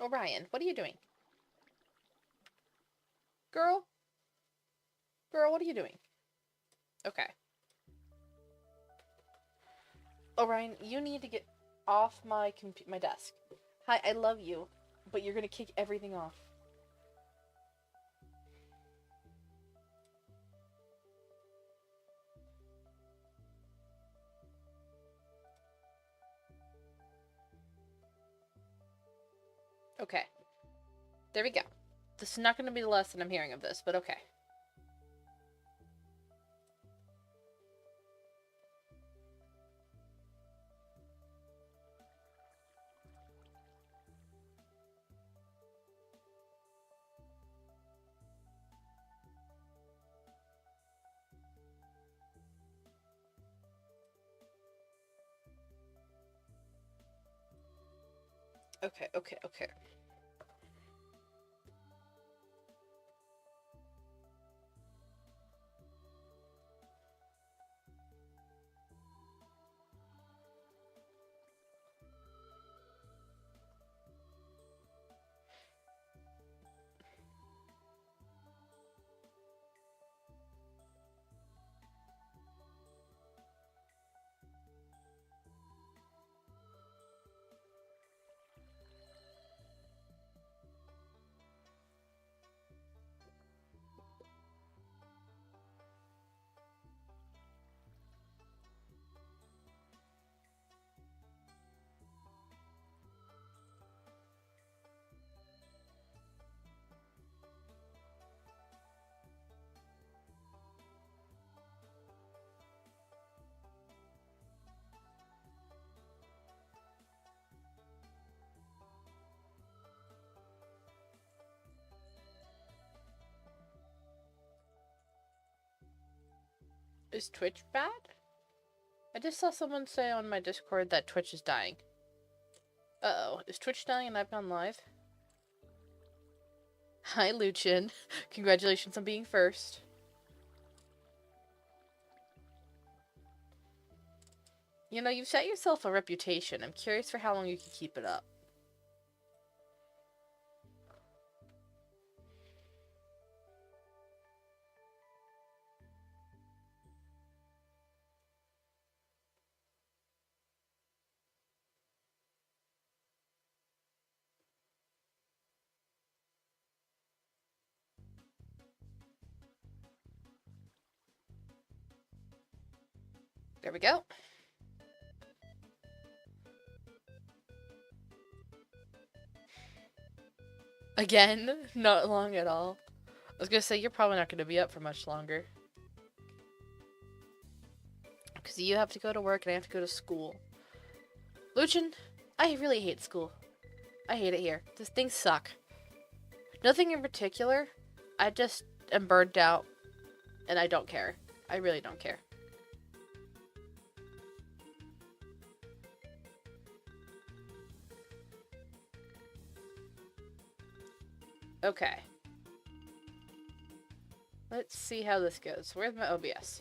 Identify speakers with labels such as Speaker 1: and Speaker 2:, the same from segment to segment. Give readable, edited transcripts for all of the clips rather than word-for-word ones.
Speaker 1: Orion, what are you doing? Girl? Girl, what are you doing? Okay. Orion, you need to get off my my desk. Hi, I love you, but you're gonna kick everything off. Okay. There we go. This is not gonna be the lesson I'm hearing of this, but okay. Okay, okay, okay. Is Twitch bad? I just saw someone say on my Discord that Twitch is dying. Uh-oh. Is Twitch dying and I've gone live? Hi, Luchin. Congratulations on being first. You know, you've set yourself a reputation. I'm curious for how long you can keep it up. There we go. Again? Not long at all. I was gonna say, you're probably not gonna be up for much longer. Because you have to go to work and I have to go to school. Luchin, I really hate school. I hate it here. These things suck. Nothing in particular. I just am burned out and I don't care. I really don't care. Okay. Let's see how this goes. Where's my OBS?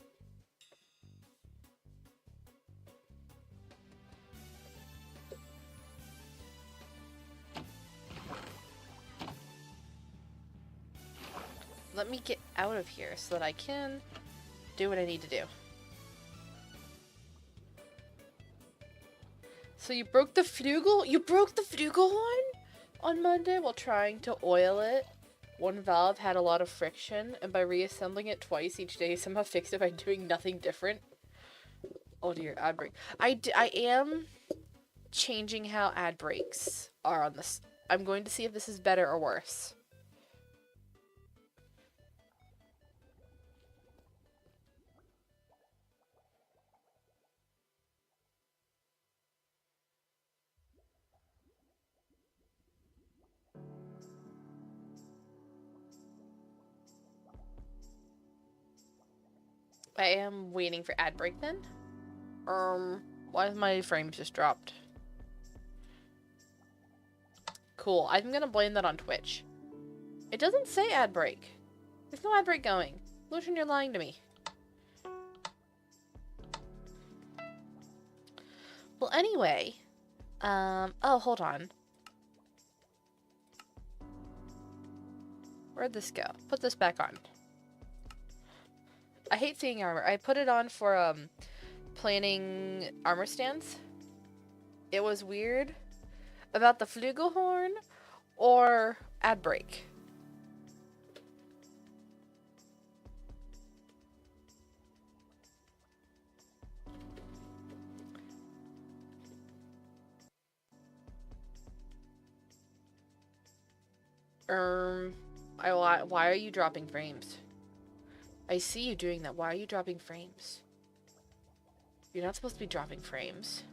Speaker 1: Let me get out of here so that I can do what I need to do. So you broke the flugel? You broke the flugelhorn on Monday while trying to oil it. One valve had a lot of friction, and by reassembling it twice each day, somehow fixed it by doing nothing different. Oh dear, ad break. I am changing how ad breaks are on this. I'm going to see if this is better or worse. I am waiting for ad break then. Why is my frames just dropped? Cool. I'm gonna blame that on Twitch. It doesn't say ad break. There's no ad break going. Lucian, you're lying to me. Well, anyway. Oh, hold on. Where'd this go? Put this back on. I hate seeing armor. I put it on for, planning armor stands. It was weird. About the flugelhorn or ad break. Why are you dropping frames? I see you doing that. Why are you dropping frames? You're not supposed to be dropping frames.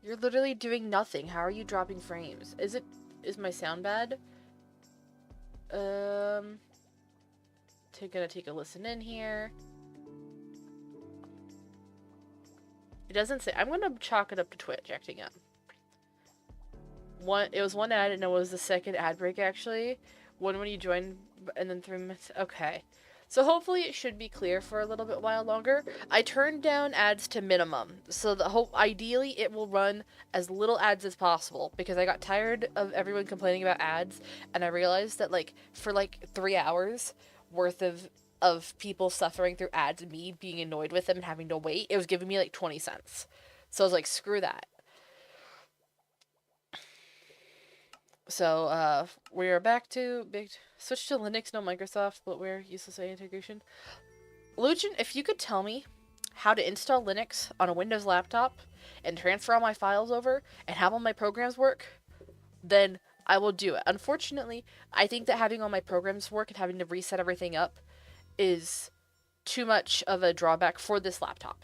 Speaker 1: You're literally doing nothing. How are you dropping frames? Is my sound bad? Gonna take a listen in here. It doesn't say. I'm gonna chalk it up to Twitch acting up. It was one ad I didn't know was the second ad break actually. One when you join, and then 3 minutes. Okay. So hopefully it should be clear for a little bit while longer. I turned down ads to minimum, so ideally it will run as little ads as possible because I got tired of everyone complaining about ads, and I realized that for 3 hours worth of people suffering through ads and me being annoyed with them and having to wait, it was giving me 20 cents. So I was like, screw that. So, we are back to switch to Linux, no Microsoft, bloatware, useless AI integration. Lucian, if you could tell me how to install Linux on a Windows laptop and transfer all my files over and have all my programs work, then I will do it. Unfortunately, I think that having all my programs work and having to reset everything up is too much of a drawback for this laptop.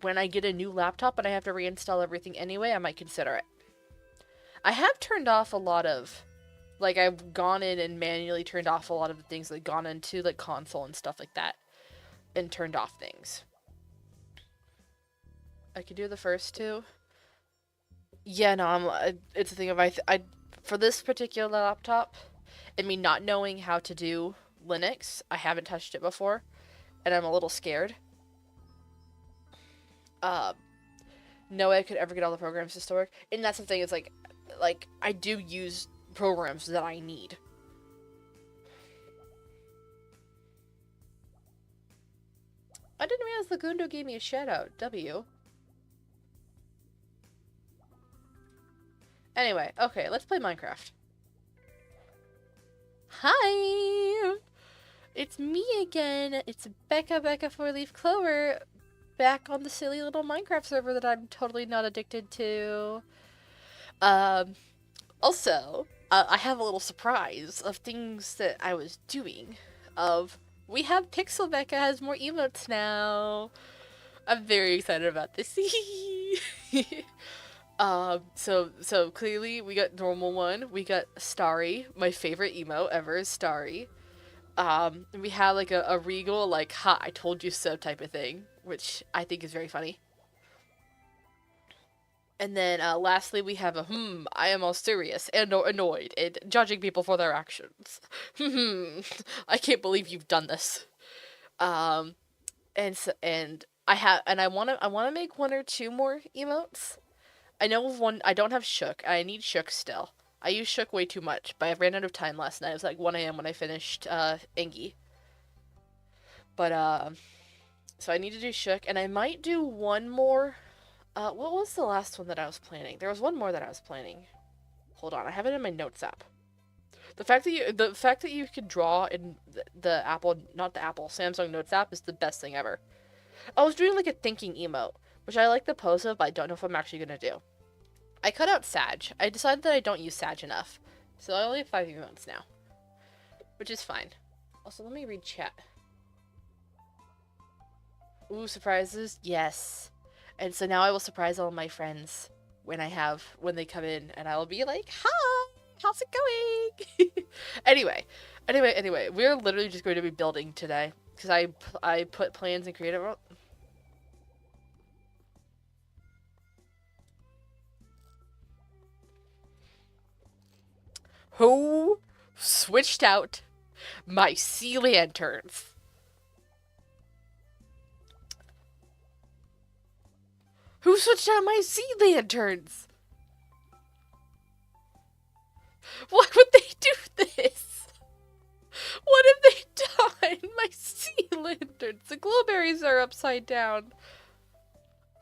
Speaker 1: When I get a new laptop and I have to reinstall everything anyway, I might consider it. I have turned off a lot of, I've gone in and manually turned off a lot of the things, gone into, console and stuff like that, and turned off things. I could do the first two. Yeah, no, it's a thing of, for this particular laptop, and me not knowing how to do Linux, I haven't touched it before, and I'm a little scared. No way I could ever get all the programs to still work, and that's the thing, it's I do use programs that I need. I didn't realize Lagundo gave me a shout out. W. Anyway, okay, let's play Minecraft. Hi! It's me again. It's Becca 4-Leaf Clover, back on the silly little Minecraft server that I'm totally not addicted to. Also, I have a little surprise of things that I was doing. We have Pixel Becca has more emotes now. I'm very excited about this. So clearly we got normal one. We got Starry. My favorite emote ever is Starry. We have a regal, ha, I told you so type of thing, which I think is very funny. And then, lastly, we have a, I am all serious and annoyed and judging people for their actions. I can't believe you've done this. I wanna make 1 or 2 more emotes. I know of one, I don't have Shook. I need Shook still. I use Shook way too much, but I ran out of time last night. It was 1 a.m. when I finished, Engie. But, so I need to do Shook, and I might do 1 more. What was the last one that I was planning? There was 1 more that I was planning. Hold on, I have it in my notes app. The fact that you can draw in the Samsung Notes app is the best thing ever. I was doing a thinking emote, which I like the pose of, but I don't know if I'm actually gonna do. I cut out Sag. I decided that I don't use Sag enough, so I only have 5 emotes now, which is fine. Also, let me read chat. Ooh, surprises? Yes. And so now I will surprise all my friends when they come in, and I will be like, hi, how's it going? Anyway, we're literally just going to be building today, because I put plans in creative. Who switched out my sea lanterns? Who switched out my sea lanterns? lanterns. The glowberries are upside down.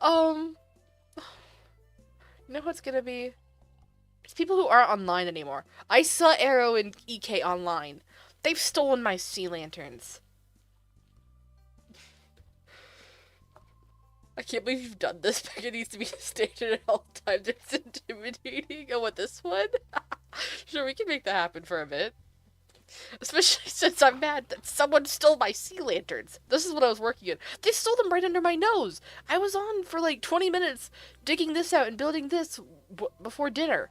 Speaker 1: You know what's gonna be? It's people who aren't online anymore. I saw Arrow and EK online. They've stolen my sea lanterns. I can't believe you've done this. Becca needs to be stated at all times. It's intimidating. Oh, what, this one? Sure, we can make that happen for a bit. Especially since I'm mad that someone stole my sea lanterns. This is what I was working in. They stole them right under my nose. I was on for like 20 minutes digging this out and building this before dinner.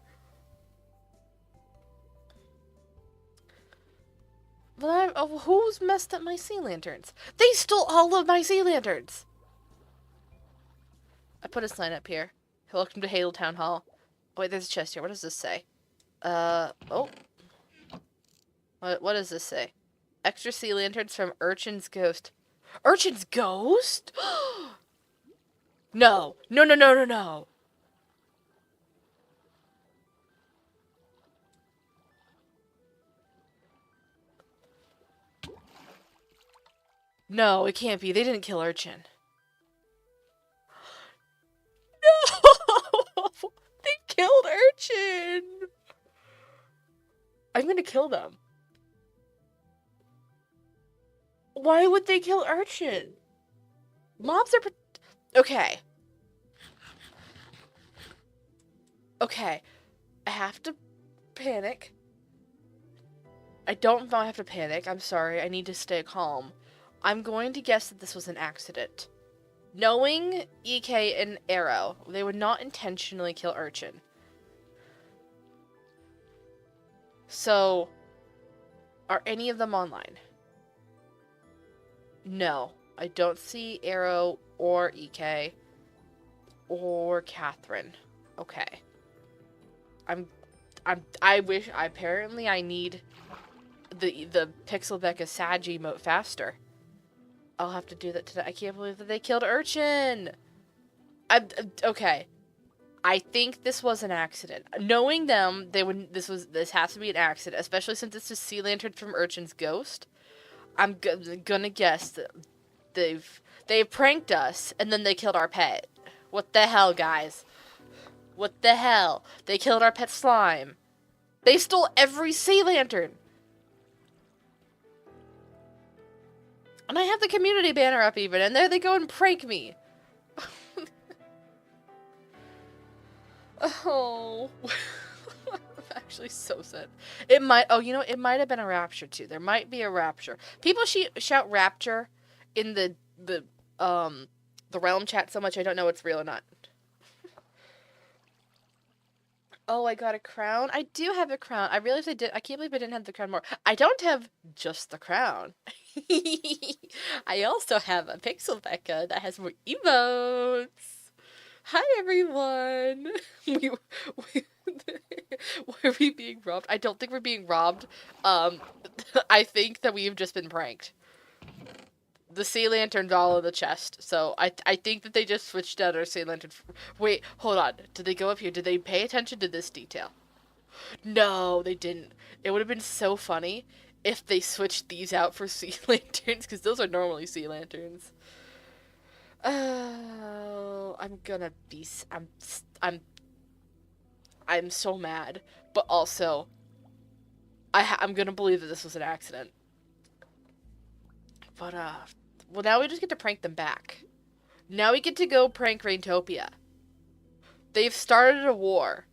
Speaker 1: But who's messed up my sea lanterns? They stole all of my sea lanterns! I put a sign up here. Welcome to Halo Town Hall. Oh, wait, there's a chest here. What does this say? Oh. What does this say? Extra sea lanterns from Urchin's Ghost. Urchin's Ghost? No. No, no, no, no, no. No, it can't be. They didn't kill Urchin. No! They killed Urchin! I'm gonna kill them. Why would they kill Urchin? Mobs are... Okay. Okay. I have to panic. I don't have to panic. I'm sorry. I need to stay calm. I'm going to guess that this was an accident. Knowing EK and Arrow, they would not intentionally kill Urchin. So, are any of them online? No, I don't see Arrow or EK or Catherine. Okay. Apparently I need the Pixel Becca Sag emote faster. I'll have to do that today. I can't believe that they killed Urchin! Okay. I think this was an accident. Knowing them, this has to be an accident, especially since it's a sea lantern from Urchin's Ghost. I'm gonna guess that they pranked us, and then they killed our pet. What the hell, guys? What the hell? They killed our pet slime. They stole every sea lantern. And I have the community banner up even, and there they go and prank me. Oh. I'm actually so sad. It might, oh, you know, it might have been a rapture too. There might be a rapture. People shout rapture in the realm chat so much I don't know what's real or not. Oh, I got a crown. I do have a crown. I realized I did. I can't believe I didn't have the crown more. I don't have just the crown. I also have a Pixel Becca that has more emotes. Hi, everyone. Were we being robbed? I don't think we're being robbed. I think that we've just been pranked. The sea lantern's all in the chest, so I think that they just switched out our sea lantern. Wait, hold on. Did they go up here? Did they pay attention to this detail? No, they didn't. It would have been so funny if they switched these out for sea lanterns, because those are normally sea lanterns. Oh, I'm gonna be... I'm so mad, but also I'm gonna believe that this was an accident. But, well, now we just get to prank them back. Now we get to go prank Raintopia. They've started a war.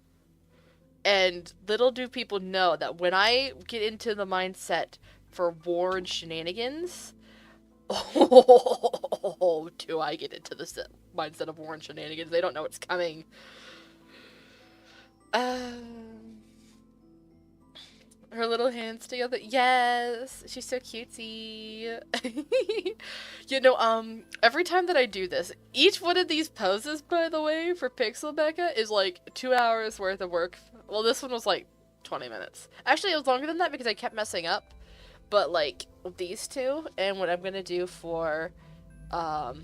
Speaker 1: And little do people know that when I get into the mindset for war and shenanigans, oh, do I get into the mindset of war and shenanigans? They don't know it's coming. Her little hands together. Yes, she's so cutesy. You know, every time that I do this, each one of these poses, by the way, for Pixel Becca is like 2 hours worth of work. Well, this one was like 20 minutes. Actually, it was longer than that because I kept messing up. But like these two, and what I'm gonna do for, I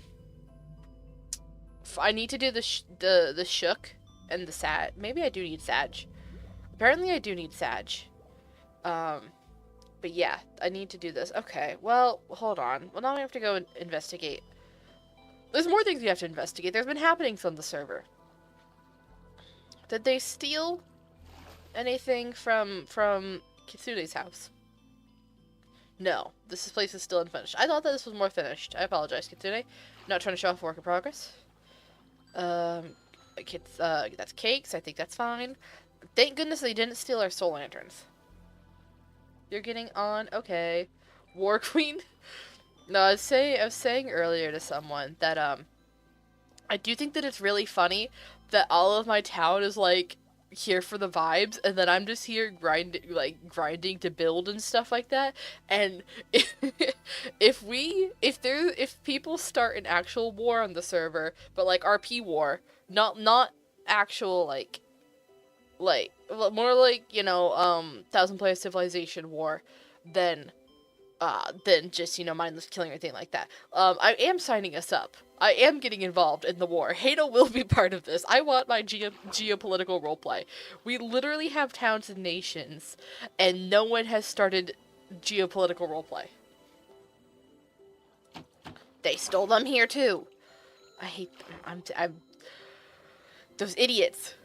Speaker 1: need to do the shook and the sag. Maybe I do need sag. Apparently, I do need sag. But yeah, I need to do this. Okay, well, hold on. Well, now we have to go and investigate. There's more things we have to investigate. There's been happenings on the server. Did they steal anything from Kitsune's house? No. This place is still unfinished. I thought that this was more finished. I apologize, Kitsune. I'm not trying to show off work in progress. That's cakes. I think that's fine. Thank goodness they didn't steal our soul lanterns. You're getting on. Okay. War Queen? No, I was saying earlier to someone that, I do think that it's really funny that all of my town is, like, here for the vibes, and then I'm just here grinding to build and stuff like that. And if people start an actual war on the server, but like RP war, not actual like more like, you know, 1,000 player civilization war, than just, you know, mindless killing or anything like that. I am signing us up. I am getting involved in the war. Hado will be part of this. I want my geopolitical roleplay. We literally have towns and nations, and no one has started geopolitical roleplay. They stole them here too. I hate them. I'm those idiots.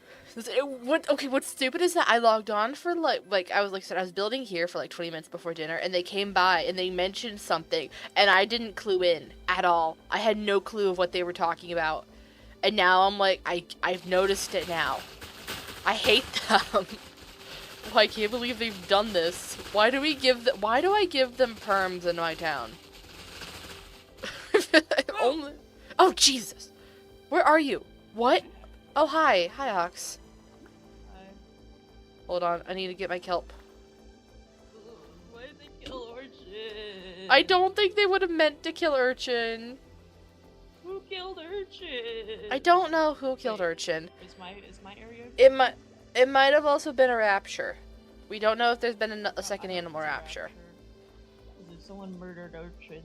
Speaker 1: What's stupid is that I logged on for I was building here for like 20 minutes before dinner, and they came by and they mentioned something, and I didn't clue in at all. I had no clue of what they were talking about, and now I'm like, I've noticed it now. I hate them. I can't believe they've done this. Why do I give them perms in my town? Oh Jesus, where are you? What? Oh hi Ox. Hold on, I need to get my kelp.
Speaker 2: Why did they kill Urchin?
Speaker 1: I don't think they would have meant to kill Urchin.
Speaker 2: Who killed Urchin?
Speaker 1: I don't know who killed Urchin.
Speaker 2: Is my area?
Speaker 1: It might have also been a rapture. We don't know if there's been a second animal rapture.
Speaker 2: If someone murdered Urchin, it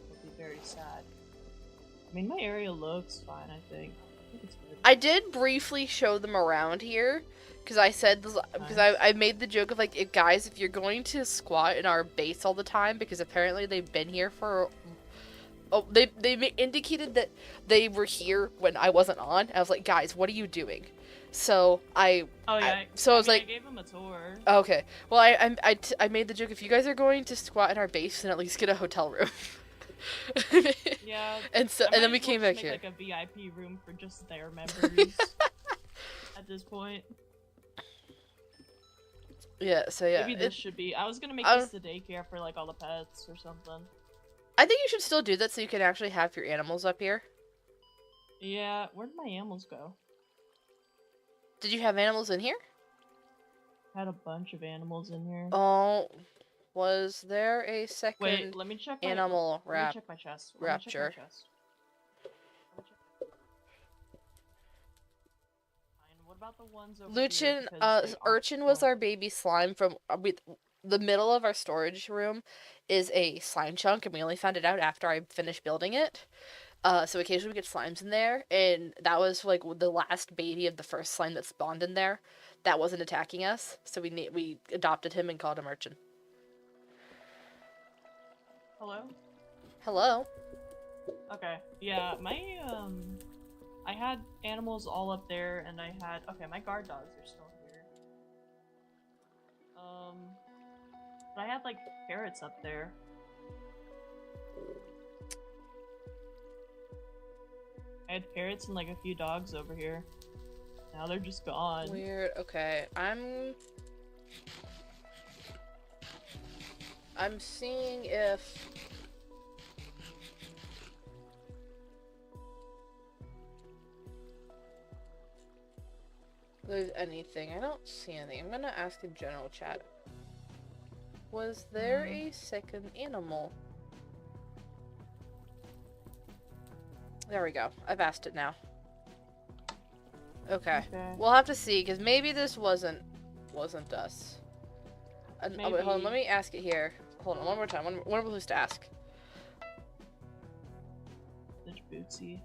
Speaker 2: would be very sad. I mean, my area looks fine, I think. I think it's good.
Speaker 1: I did briefly show them around here. Because I said, because I made the joke of, like, if you're going to squat in our base all the time, because apparently they've been here for, they indicated that they were here when I wasn't on. I was like, guys, what are you doing? So I was like,
Speaker 2: I gave them a tour.
Speaker 1: Okay, well, I made the joke, if you guys are going to squat in our base, then at least get a hotel room.
Speaker 2: Yeah.
Speaker 1: And then we came back here.
Speaker 2: Like a VIP room for just their members. At this point.
Speaker 1: Yeah, so yeah.
Speaker 2: Maybe this should be. I was gonna make this the daycare for like all the pets or something.
Speaker 1: I think you should still do that so you can actually have your animals up here.
Speaker 2: Yeah, where'd my animals go?
Speaker 1: Did you have animals in here?
Speaker 2: Had a bunch of animals in here.
Speaker 1: Oh, was there a second
Speaker 2: Wait, let me check my,
Speaker 1: animal
Speaker 2: let me check my chest.
Speaker 1: rapture?
Speaker 2: What about the ones over
Speaker 1: Luchin,
Speaker 2: here?
Speaker 1: Urchin was our baby slime from the middle of our storage room is a slime chunk, and we only found it out after I finished building it. So occasionally we get slimes in there, and that was like the last baby of the first slime that spawned in there that wasn't attacking us. So we adopted him and called him Urchin.
Speaker 2: Hello?
Speaker 1: Hello?
Speaker 2: Okay, yeah, I had animals all up there, and I had... Okay, my guard dogs are still here. But I had, like, parrots up there. I had parrots and, like, a few dogs over here. Now they're just gone.
Speaker 1: Weird. Okay, I'm seeing if... there's anything. I don't see anything. I'm gonna ask in general chat. Was there a second animal? There we go. I've asked it now. Okay. We'll have to see, because maybe this wasn't us. Oh, wait, hold on. Let me ask it here. Hold on, one more time. One more place to ask.
Speaker 2: Such bootsy.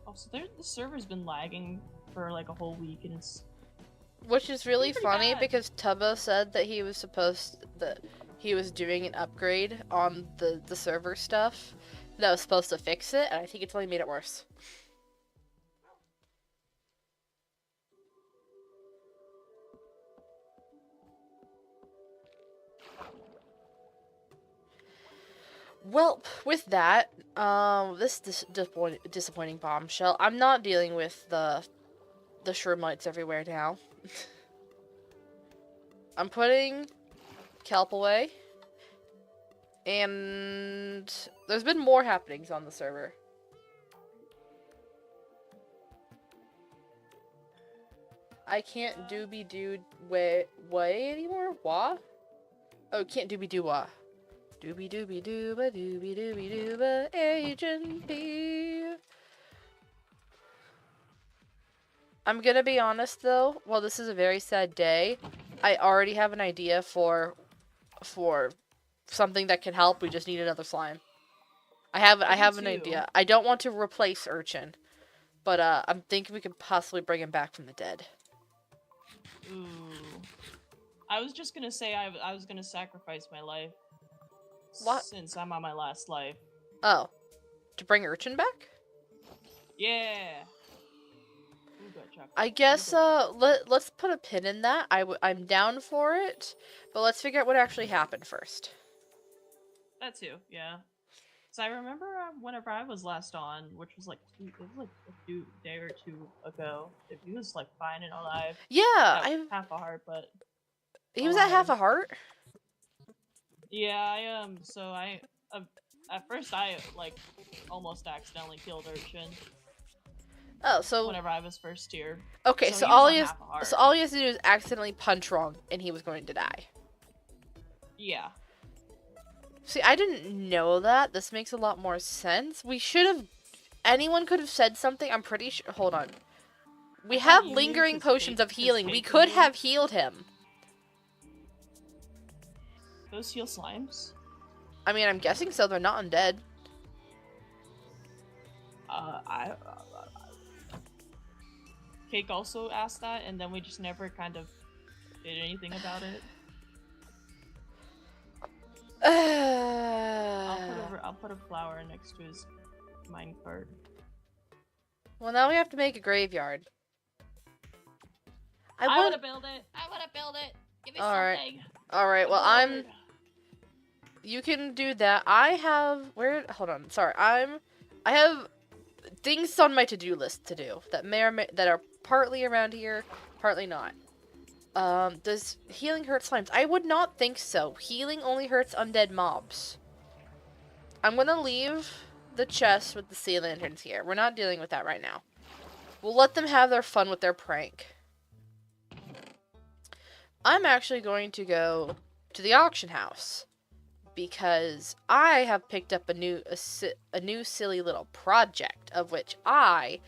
Speaker 2: Also, the server's been lagging for like a whole week, and it's
Speaker 1: Which is really
Speaker 2: pretty
Speaker 1: funny
Speaker 2: bad.
Speaker 1: because Tubbo said that he was doing an upgrade on the server stuff that was supposed to fix it, and I think it's only made it worse. Well, with that, this disappointing bombshell. I'm not dealing with the shroom lights everywhere now. I'm putting kelp away, and there's been more happenings on the server. I can't doobie-doo way anymore? Wah? Oh, can't doobie-doo-wah. Doobie-doobie-dooba, doobie-doobie-dooba, Agent B. I'm gonna be honest though, while this is a very sad day, I already have an idea for something that can help. We just need another slime. I have an idea. I don't want to replace Urchin, but I'm thinking we could possibly bring him back from the dead.
Speaker 2: Ooh. I was just gonna say I was gonna sacrifice my life.
Speaker 1: What?
Speaker 2: Since I'm on my last life.
Speaker 1: Oh. To bring Urchin back?
Speaker 2: Yeah.
Speaker 1: I guess, let's put a pin in that. I'm down for it, but let's figure out what actually happened first.
Speaker 2: That too, yeah. So I remember whenever I was last on, which was like a day or two ago, if he was like fine and alive.
Speaker 1: Yeah,
Speaker 2: half a heart, but
Speaker 1: he was at half a heart.
Speaker 2: Yeah, so I at first I like almost accidentally killed Urchin.
Speaker 1: Oh, so
Speaker 2: whenever I was first tier.
Speaker 1: Okay, so all he has to do is accidentally punch wrong, and he was going to die.
Speaker 2: Yeah.
Speaker 1: See, I didn't know that. This makes a lot more sense. We should have. Anyone could have said something. I'm pretty sure. Hold on. We have lingering potions of healing. We could have healed him.
Speaker 2: Those heal slimes?
Speaker 1: I mean, I'm guessing so. They're not undead.
Speaker 2: Cake also asked that, and then we just never kind of did anything about it. I'll put a flower next to his minecart.
Speaker 1: Well, now we have to make a graveyard.
Speaker 2: I want to build it. Give me something.
Speaker 1: All right. Well, You can do that. I have hold on. Sorry. I have things on my to-do list to do that that are partly around here, partly not. Does healing hurt slimes? I would not think so. Healing only hurts undead mobs. I'm gonna leave the chest with the sea lanterns here. We're not dealing with that right now. We'll let them have their fun with their prank. I'm actually going to go to the auction house because I have picked up a new silly little project of which I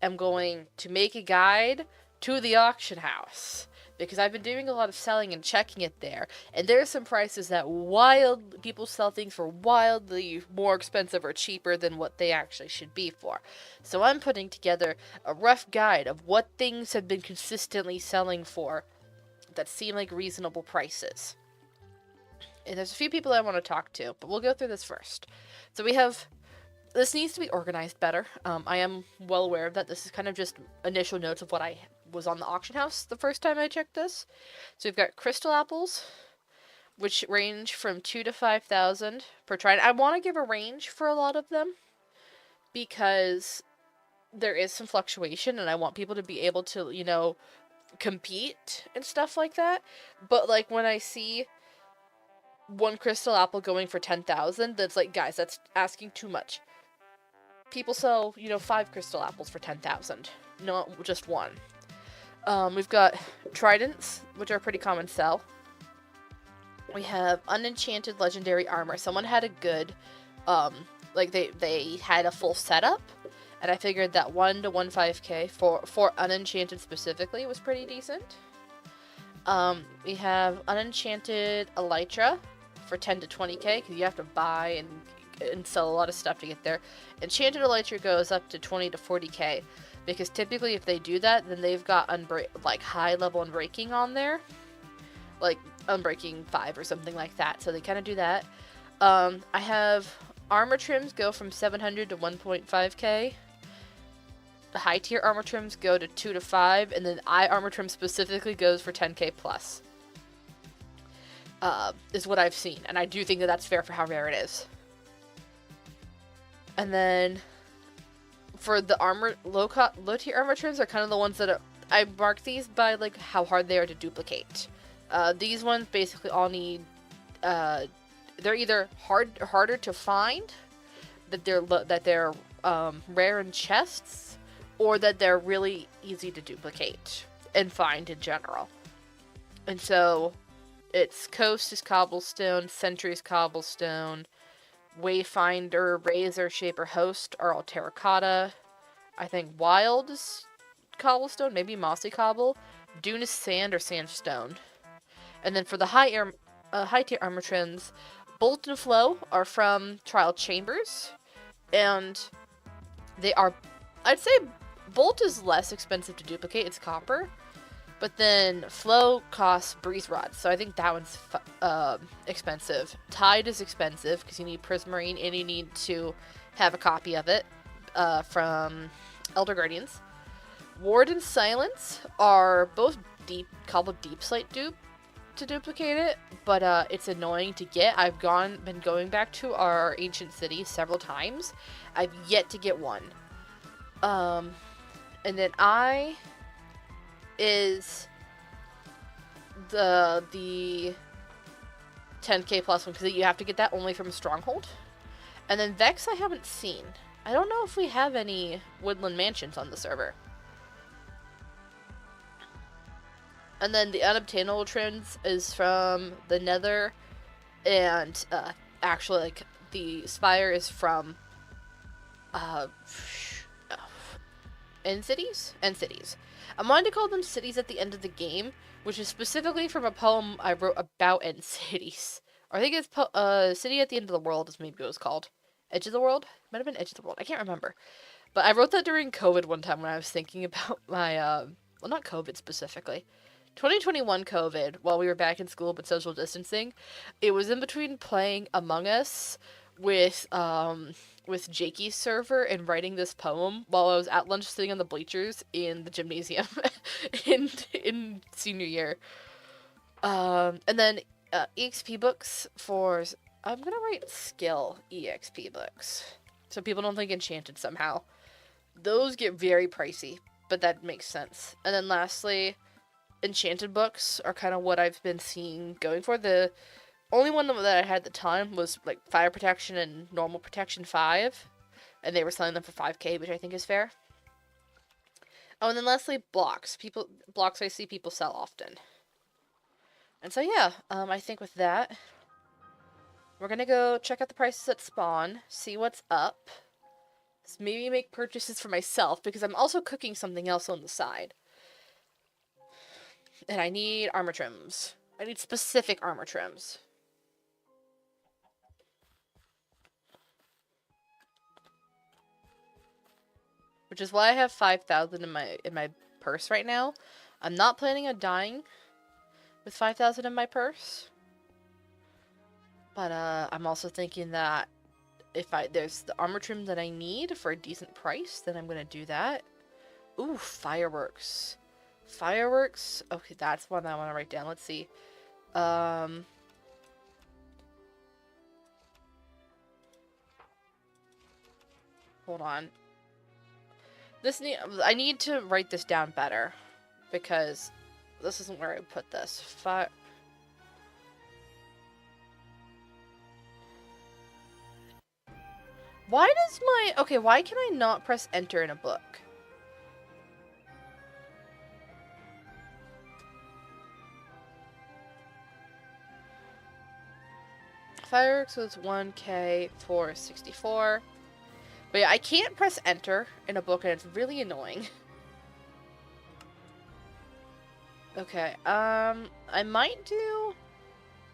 Speaker 1: am going to make a guide to the auction house. Because I've been doing a lot of selling and checking it there. And there's some prices that people sell things for wildly more expensive or cheaper than what they actually should be for. So I'm putting together a rough guide of what things have been consistently selling for that seem like reasonable prices. And there's a few people I want to talk to, but we'll go through this first. So this needs to be organized better. I am well aware of that. This is kind of just initial notes of what I was on the auction house the first time I checked this. So we've got crystal apples, which range from 2,000 to 5,000 per trident. I want to give a range for a lot of them because there is some fluctuation and I want people to be able to, compete and stuff like that. But like when I see one crystal apple going for 10,000, that's like, guys, that's asking too much. People sell, 5 crystal apples for 10,000, not just one. We've got tridents, which are pretty common sell. We have unenchanted legendary armor. Someone had a good, they had a full setup, and I figured that 1 to 1.5k for unenchanted specifically was pretty decent. We have unenchanted elytra for 10 to 20k, because you have to buy and and sell a lot of stuff to get there. Enchanted Elytra goes up to 20 to 40k, because typically if they do that, then they've got like high level Unbreaking on there, like Unbreaking 5 or something like that. So they kind of do that. I have armor trims go from 700 to 1.5k. The high tier armor trims go to 2 to 5, and then armor trim specifically goes for 10k plus. Is what I've seen, and I do think that that's fair for how rare it is. And then for the low tier armor trims are kind of the ones that I mark these by like how hard they are to duplicate. These ones basically all need they're either harder to find, that they're rare in chests, or that they're really easy to duplicate and find in general. And so it's Coast is Cobblestone, Sentry's Cobblestone, Wayfinder, Razor, Shaper, Host are all terracotta. I think Wild is Cobblestone, maybe Mossy Cobble. Dune is Sand or Sandstone. And then for the high tier armor trims, Bolt and Flow are from Trial Chambers, and they are, I'd say Bolt is less expensive to duplicate, it's copper, but then Flow costs Breeze Rod, so I think that one's expensive. Tide is expensive because you need Prismarine and you need to have a copy of it from Elder Guardians. Ward and Silence are both cobbled deep slate dupe to duplicate it, but it's annoying to get. I've been going back to our ancient city several times. I've yet to get one. And then I is the 10k plus one, because you have to get that only from a stronghold. And then Vex I haven't seen. I don't know if we have any woodland mansions on the server. And then the unobtainable trims is from the Nether, and actually, like, the Spire is from End Cities? End Cities. I wanted to call them cities at the end of the game, which is specifically from a poem I wrote about End Cities. Or I think it's City at the End of the World is maybe what it was called. Edge of the World? Might have been Edge of the World. I can't remember. But I wrote that during COVID one time when I was thinking about my, well, not COVID specifically. 2021 COVID, while we were back in school but social distancing. It was in between playing Among Us with Jakey's server and writing this poem while I was at lunch sitting on the bleachers in the gymnasium in senior year. And then EXP books for... I'm gonna write skill EXP books, so people don't think enchanted somehow. Those get very pricey, but that makes sense. And then lastly, enchanted books are kind of what I've been seeing going for. The only one that I had at the time was like Fire Protection and Normal Protection 5, and they were selling them for 5k, which I think is fair. Oh, and then lastly, blocks. Blocks I see people sell often. And so yeah, I think with that, we're gonna go check out the prices at spawn, see what's up. Maybe make purchases for myself, because I'm also cooking something else on the side. And I need armor trims. I need specific armor trims. Which is why I have 5,000 in my purse right now. I'm not planning on dying with 5,000 in my purse. But I'm also thinking that if there's the armor trim that I need for a decent price, then I'm gonna do that. Ooh, fireworks. Fireworks. Okay, that's one I want to write down. Let's see. Hold on. I need to write this down better, because this isn't where I put this. Why does why can I not press enter in a book? Fireworks was 1k for 64. But yeah, I can't press enter in a book, and it's really annoying. Okay, I might do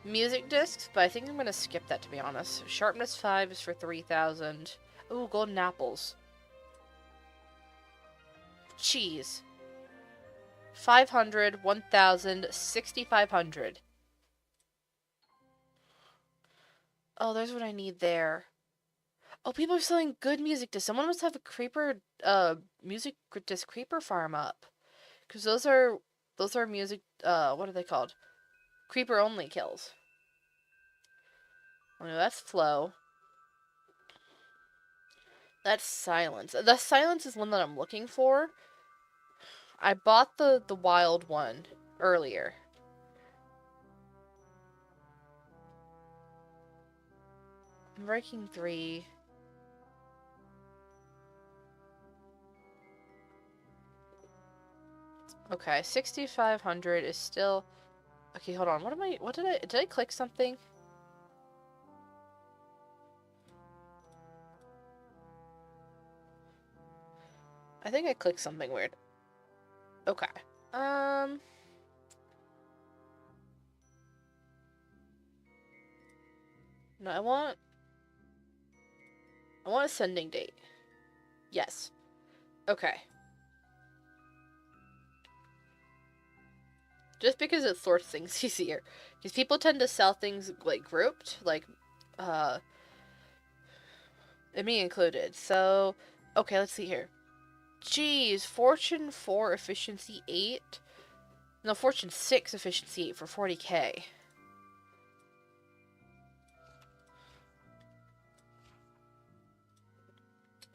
Speaker 1: music discs, but I think I'm gonna skip that, to be honest. Sharpness 5 is for 3,000. Ooh, golden apples. Cheese. 500, 1,000, 6,500. Oh, there's what I need there. Oh, people are selling good music discs. Someone must have a creeper, music disc creeper farm up. Because those are music, what are they called? Creeper only kills. Oh no, that's flow. That's silence. The silence is one that I'm looking for. I bought the wild one earlier. I'm breaking 3. Okay, 6,500 is still... Okay, hold on. What did I click something? I think I clicked something weird. Okay. No, I want a sending date. Yes. Okay. Just because it sorts things easier. Because people tend to sell things, like, grouped. Like, and me included. So, okay, let's see here. Geez, Fortune 4, Efficiency 8. No, Fortune 6, Efficiency 8 for 40k.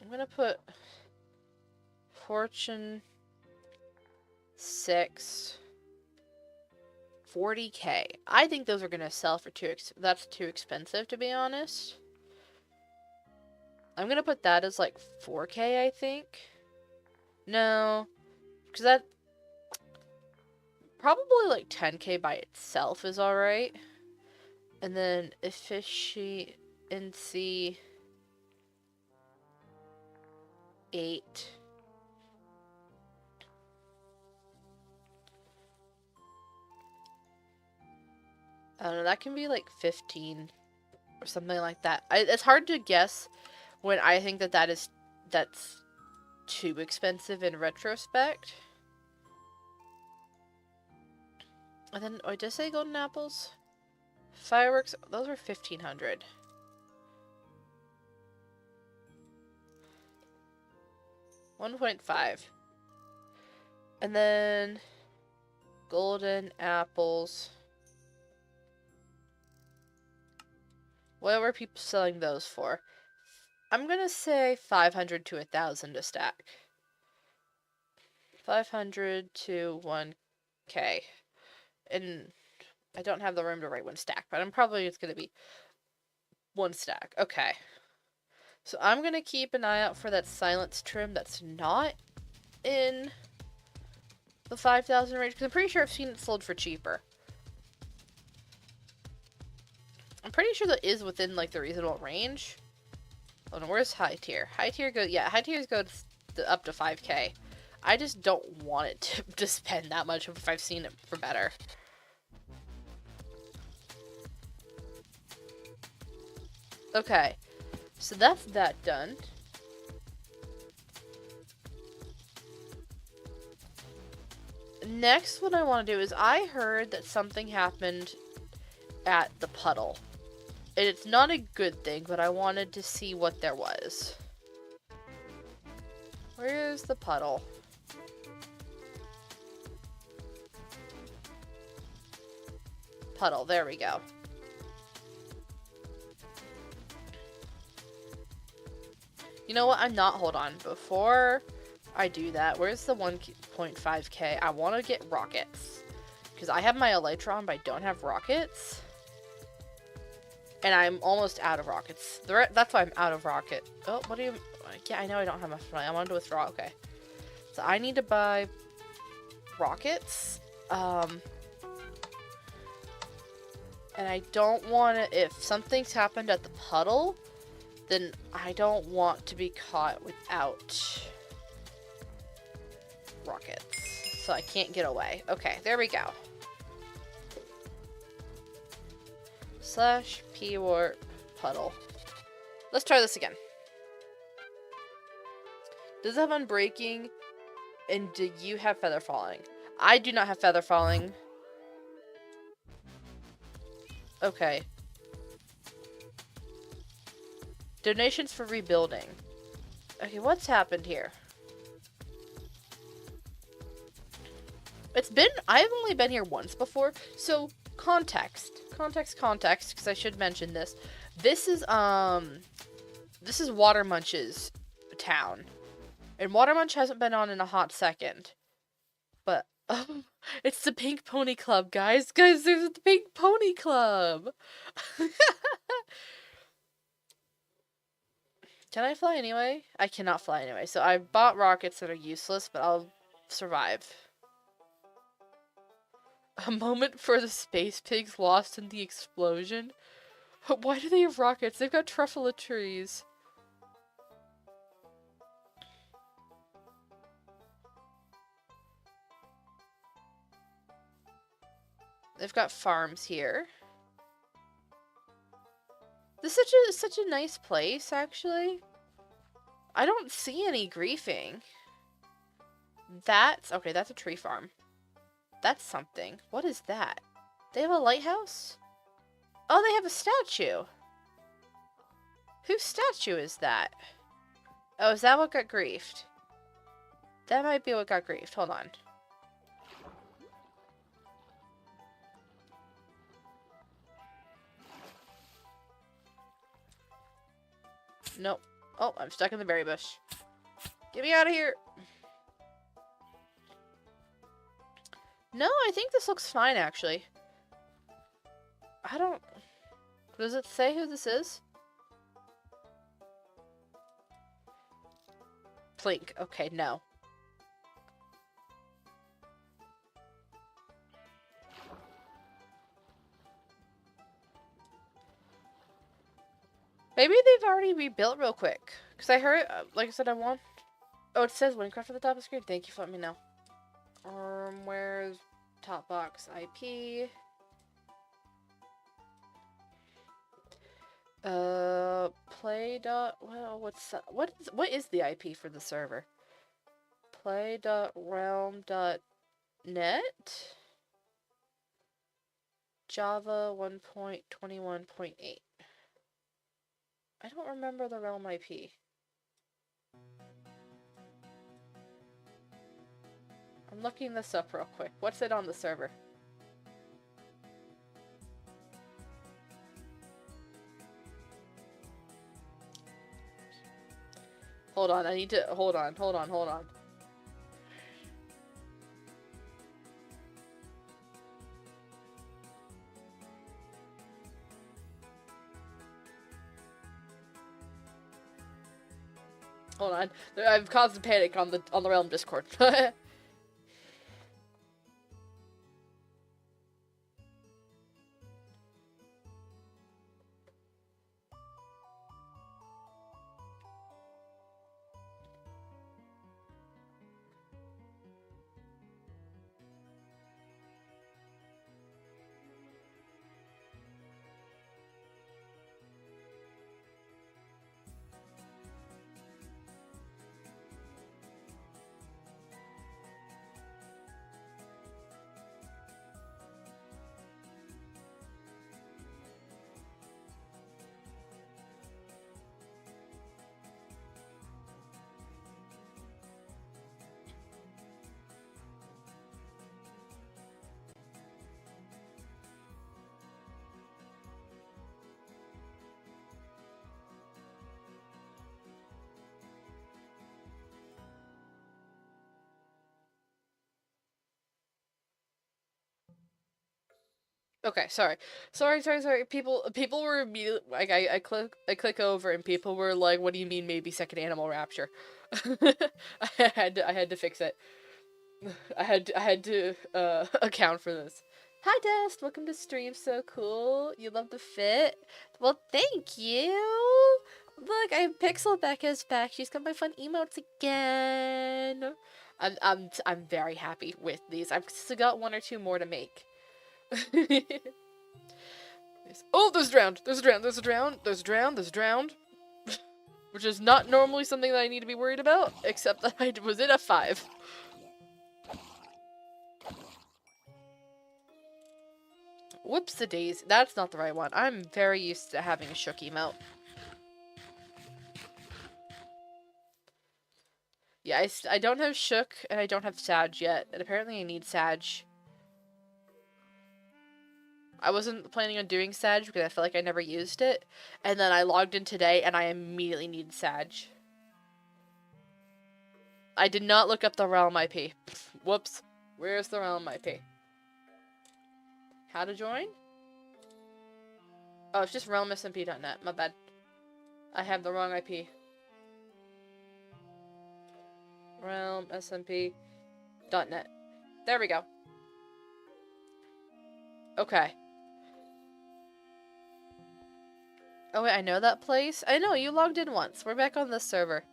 Speaker 1: I'm gonna put Fortune 6, 40k. I think those are gonna sell for that's too expensive, to be honest. I'm gonna put that as like 4k, I think. No, because that probably like 10k by itself is alright. And then Efficiency 8. I don't know, that can be like 15 or something like that. It's hard to guess when I think that's too expensive in retrospect. And then, oh, did I say golden apples? Fireworks, those were 1,500. $1.5. And then golden apples. What were people selling those for? I'm gonna say 500 to 1,000 a stack. 500 to 1k. And I don't have the room to write one stack, but I'm probably it's gonna be one stack. Okay. So I'm gonna keep an eye out for that silence trim that's not in the 5,000 range, because I'm pretty sure I've seen it sold for cheaper. I'm pretty sure that is within, like, the reasonable range. Oh no, where's high tier? High tier goes, yeah, high tiers go up to 5k. I just don't want it to spend that much if I've seen it for better. Okay, so that's that done. Next, what I want to do is, I heard that something happened at the puddle. And it's not a good thing, but I wanted to see what there was. Where's the puddle? Puddle, there we go. You know what? hold on. Before I do that, where's the 1.5k? I want to get rockets. Because I have my Elytron, but I don't have rockets. And I'm almost out of rockets. That's why I'm out of rocket. Oh, what do you... Yeah, I know I don't have enough money. I wanted to withdraw. Okay. So I need to buy rockets. And I don't want to... If something's happened at the puddle, then I don't want to be caught without rockets. So I can't get away. Okay, there we go. slash P warp puddle. Let's try this again. Does it have unbreaking? And do you have feather falling? I do not have feather falling. Okay. Donations for rebuilding. Okay, what's happened here? I've only been here once before, so context, because I should mention this. This is Watermunch's town. And Watermunch hasn't been on in a hot second. But, it's the Pink Pony Club, guys. Guys, there's the Pink Pony Club. Can I fly anyway? I cannot fly anyway. So I bought rockets that are useless, but I'll survive. A moment for the space pigs lost in the explosion? Why do they have rockets? They've got truffle trees. They've got farms here. This is such a nice place, actually. I don't see any griefing. That's a tree farm. That's something. What is that? They have a lighthouse? Oh, they have a statue. Whose statue is that? Oh, is that what got griefed? That might be what got griefed. Hold on. Nope. Oh, I'm stuck in the berry bush. Get me out of here. No, I think this looks fine, actually. I don't... Does it say who this is? Plink. Okay, no. Maybe they've already rebuilt real quick. Because I heard, like I said, I want... Oh, it says Minecraft at the top of the screen. Thank you for letting me know. Where's top box IP? Well, what is the IP for the server? Play.realm.net? Java 1.21.8. I don't remember the realm IP. I'm looking this up real quick. What's it on the server? Hold on, I need to... Hold on. Hold on. I've caused a panic on the Realm Discord. Okay, sorry. People were immediately like, I click over and people were like, "What do you mean? Maybe second animal rapture?" I had to fix it. I had to account for this. Hi, Dust. Welcome to stream. So cool. You love the fit. Well, thank you. Look, I have Pixel Becca's back. She's got my fun emotes again. I'm very happy with these. I've still got one or two more to make. Oh, there's drowned. There's a drowned. There's a drowned. There's a drowned. There's a drowned. Which is not normally something that I need to be worried about, except that I was in a 5. Whoops-a-daisy. That's not the right one. I'm very used to having a shook emote. Yeah, I don't have shook, and I don't have sag yet, and apparently I need sag. I wasn't planning on doing sag because I felt like I never used it, and then I logged in today, and I immediately needed sag. I did not look up the realm IP. Whoops. Where's the realm IP? How to join? Oh, it's just realmsmp.net. My bad. I have the wrong IP. realmsmp.net. There we go. Okay. Oh wait, I know that place. I know, you logged in once. We're back on this server.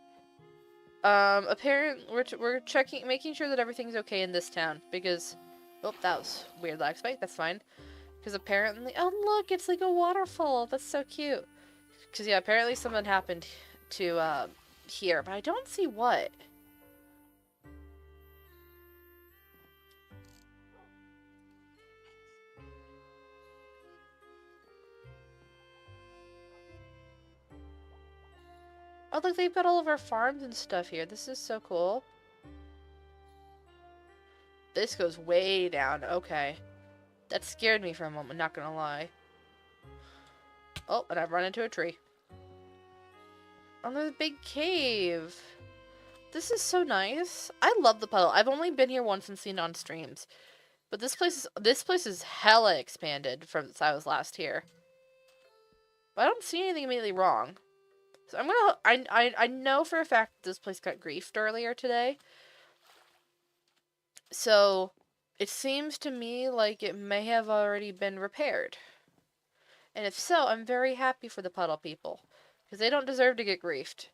Speaker 1: Apparently, we're checking, making sure that everything's okay in this town, because... Oh, that was weird lag spike, that's fine. Because apparently... Oh, look, it's like a waterfall. That's so cute. Because, yeah, apparently something happened to, here, but I don't see what. Oh, look, they've got all of our farms and stuff here. This is so cool. This goes way down. Okay. That scared me for a moment, not gonna lie. Oh, and I've run into a tree. Oh, there's a big cave. This is so nice. I love the puddle. I've only been here once and seen it on streams. But this place is hella expanded from since I was last here. But I don't see anything immediately wrong. So I'm gonna... I know for a fact this place got griefed earlier today. So, it seems to me like it may have already been repaired. And if so, I'm very happy for the puddle people. Because they don't deserve to get griefed.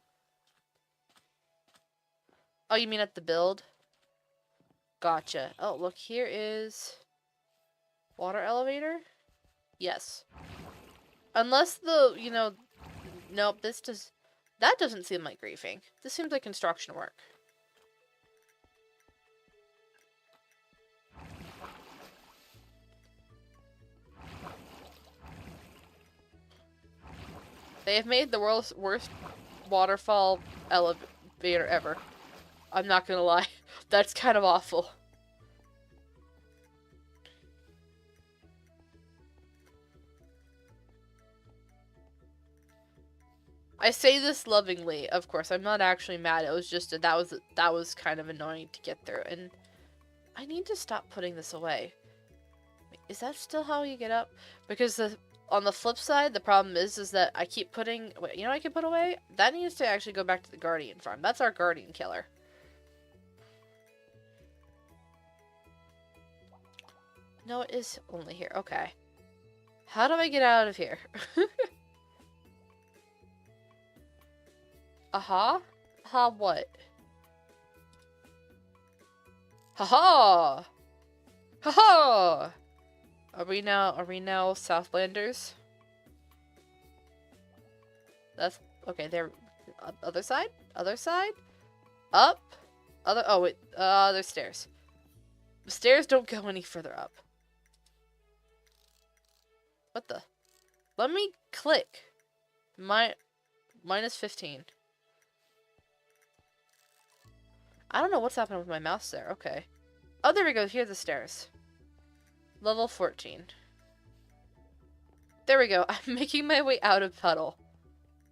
Speaker 1: Oh, you mean at the build? Gotcha. Oh, look, here is... Water elevator? Yes. Unless the, you know... Nope, this does... That doesn't seem like griefing. This seems like construction work. They have made the world's worst waterfall elevator ever. I'm not gonna lie. That's kind of awful. I say this lovingly, of course. I'm not actually mad. It was just that was kind of annoying to get through, and I need to stop putting this away. Is that still how you get up? Because on the flip side, the problem is that I keep putting... Wait, you know what I can put away? That needs to actually go back to the Guardian farm. That's our Guardian killer. No, it is only here. Okay. How do I get out of here? Aha? Ha what? Haha! Haha! Are we now Southlanders? That's okay, there other side? Other side? Up? Oh wait, there's stairs. The stairs don't go any further up. What the? Let me click. Minus 15. I don't know what's happening with my mouse there. Okay. Oh, there we go. Here's the stairs. Level 14. There we go. I'm making my way out of puddle.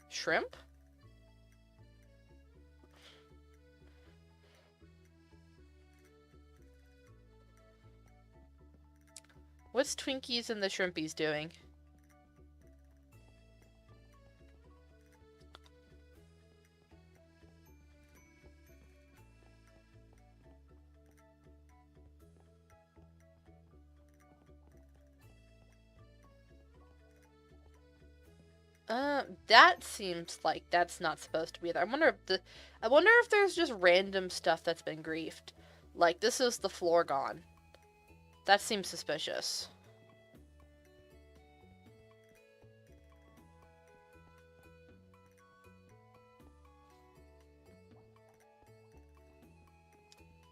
Speaker 1: Shrimp? What's Twinkies and the Shrimpies doing? That seems like that's not supposed to be there. I wonder if there's just random stuff that's been griefed. Like, this is the floor gone. That seems suspicious.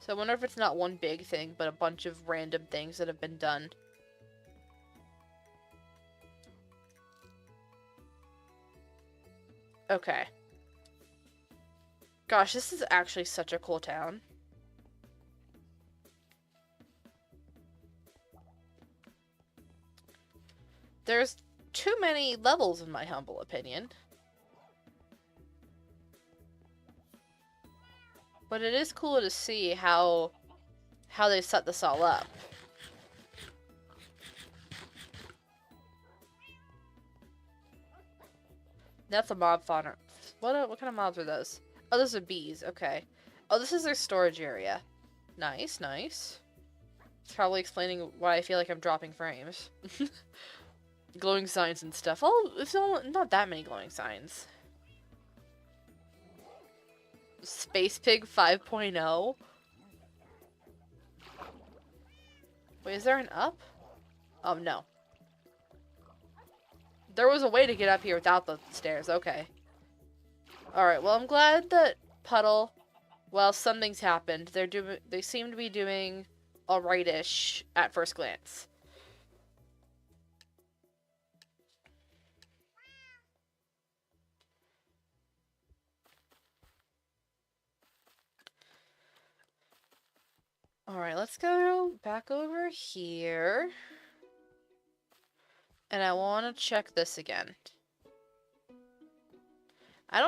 Speaker 1: So I wonder if it's not one big thing, but a bunch of random things that have been done. Okay. Gosh, this is actually such a cool town. There's too many levels in my humble opinion. But it is cool to see how they set this all up. That's a mob fauna. What kind of mobs are those? Oh, those are bees. Okay. Oh, this is their storage area. Nice, nice. It's probably explaining why I feel like I'm dropping frames. Glowing signs and stuff. Oh, it's not that many glowing signs. Space Pig 5.0. Wait, is there an up? Oh, no. There was a way to get up here without the stairs. Okay. Alright, well, I'm glad that Puddle, well, something's happened. They seem to be doing alright-ish at first glance. Alright, let's go back over here. And I want to check this again. I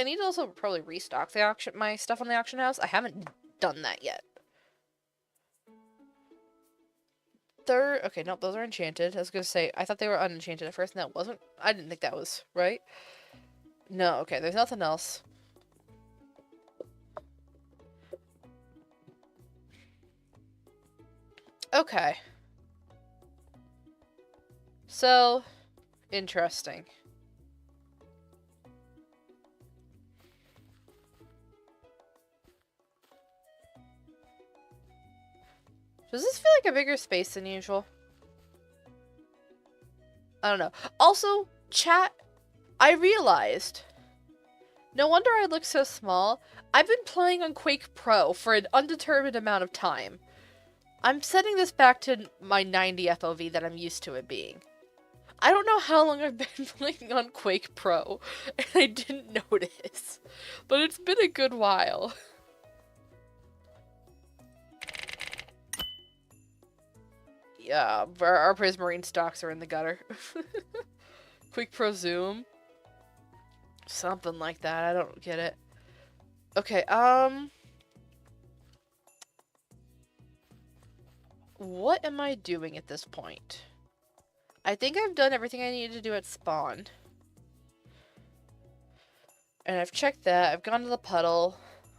Speaker 1: need to also probably restock my stuff on the auction house. I haven't done that yet. Okay, nope, those are enchanted. I was gonna say, I thought they were unenchanted at first, and that wasn't. I didn't think that was right. No, okay, there's nothing else. Okay. So, interesting. Does this feel like a bigger space than usual? I don't know. Also, chat, I realized. No wonder I look so small. I've been playing on Quake Pro for an undetermined amount of time. I'm setting this back to my 90 FOV that I'm used to it being. I don't know how long I've been playing on Quake Pro, and I didn't notice. But it's been a good while. Yeah, our Prismarine stocks are in the gutter. Quake Pro Zoom. Something like that, I don't get it. Okay, what am I doing at this point? I think I've done everything I needed to do at spawn. And I've checked that. I've gone to the puddle.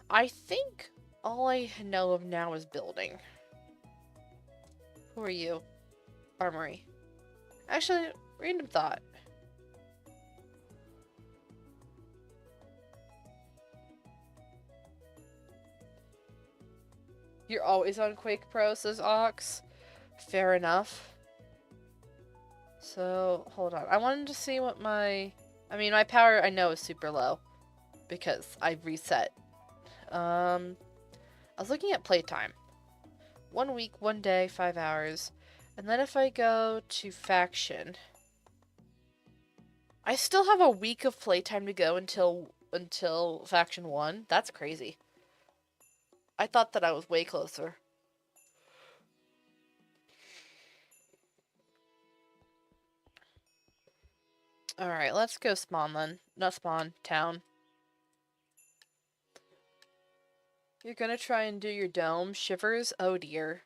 Speaker 1: I think all I know of now is building. Who are you? Armory. Actually, random thought. You're always on Quake Pro, says Ox. Fair enough. So, hold on. I wanted to see what my power I know is super low. Because I reset. I was looking at playtime. 1 week, 1 day, 5 hours. And then if I go to faction, I still have a week of playtime to go until faction 1. That's crazy. I thought that I was way closer. Alright, let's go spawn then. Not spawn, town. You're gonna try and do your dome? Shivers? Oh dear.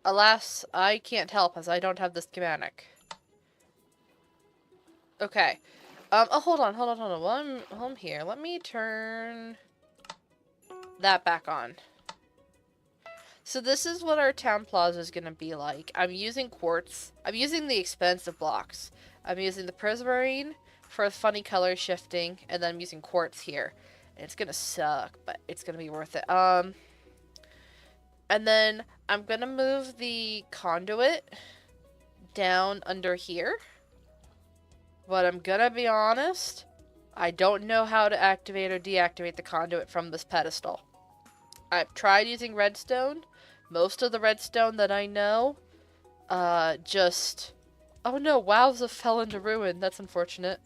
Speaker 1: Alas, I can't help as I don't have the schematic. Okay. Oh, hold on. While I'm here, let me turn that back on. So this is what our town plaza is gonna be like. I'm using quartz. I'm using the expensive blocks. I'm using the prismarine for funny color shifting, and then I'm using quartz here. And it's gonna suck, but it's gonna be worth it. And then I'm gonna move the conduit down under here. But I'm gonna be honest, I don't know how to activate or deactivate the conduit from this pedestal. I've tried using redstone. Most of the redstone that I know, just... Oh no, Wowza fell into ruin. That's unfortunate.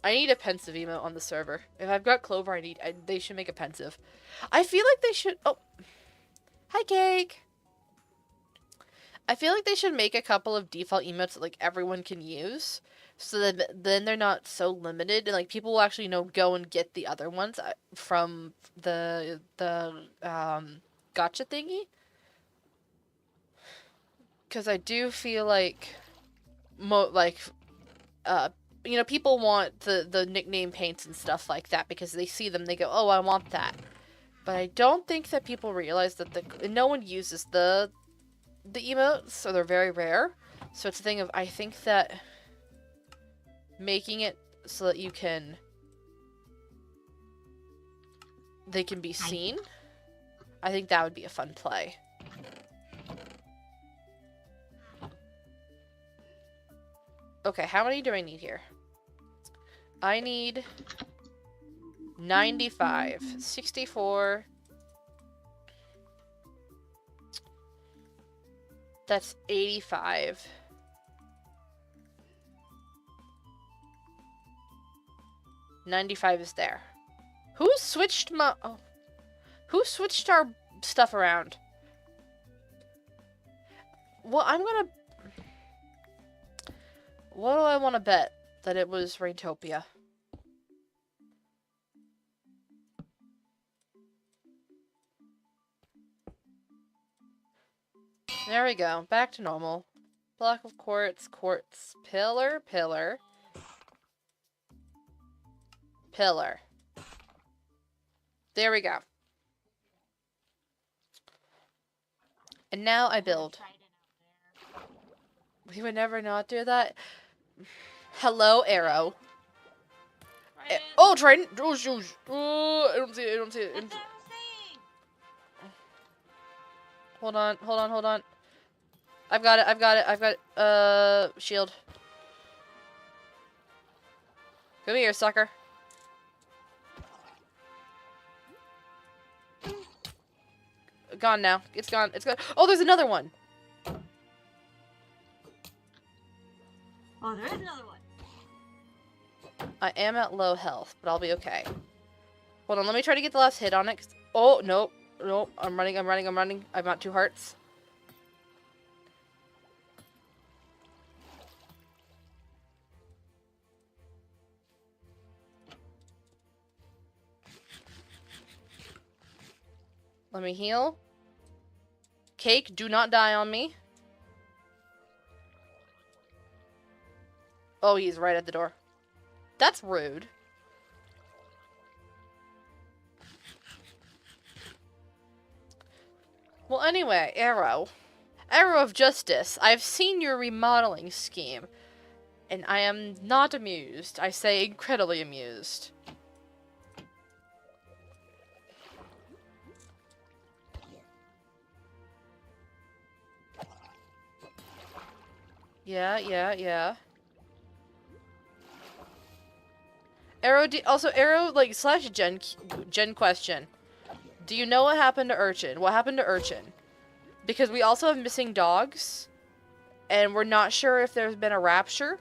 Speaker 1: I need a pensive emote on the server. If I've got Clover, they should make a pensive. I feel like they should... Oh. Hi, Cake! I feel like they should make a couple of default emotes that, like, everyone can use. So that then they're not so limited. And, like, people will actually go and get the other ones from the gotcha thingy. Because I do feel like... people want the nickname paints and stuff like that because they see them, they go, oh, I want that. But I don't think that people realize that no one uses the emotes, so they're very rare. So it's a thing of, I think that making it so that they can be seen, I think that would be a fun play. Okay, how many do I need here? I need 95, 64. That's 85. $95 is there. Who switched Who switched our stuff around? Well, what do I want to bet? That it was Raintopia. There we go. Back to normal. Block of quartz, quartz, pillar, pillar. Pillar. There we go. And now I build. We would never not do that. Hello, arrow. Oh, trident. Oh, shoot. Oh, I don't see it. I don't see it. Hold on. Hold on. Hold on. I've got it. I've got it. I've got it. Shield. Come here, sucker. Gone now. It's gone. It's gone. Oh, there's another one.
Speaker 2: Oh, there's another one.
Speaker 1: I am at low health, but I'll be okay. Hold on, let me try to get the last hit on it. Oh, nope. Nope. I'm running. I've got 2 hearts. Let me heal. Cake, do not die on me. Oh, he's right at the door. That's rude. Well, anyway, Arrow. Arrow of Justice, I've seen your remodeling scheme, and I am not amused. I say incredibly amused. Yeah. Arrow, Arrow, like, slash Gen question. Do you know what happened to Urchin? What happened to Urchin? Because we also have missing dogs, and we're not sure if there's been a rapture.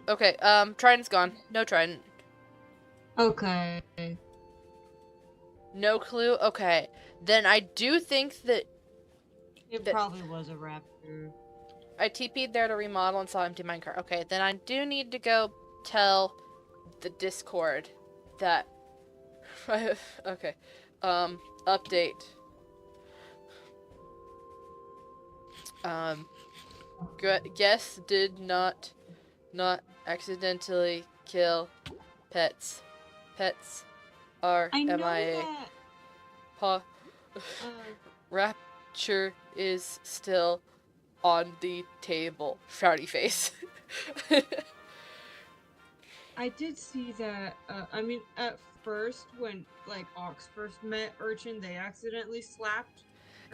Speaker 1: Okay, Trident's gone. No Trident.
Speaker 3: Okay.
Speaker 1: No clue? Okay. Then I do think that...
Speaker 3: It probably was a raptor.
Speaker 1: I TP'd there to remodel and saw empty minecart. Okay, then I do need to go tell the Discord that... okay. Update. Guess did not accidentally kill pets. Pets are MIA. Rapture is still on the table. Frowny face.
Speaker 3: I did see that, I mean, at first, when, like, Ox first met Urchin, they accidentally slapped.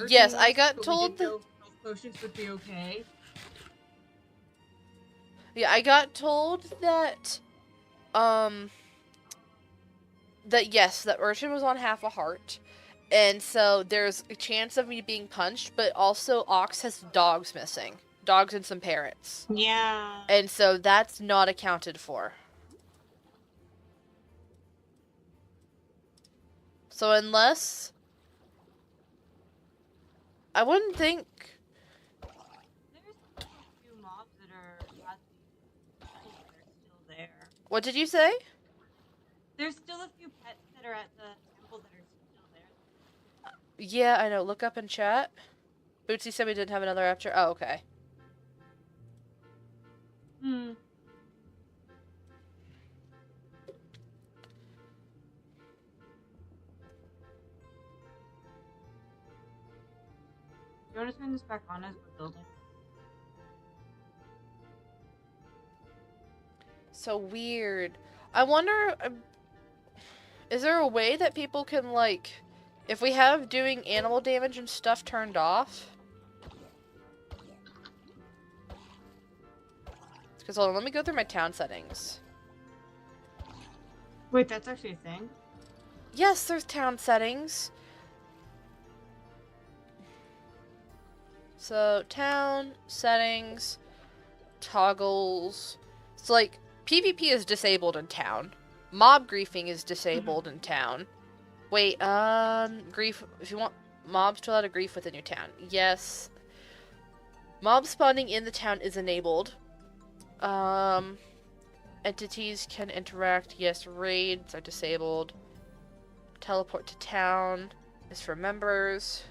Speaker 1: Yes, I
Speaker 3: us,
Speaker 1: got
Speaker 3: but we
Speaker 1: told
Speaker 3: didn't know if health potions would be okay.
Speaker 1: Yeah, I got told that, that yes, that Urchin was on half a heart, and so there's a chance of me being punched, but also Ox has dogs missing. Dogs and some parrots.
Speaker 3: Yeah.
Speaker 1: And so that's not accounted for. So unless... I wouldn't think...
Speaker 3: There's still a few mobs that are at the temple that are still there.
Speaker 1: What did you say?
Speaker 3: There's still a few pets that are at the temple that are still there.
Speaker 1: Yeah, I know. Look up in chat. Bootsy said we didn't have another rapture. Oh, okay.
Speaker 3: Hmm. You want to turn this back on as we're building?
Speaker 1: So weird. I wonder... is there a way that people can, like... If we have doing animal damage and stuff turned off... Because, hold on, let me go through my town settings.
Speaker 3: Wait, that's actually a thing?
Speaker 1: Yes, there's town settings. So, town, settings, toggles. So, like, PvP is disabled in town. Mob griefing is disabled in town. Wait, grief, if you want mobs to allow to grief within your town. Yes. Mob spawning in the town is enabled. Entities can interact. Yes, raids are disabled. Teleport to town is for members.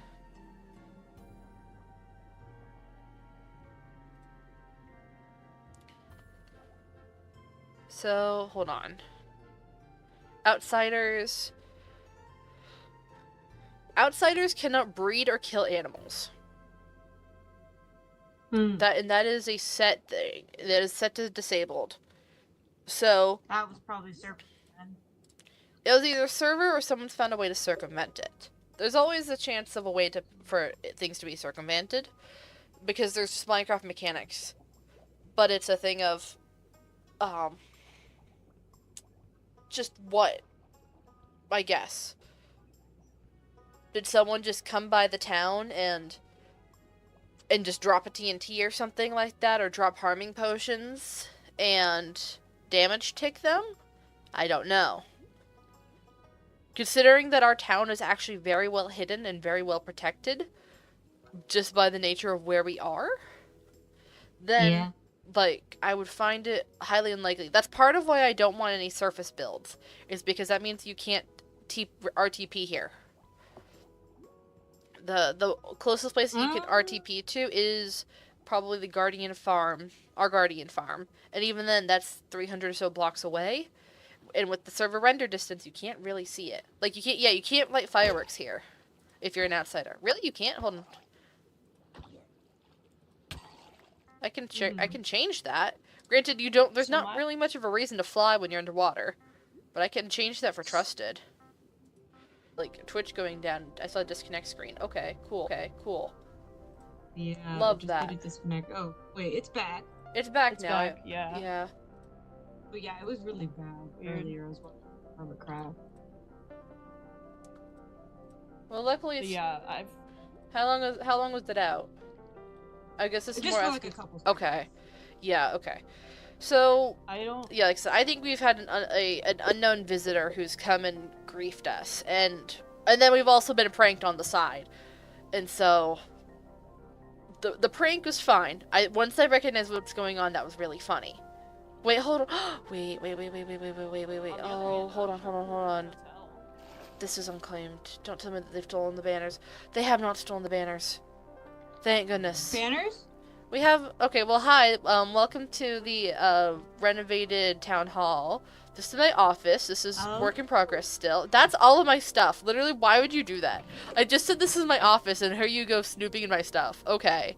Speaker 1: So, hold on. Outsiders. Outsiders cannot breed or kill animals. That is a set thing. That is set to disabled. So
Speaker 3: That was probably server then.
Speaker 1: it was either server or someone's found a way to circumvent it. There's always a chance of a way for things to be circumvented, because there's just Minecraft mechanics. But it's a thing of, just what? I guess. Did someone just come by the town and just drop a TNT or something like that, or drop harming potions and damage tick them? I don't know. Considering that our town is actually very well hidden and very well protected, just by the nature of where we are, then, like, I would find it highly unlikely. That's part of why I don't want any surface builds, is because that means you can't RTP here. The closest place that you can RTP to is probably the Guardian Farm, our Guardian Farm. And even then, that's 300 or so blocks away. And with the server render distance, you can't really see it. Like, you can't light fireworks here if you're an outsider. Really? You can't? Hold on. I can change that. Granted, there's not really much of a reason to fly when you're underwater. But I can change that for trusted. Like, Twitch going down. I saw a disconnect screen. Okay, cool. Okay, cool.
Speaker 3: Yeah.
Speaker 1: Love
Speaker 3: just
Speaker 1: that.
Speaker 3: Did a disconnect. Oh, wait, it's back.
Speaker 1: It's back
Speaker 2: It's
Speaker 1: now.
Speaker 2: back, yeah.
Speaker 1: Yeah.
Speaker 3: But yeah, it was really bad earlier. I was watching Hermitcraft.
Speaker 1: Well, luckily it's...
Speaker 2: Yeah,
Speaker 1: How long was it out? I guess this is
Speaker 3: Just
Speaker 1: more
Speaker 3: for
Speaker 1: asking...
Speaker 3: like a couple seconds.
Speaker 1: Okay. Yeah, okay. So...
Speaker 2: I don't...
Speaker 1: Yeah, like I said, I think we've had an unknown visitor who's come and griefed us. And then we've also been pranked on the side. And so... The prank was fine. Once I recognized what's going on, that was really funny. Wait, hold on. Wait. Oh, hold on. This is unclaimed. Don't tell me that they've stolen the banners. They have not stolen the banners. Thank goodness.
Speaker 3: Banners?
Speaker 1: We have... Okay, well, hi. Welcome to the renovated town hall. This is my office. This is work in progress still. That's all of my stuff. Literally, why would you do that? I just said this is my office, and here you go snooping in my stuff. Okay.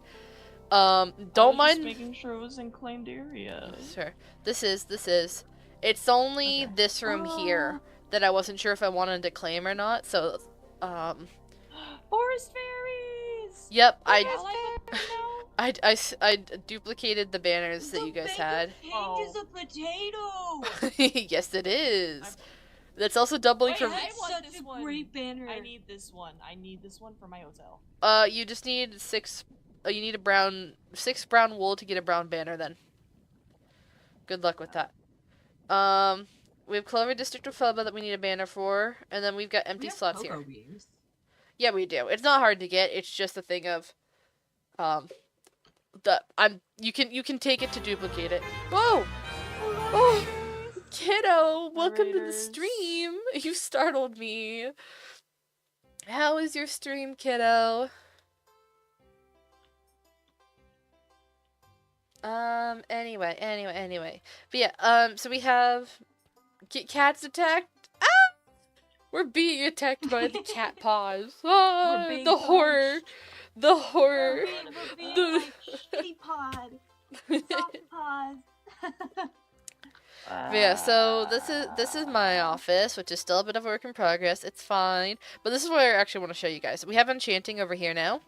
Speaker 1: Don't mind...
Speaker 2: just making sure it was in claimed area.
Speaker 1: Sure. This is. It's only this room here that I wasn't sure if I wanted to claim or not, so,
Speaker 2: Forest fairy!
Speaker 1: Yep,
Speaker 2: I like it now.
Speaker 1: I duplicated the banners that you guys had.
Speaker 3: Pig is a potato.
Speaker 1: Yes, it is. That's also doubling
Speaker 2: Wait,
Speaker 1: for.
Speaker 2: I want
Speaker 3: Such
Speaker 2: this
Speaker 3: a
Speaker 2: one.
Speaker 3: great banner.
Speaker 2: I need this one. I need this one for my hotel.
Speaker 1: You just need 6. You need a 6 brown wool to get a brown banner. Then. Good luck with that. We have Clover District of Felba that we need a banner for, and then we've got empty
Speaker 3: We have
Speaker 1: slots
Speaker 3: cocoa
Speaker 1: here.
Speaker 3: beans.
Speaker 1: Yeah, we do. It's not hard to get. It's just a thing of, you can take it to duplicate it. Whoa! Oh, kiddo, welcome to the
Speaker 2: Moderators.
Speaker 1: stream. You startled me. How is your stream, kiddo? Anyway. But yeah, so we have cats attacked. Ah! We're being attacked by the cat paws. Ah,
Speaker 3: being
Speaker 1: the horror. The horror.
Speaker 3: We're being
Speaker 1: The-
Speaker 3: like shitty pod. Soft pods.
Speaker 1: But yeah, so this is my office, which is still a bit of a work in progress. It's fine, but this is what I actually want to show you guys. We have enchanting over here now.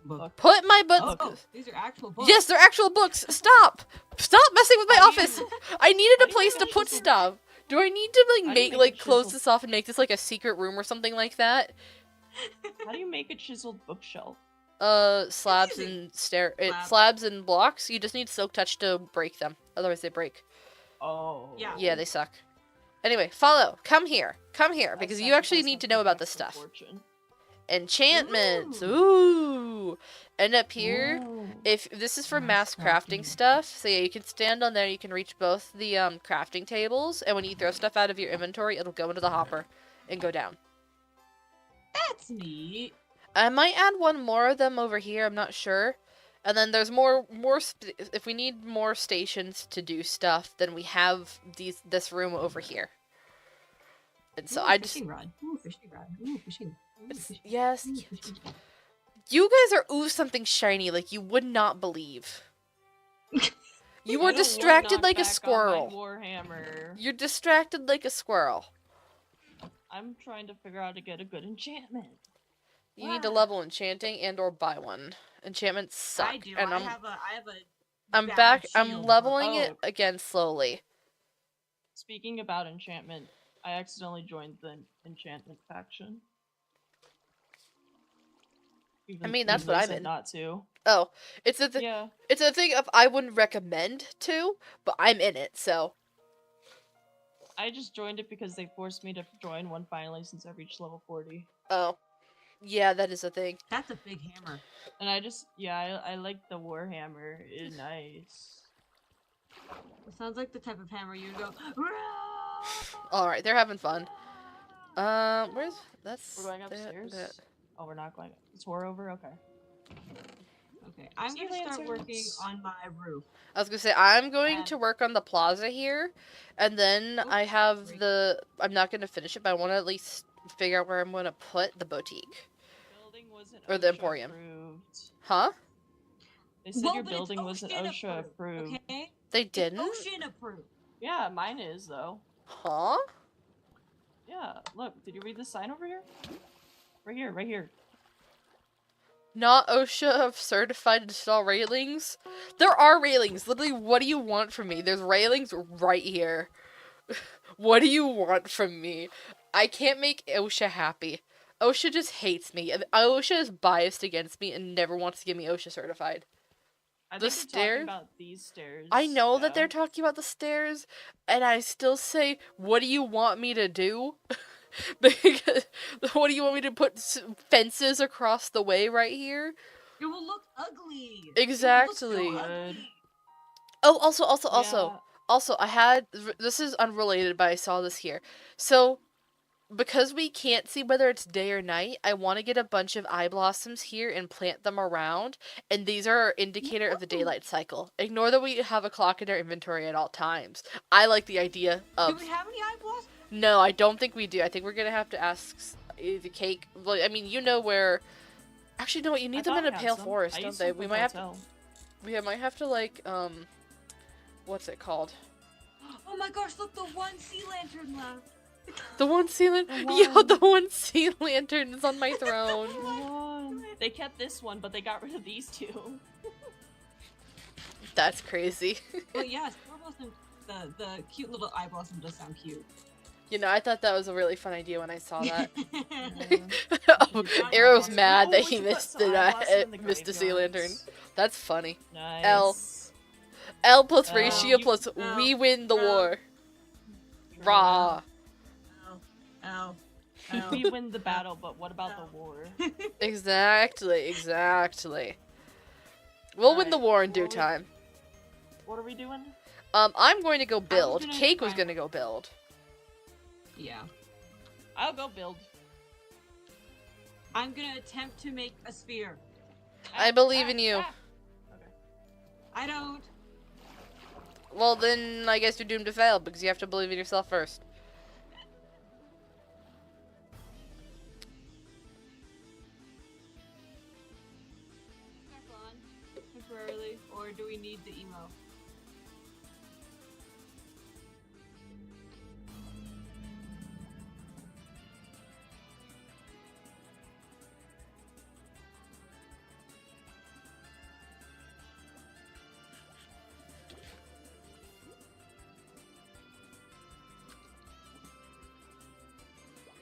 Speaker 3: Book.
Speaker 1: Put my books.
Speaker 3: Oh, these are actual books.
Speaker 1: Yes, they're actual books. Stop messing with my
Speaker 2: How do you-
Speaker 1: office. I needed
Speaker 2: how
Speaker 1: a
Speaker 2: do you
Speaker 1: place
Speaker 2: make
Speaker 1: to
Speaker 2: a
Speaker 1: put
Speaker 2: chisel?
Speaker 1: stuff. Do I need to
Speaker 2: How do you
Speaker 1: make
Speaker 2: make a
Speaker 1: close
Speaker 2: chisel?
Speaker 1: this off and make this like a secret room or something like that?
Speaker 2: How do you make a chiseled bookshelf?
Speaker 1: Slabs
Speaker 3: easy.
Speaker 1: and
Speaker 3: Slab.
Speaker 1: slabs and blocks. You just need silk touch to break them. Otherwise they break.
Speaker 2: Oh.
Speaker 3: Yeah.
Speaker 1: Yeah, they suck. Anyway, follow. Come here,
Speaker 2: I
Speaker 1: because you
Speaker 2: sacrifice
Speaker 1: actually need to
Speaker 2: something
Speaker 1: know about
Speaker 2: for
Speaker 1: this stuff.
Speaker 2: fortune.
Speaker 1: Enchantments. Ooh. And up here,
Speaker 2: Ooh.
Speaker 1: if this is for mass
Speaker 3: Mass
Speaker 1: crafting
Speaker 3: crafting.
Speaker 1: stuff, so yeah, you can stand on there. You can reach both the crafting tables, and when you throw stuff out of your inventory, it'll go into the hopper and go down.
Speaker 3: That's neat.
Speaker 1: I might add one more of them over here. I'm not sure. And then there's more. If we need more stations to do stuff, then we have this room over here. And so
Speaker 3: Ooh,
Speaker 1: I just
Speaker 3: fishing rod. Ooh, fishing rod. Ooh, fishing. Ooh, fishing.
Speaker 1: yes.
Speaker 3: Ooh, fishing.
Speaker 1: You guys are something shiny like you would not believe. You
Speaker 2: I
Speaker 1: are
Speaker 2: don't want
Speaker 1: distracted like a
Speaker 2: knockback on my
Speaker 1: squirrel.
Speaker 2: Warhammer.
Speaker 1: You're distracted like a squirrel.
Speaker 2: I'm trying to figure out how to get a good enchantment.
Speaker 1: You need to
Speaker 3: Wow.
Speaker 1: level enchanting and or buy one. Enchantments suck.
Speaker 3: I do.
Speaker 1: And
Speaker 3: I have a.
Speaker 1: I'm
Speaker 3: bad
Speaker 1: back. I'm
Speaker 3: shield.
Speaker 1: leveling
Speaker 2: Oh.
Speaker 1: it again slowly.
Speaker 2: Speaking about enchantment, I accidentally joined the enchantment faction.
Speaker 1: I mean, that's
Speaker 2: even
Speaker 1: what
Speaker 2: though I
Speaker 1: I'm
Speaker 2: said
Speaker 1: in.
Speaker 2: Not to.
Speaker 1: Oh, it's a
Speaker 2: Yeah.
Speaker 1: it's a thing of I wouldn't recommend to, but I'm in it, so
Speaker 2: I just joined it because they forced me to join one finally since I reached level 40.
Speaker 1: oh. Yeah, that is a thing.
Speaker 3: That's a big hammer.
Speaker 2: And I just, yeah, I like the Warhammer. It's nice.
Speaker 3: It sounds like the type of hammer you'd go.
Speaker 1: Alright, they're having fun. Where's that's
Speaker 2: We're going
Speaker 1: that-
Speaker 2: upstairs?
Speaker 1: that-
Speaker 2: Oh, we're not going. Is Tor over? Okay.
Speaker 3: Okay, I'm
Speaker 2: See,
Speaker 3: gonna start working
Speaker 2: lanterns.
Speaker 3: on my roof.
Speaker 1: I was gonna say I'm going
Speaker 3: And-
Speaker 1: to work on the plaza here, and then
Speaker 3: Oh,
Speaker 1: I have
Speaker 3: great.
Speaker 1: I'm not gonna finish it, but I want to at least figure out where I'm gonna put the boutique.
Speaker 2: Building wasn't
Speaker 1: Or the
Speaker 2: OSHA
Speaker 1: Emporium.
Speaker 2: approved.
Speaker 1: Huh?
Speaker 2: They said
Speaker 3: Well,
Speaker 2: your
Speaker 3: but it's
Speaker 2: building wasn't OSHA approved.
Speaker 3: Okay,
Speaker 1: They
Speaker 3: it's
Speaker 1: didn't?
Speaker 3: ocean approved.
Speaker 2: Yeah, mine is though.
Speaker 1: Huh?
Speaker 2: Yeah, look, did you read the sign over here? Right here, right here.
Speaker 1: Not OSHA certified install railings? There are railings. Literally, what do you want from me? There's railings right here. What do you want from me? I can't make OSHA happy. OSHA just hates me. OSHA is biased against me and never wants to get me OSHA certified.
Speaker 2: I
Speaker 1: The
Speaker 2: think you're
Speaker 1: stairs?
Speaker 2: talking about these stairs.
Speaker 1: I know that
Speaker 2: yeah.
Speaker 1: they're talking about the stairs, and I still say, what do you want me to do? Because, what do you want me to put fences across the way right here?
Speaker 3: It will look ugly.
Speaker 1: Exactly.
Speaker 3: It will look so ugly.
Speaker 1: Oh, also,
Speaker 2: Yeah.
Speaker 1: I had, this is unrelated, but I saw this here. So, because we can't see whether it's day or night, I want to get a bunch of eye blossoms here and plant them around, and these are our indicator of the daylight cycle. Ignore that we have a clock in our inventory at all times. I like the idea
Speaker 3: Do
Speaker 1: of...
Speaker 3: we have any eyeballs?
Speaker 1: No, I don't think we do. I think we're gonna have to ask the cake. Well, I mean, you know where... Actually, no, you
Speaker 2: I
Speaker 1: need them
Speaker 2: thought
Speaker 1: in
Speaker 2: I
Speaker 1: a
Speaker 2: had
Speaker 1: pale
Speaker 2: some.
Speaker 1: forest,
Speaker 2: I
Speaker 1: don't
Speaker 2: used
Speaker 1: they?
Speaker 2: some
Speaker 1: We
Speaker 2: for
Speaker 1: might have to...
Speaker 2: hotel.
Speaker 1: We might have to, like, what's it called?
Speaker 3: Oh my gosh! Look, the one sea lantern left.
Speaker 1: The one sea lantern.
Speaker 2: The
Speaker 1: Yo,
Speaker 2: one.
Speaker 1: the one sea lantern is on my throne.
Speaker 2: Come on. They kept this one, but they got rid of these two.
Speaker 1: That's crazy.
Speaker 3: But yeah, Star Blossom, the cute little eye blossom does sound cute.
Speaker 1: You know, I thought that was a really fun idea when I saw that.
Speaker 2: Yeah.
Speaker 1: Arrow's
Speaker 2: Nice.
Speaker 1: mad that
Speaker 2: Oh,
Speaker 1: he
Speaker 2: we should
Speaker 1: missed
Speaker 2: put some
Speaker 1: the
Speaker 2: eyeblossom in the
Speaker 1: missed the sea lantern.
Speaker 2: graveyards.
Speaker 1: That's funny.
Speaker 2: Nice.
Speaker 1: L plus
Speaker 2: Oh,
Speaker 1: ratio
Speaker 2: you-
Speaker 1: plus
Speaker 3: oh,
Speaker 1: we win the
Speaker 3: oh.
Speaker 1: war. Rah.
Speaker 3: Ow.
Speaker 2: We win the battle, but what about the war?
Speaker 1: Exactly. We'll win
Speaker 2: Alright,
Speaker 1: the war in
Speaker 2: what
Speaker 1: due
Speaker 2: are we-
Speaker 1: time.
Speaker 2: What are we doing?
Speaker 1: I'm going to go build.
Speaker 3: gonna
Speaker 1: Cake was
Speaker 3: find-
Speaker 1: gonna go build.
Speaker 3: Yeah.
Speaker 2: I'll go build.
Speaker 3: I'm gonna attempt to make a sphere.
Speaker 1: I believe in you.
Speaker 2: Okay.
Speaker 3: I don't.
Speaker 1: Well, then I guess you're doomed to fail because you have to believe in yourself first.
Speaker 3: Temporarily, or do we need the emo?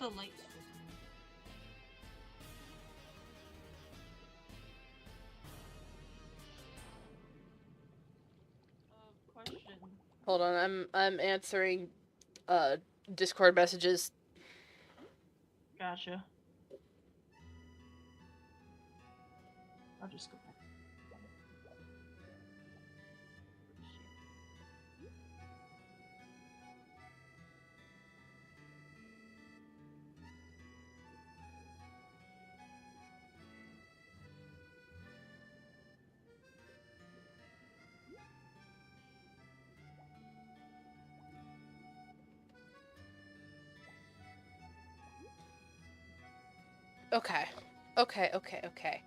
Speaker 3: The light strip.
Speaker 2: Question.
Speaker 1: Hold on, I'm answering Discord messages.
Speaker 2: Gotcha. I'll just go back.
Speaker 1: Okay.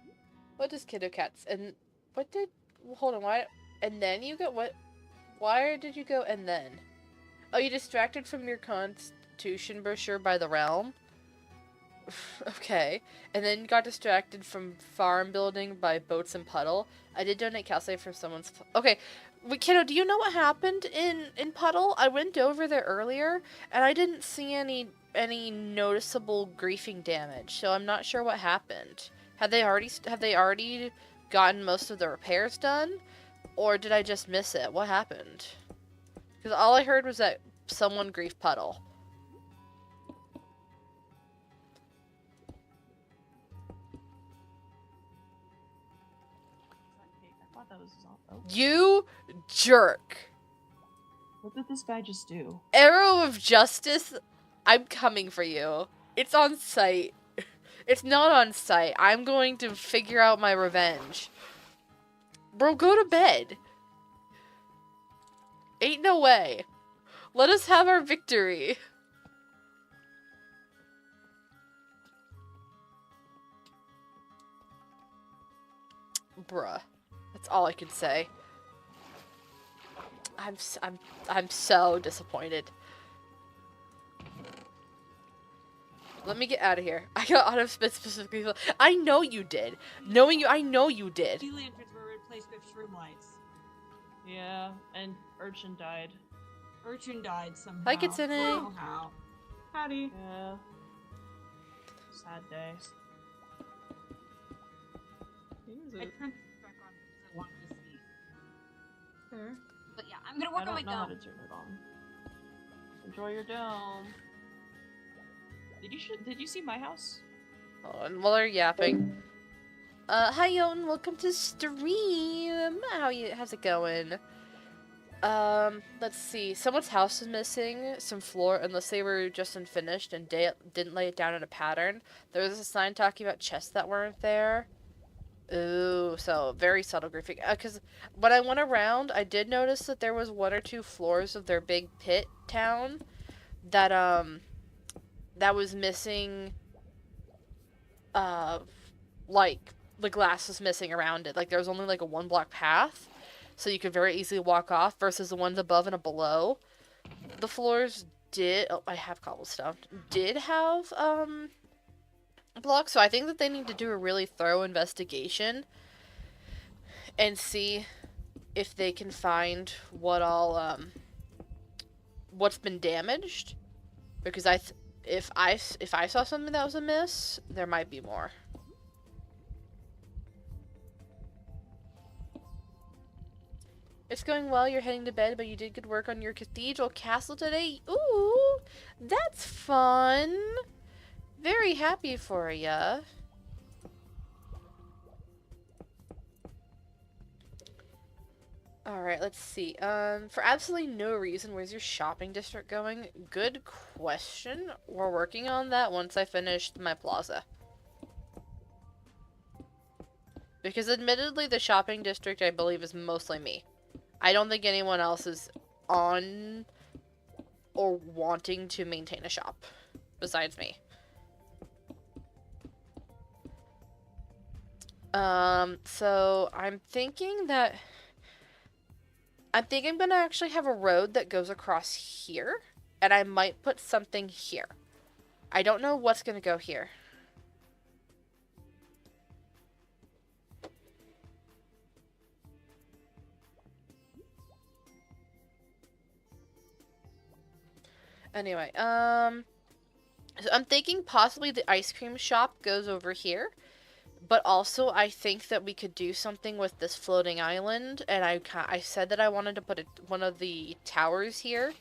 Speaker 1: What does Kiddo Cats and what did hold on, why and then you go what why did you go and then? Oh, you distracted from your constitution brochure by the realm? Okay. And then got distracted from farm building by boats and puddle. I did donate calcite for someone's okay. Wait, Kiddo, do you know what happened in Puddle? I went over there earlier and I didn't see any noticeable griefing damage, so I'm not sure what happened. Have they already gotten most of the repairs done, or did I just miss it? What happened? Because all I heard was that someone griefed Puddle.
Speaker 2: I thought that was all. Oh.
Speaker 1: You jerk!
Speaker 2: What did this guy just do?
Speaker 1: Arrow of Justice, I'm coming for you. It's on site. It's not on site. I'm going to figure out my revenge. Bro, go to bed. Ain't no way. Let us have our victory. Bruh. That's all I can say. I'm so disappointed. Let me get out of here. I got auto spit specifically. I know you did. Knowing you, I know you did.
Speaker 3: Sea lanterns were replaced with shroom lights.
Speaker 2: Yeah, and Urchin died.
Speaker 3: Urchin died somehow.
Speaker 1: Hi, Kitsune.
Speaker 3: Somehow. Howdy.
Speaker 2: Yeah. Sad day.
Speaker 3: I turned this back on because I wanted to see.
Speaker 2: Sure.
Speaker 3: But yeah, I'm gonna work
Speaker 2: I
Speaker 3: on my
Speaker 2: don't know how
Speaker 3: dome.
Speaker 2: to turn it on. Enjoy your dome. Did you see my house?
Speaker 1: Oh, and while they're yapping. Hi Yoten, welcome to stream. How's it going? Let's see. Someone's house is missing some floor, unless they were just unfinished and didn't lay it down in a pattern. There was a sign talking about chests that weren't there. Ooh, so very subtle griefing. Because when I went around, I did notice that there was 1 or 2 floors of their big pit town that that was missing. Like the glass was missing around it. Like there was only like a 1-block path, so you could very easily walk off. Versus the ones above and below, the floors did. Oh, I have cobblestone. Did have block, so I think that they need to do a really thorough investigation and see if they can find what all, what's been damaged. Because if I saw something that was amiss, there might be more. It's going well, you're heading to bed, but you did good work on your cathedral castle today. Ooh, that's fun. Very happy for ya. Alright, let's see. For absolutely no reason, where's your shopping district going? Good question. We're working on that once I finish my plaza. Because admittedly, the shopping district, I believe, is mostly me. I don't think anyone else is on or wanting to maintain a shop besides me. So I'm thinking I'm gonna actually have a road that goes across here, and I might put something here. I don't know what's gonna go here. Anyway, so I'm thinking possibly the ice cream shop goes over here. But also, I think that we could do something with this floating island, and I said that I wanted to put one of the towers here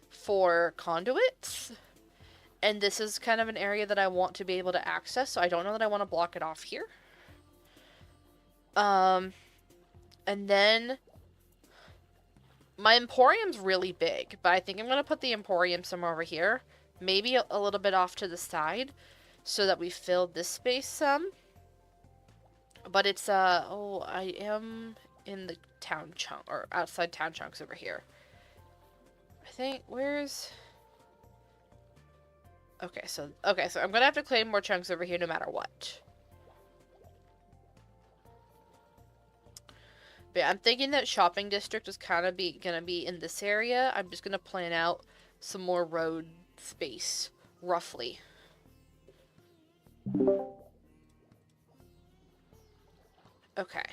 Speaker 1: for conduits, and this is kind of an area that I want to be able to access, so I don't know that I want to block it off here. And then my Emporium's really big, but I think I'm going to put the Emporium somewhere over here, maybe a little bit off to the side, so that we fill this space some. But it's, oh, I am in the town chunk, or outside town chunks over here. I think, where's... Okay, so I'm gonna have to claim more chunks over here no matter what. But yeah, I'm thinking that shopping district is kind of gonna be in this area. I'm just gonna plan out some more road space, roughly. Okay.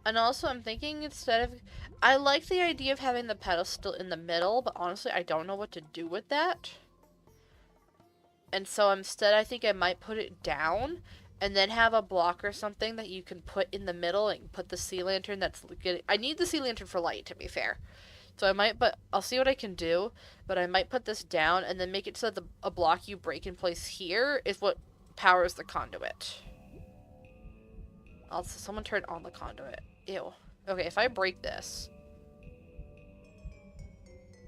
Speaker 1: And also, I'm thinking I like the idea of having the pedestal in the middle, but honestly, I don't know what to do with that. And so instead, I think I might put it down, and then have a block or something that you can put in the middle and put the sea lantern that's getting... I need the sea lantern for light, to be fair. So I'll see what I can do, but I might put this down and then make it so that a block you break in place here is what powers the conduit. Also, someone turn on the conduit. Ew. Okay, if I break this...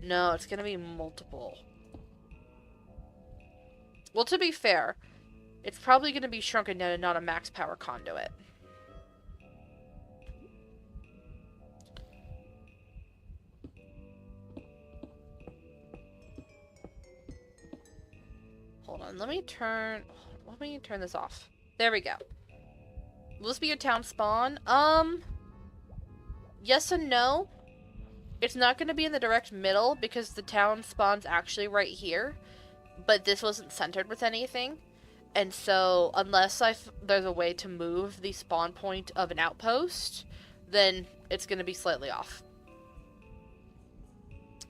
Speaker 1: No, it's gonna be multiple. Well, to be fair, it's probably gonna be shrunken down and not a max power conduit. Hold on, let me turn this off. There we go. Will this be a town spawn? Yes and no. It's not going to be in the direct middle because the town spawn's actually right here, but this wasn't centered with anything. And so, unless there's a way to move the spawn point of an outpost, then it's going to be slightly off.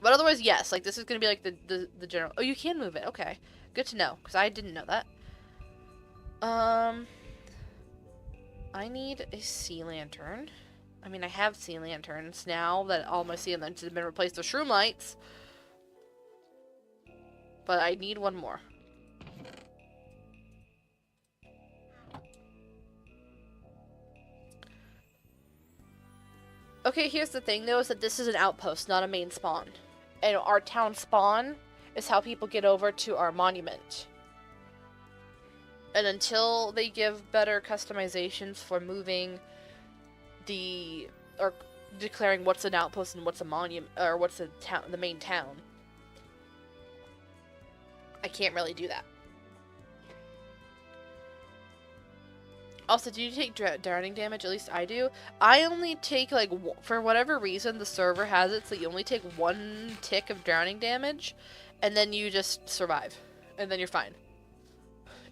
Speaker 1: But otherwise, yes, like this is going to be like the general... Oh, you can move it. Okay. Good to know, because I didn't know that. I need a sea lantern. I mean, I have sea lanterns now that all my sea lanterns have been replaced with shroom lights. But I need one more. Okay, here's the thing though, is that this is an outpost, not a main spawn. And our town spawn is how people get over to our monument. And until they give better customizations for moving or declaring what's an outpost and what's a monument, or what's the main town, I can't really do that. Also, do you take drowning damage? At least I do. I only take, like, for whatever reason, the server has it, so you only take 1 tick of drowning damage, and then you just survive. And then you're fine.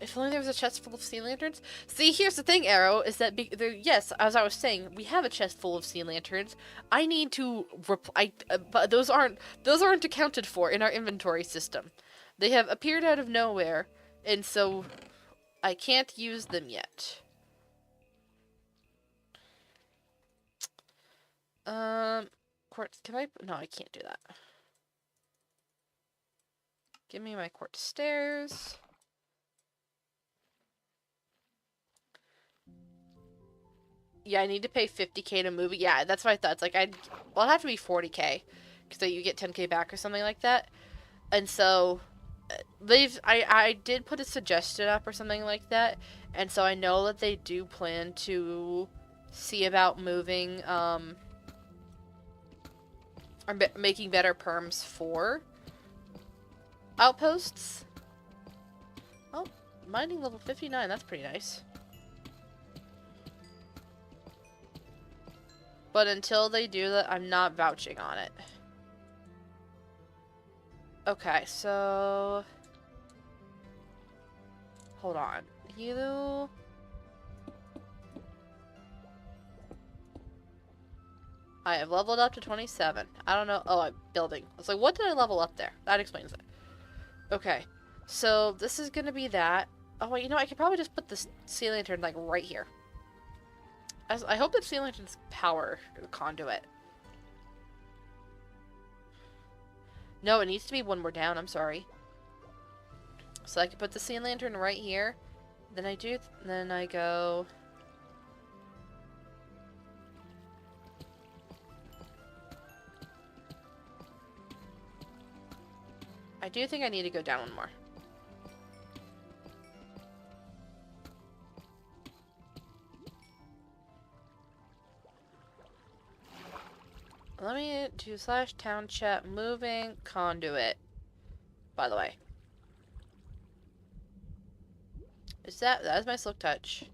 Speaker 1: If only there was a chest full of sea lanterns. See, here's the thing, Arrow, is that, yes, as I was saying, we have a chest full of sea lanterns. I need to, but those aren't accounted for in our inventory system. They have appeared out of nowhere, and so I can't use them yet. Quartz, can I? No, I can't do that. Give me my quartz stairs. Yeah, I need to pay 50k to move it. Yeah, that's what I thought. It's like, well, it'd have to be 40k, because you get 10k back or something like that. And so, I did put a suggestion up or something like that, and so I know that they do plan to see about moving, or making better perms for outposts. Oh, mining level 59, that's pretty nice. But until they do that, I'm not vouching on it. Okay, so... Hold on. You... I have leveled up to 27. I don't know. Oh, I'm building. I was like, what did I level up there? That explains it. Okay. So, this is gonna be that. Oh, wait, you know, I could probably just put the sea lantern, like, right here. I hope that sea lantern's power conduit. No, it needs to be one more down. I'm sorry. So I can put the sea lantern right here. Then I do. Then I go. I do think I need to go down one more. Let me do /town chat moving conduit. By the way. That is my silk touch.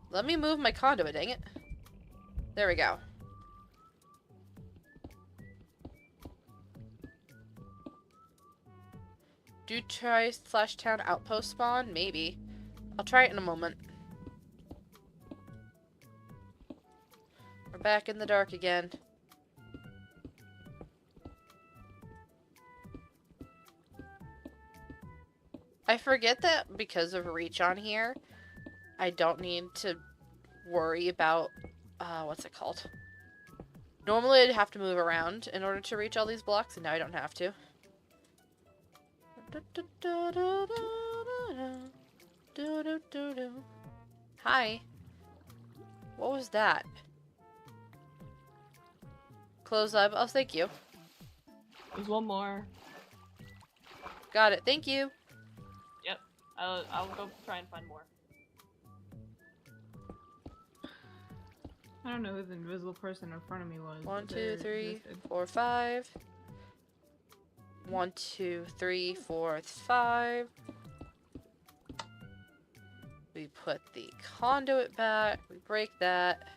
Speaker 1: Let me move my conduit, dang it. There we go. Do try /town outpost spawn? Maybe. I'll try it in a moment. We're back in the dark again. I forget that because of reach on here, I don't need to worry about, what's it called? Normally I'd have to move around in order to reach all these blocks, and now I don't have to. Hi. What was that? Close up. Oh, thank you.
Speaker 2: There's one more.
Speaker 1: Got it. Thank you.
Speaker 2: Yep. I'll go try and find more.
Speaker 4: I don't know who the invisible person in front of me was.
Speaker 1: 1, 2, 3, 4, 5. 1, 2, 3, 4, 5. We put the conduit back. We break that.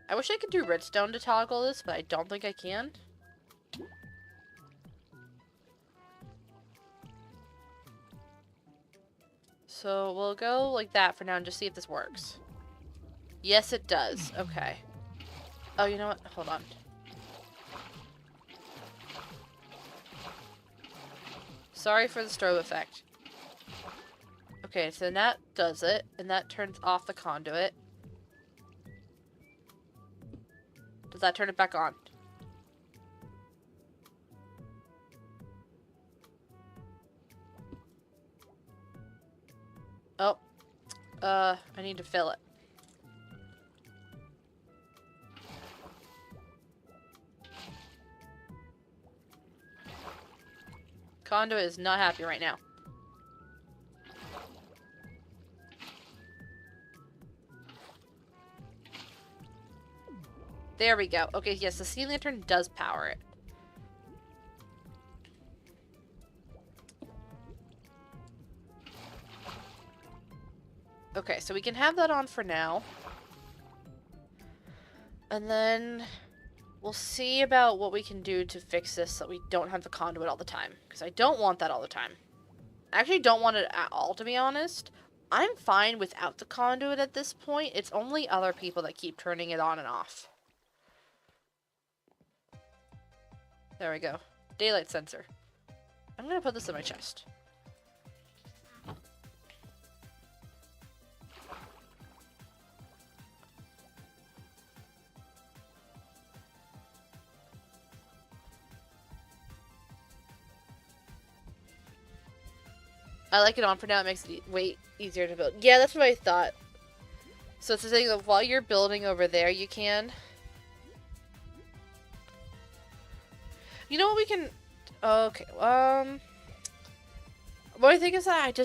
Speaker 1: I wish I could do redstone to toggle this, but I don't think I can. So we'll go like that for now and just see if this works. Yes, it does. Okay. Oh, you know what? Hold on. Sorry for the strobe effect. Okay, so that does it, and that turns off the conduit. Does that turn it back on? Oh. I need to fill it. Conduit is not happy right now. There we go. Okay, yes, the sea lantern does power it. Okay, so we can have that on for now. And then we'll see about what we can do to fix this so we don't have the conduit all the time. Because I don't want that all the time. I actually don't want it at all, to be honest. I'm fine without the conduit at this point. It's only other people that keep turning it on and off. There we go. Daylight sensor. I'm gonna put this in my chest. I like it on for now. It makes it way easier to build. Yeah, that's what I thought. So it's the thing that while you're building over there, you can. You know what we can... Okay, what I think is that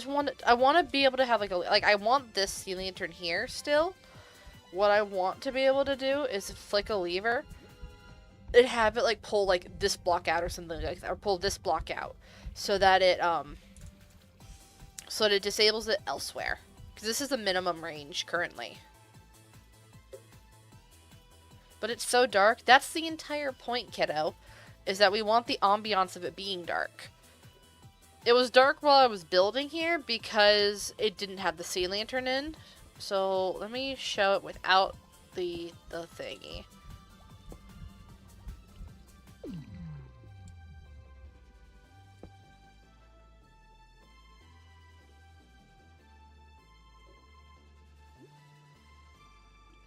Speaker 1: I want to be able to have I want this sea lantern here still. What I want to be able to do is flick a lever and have it like pull like this block out or something like that, or pull this block out so that it disables it elsewhere, because this is the minimum range currently. But it's so dark. That's the entire point, kiddo, is that we want the ambiance of it being dark. It was dark while I was building here because it didn't have the sea lantern in. So let me show it without the thingy.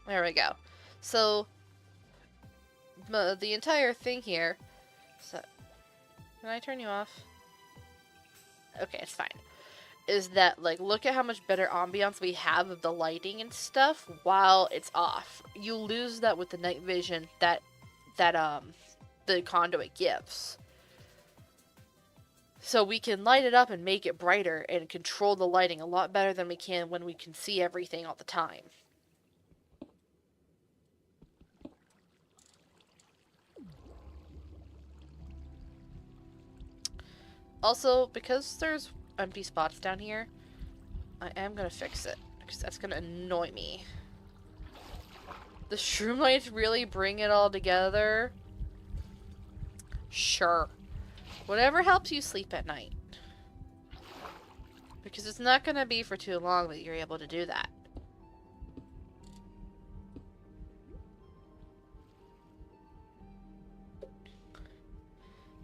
Speaker 1: There we go. So the entire thing here. So, can I turn you off? Okay, it's fine. Is that, like, look at how much better ambiance we have of the lighting and stuff while it's off. You lose that with the night vision that the conduit gives. So we can light it up and make it brighter and control the lighting a lot better than we can when we can see everything all the time. Also, because there's empty spots down here, I am gonna fix it, because that's gonna annoy me. The shroom lights really bring it all together. Sure. Whatever helps you sleep at night. Because it's not gonna be for too long that you're able to do that.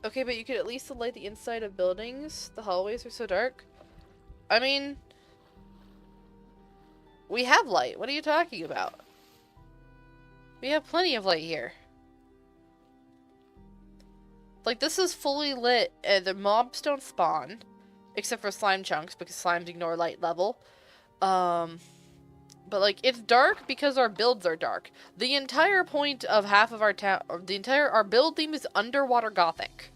Speaker 1: Okay, but you could at least light the inside of buildings. The hallways are so dark. I mean, we have light. What are you talking about? We have plenty of light here. Like, this is fully lit, and the mobs don't spawn. Except for slime chunks, because slimes ignore light level. But, like, it's dark because our builds are dark. The entire point of half of our town, our build theme is underwater gothic.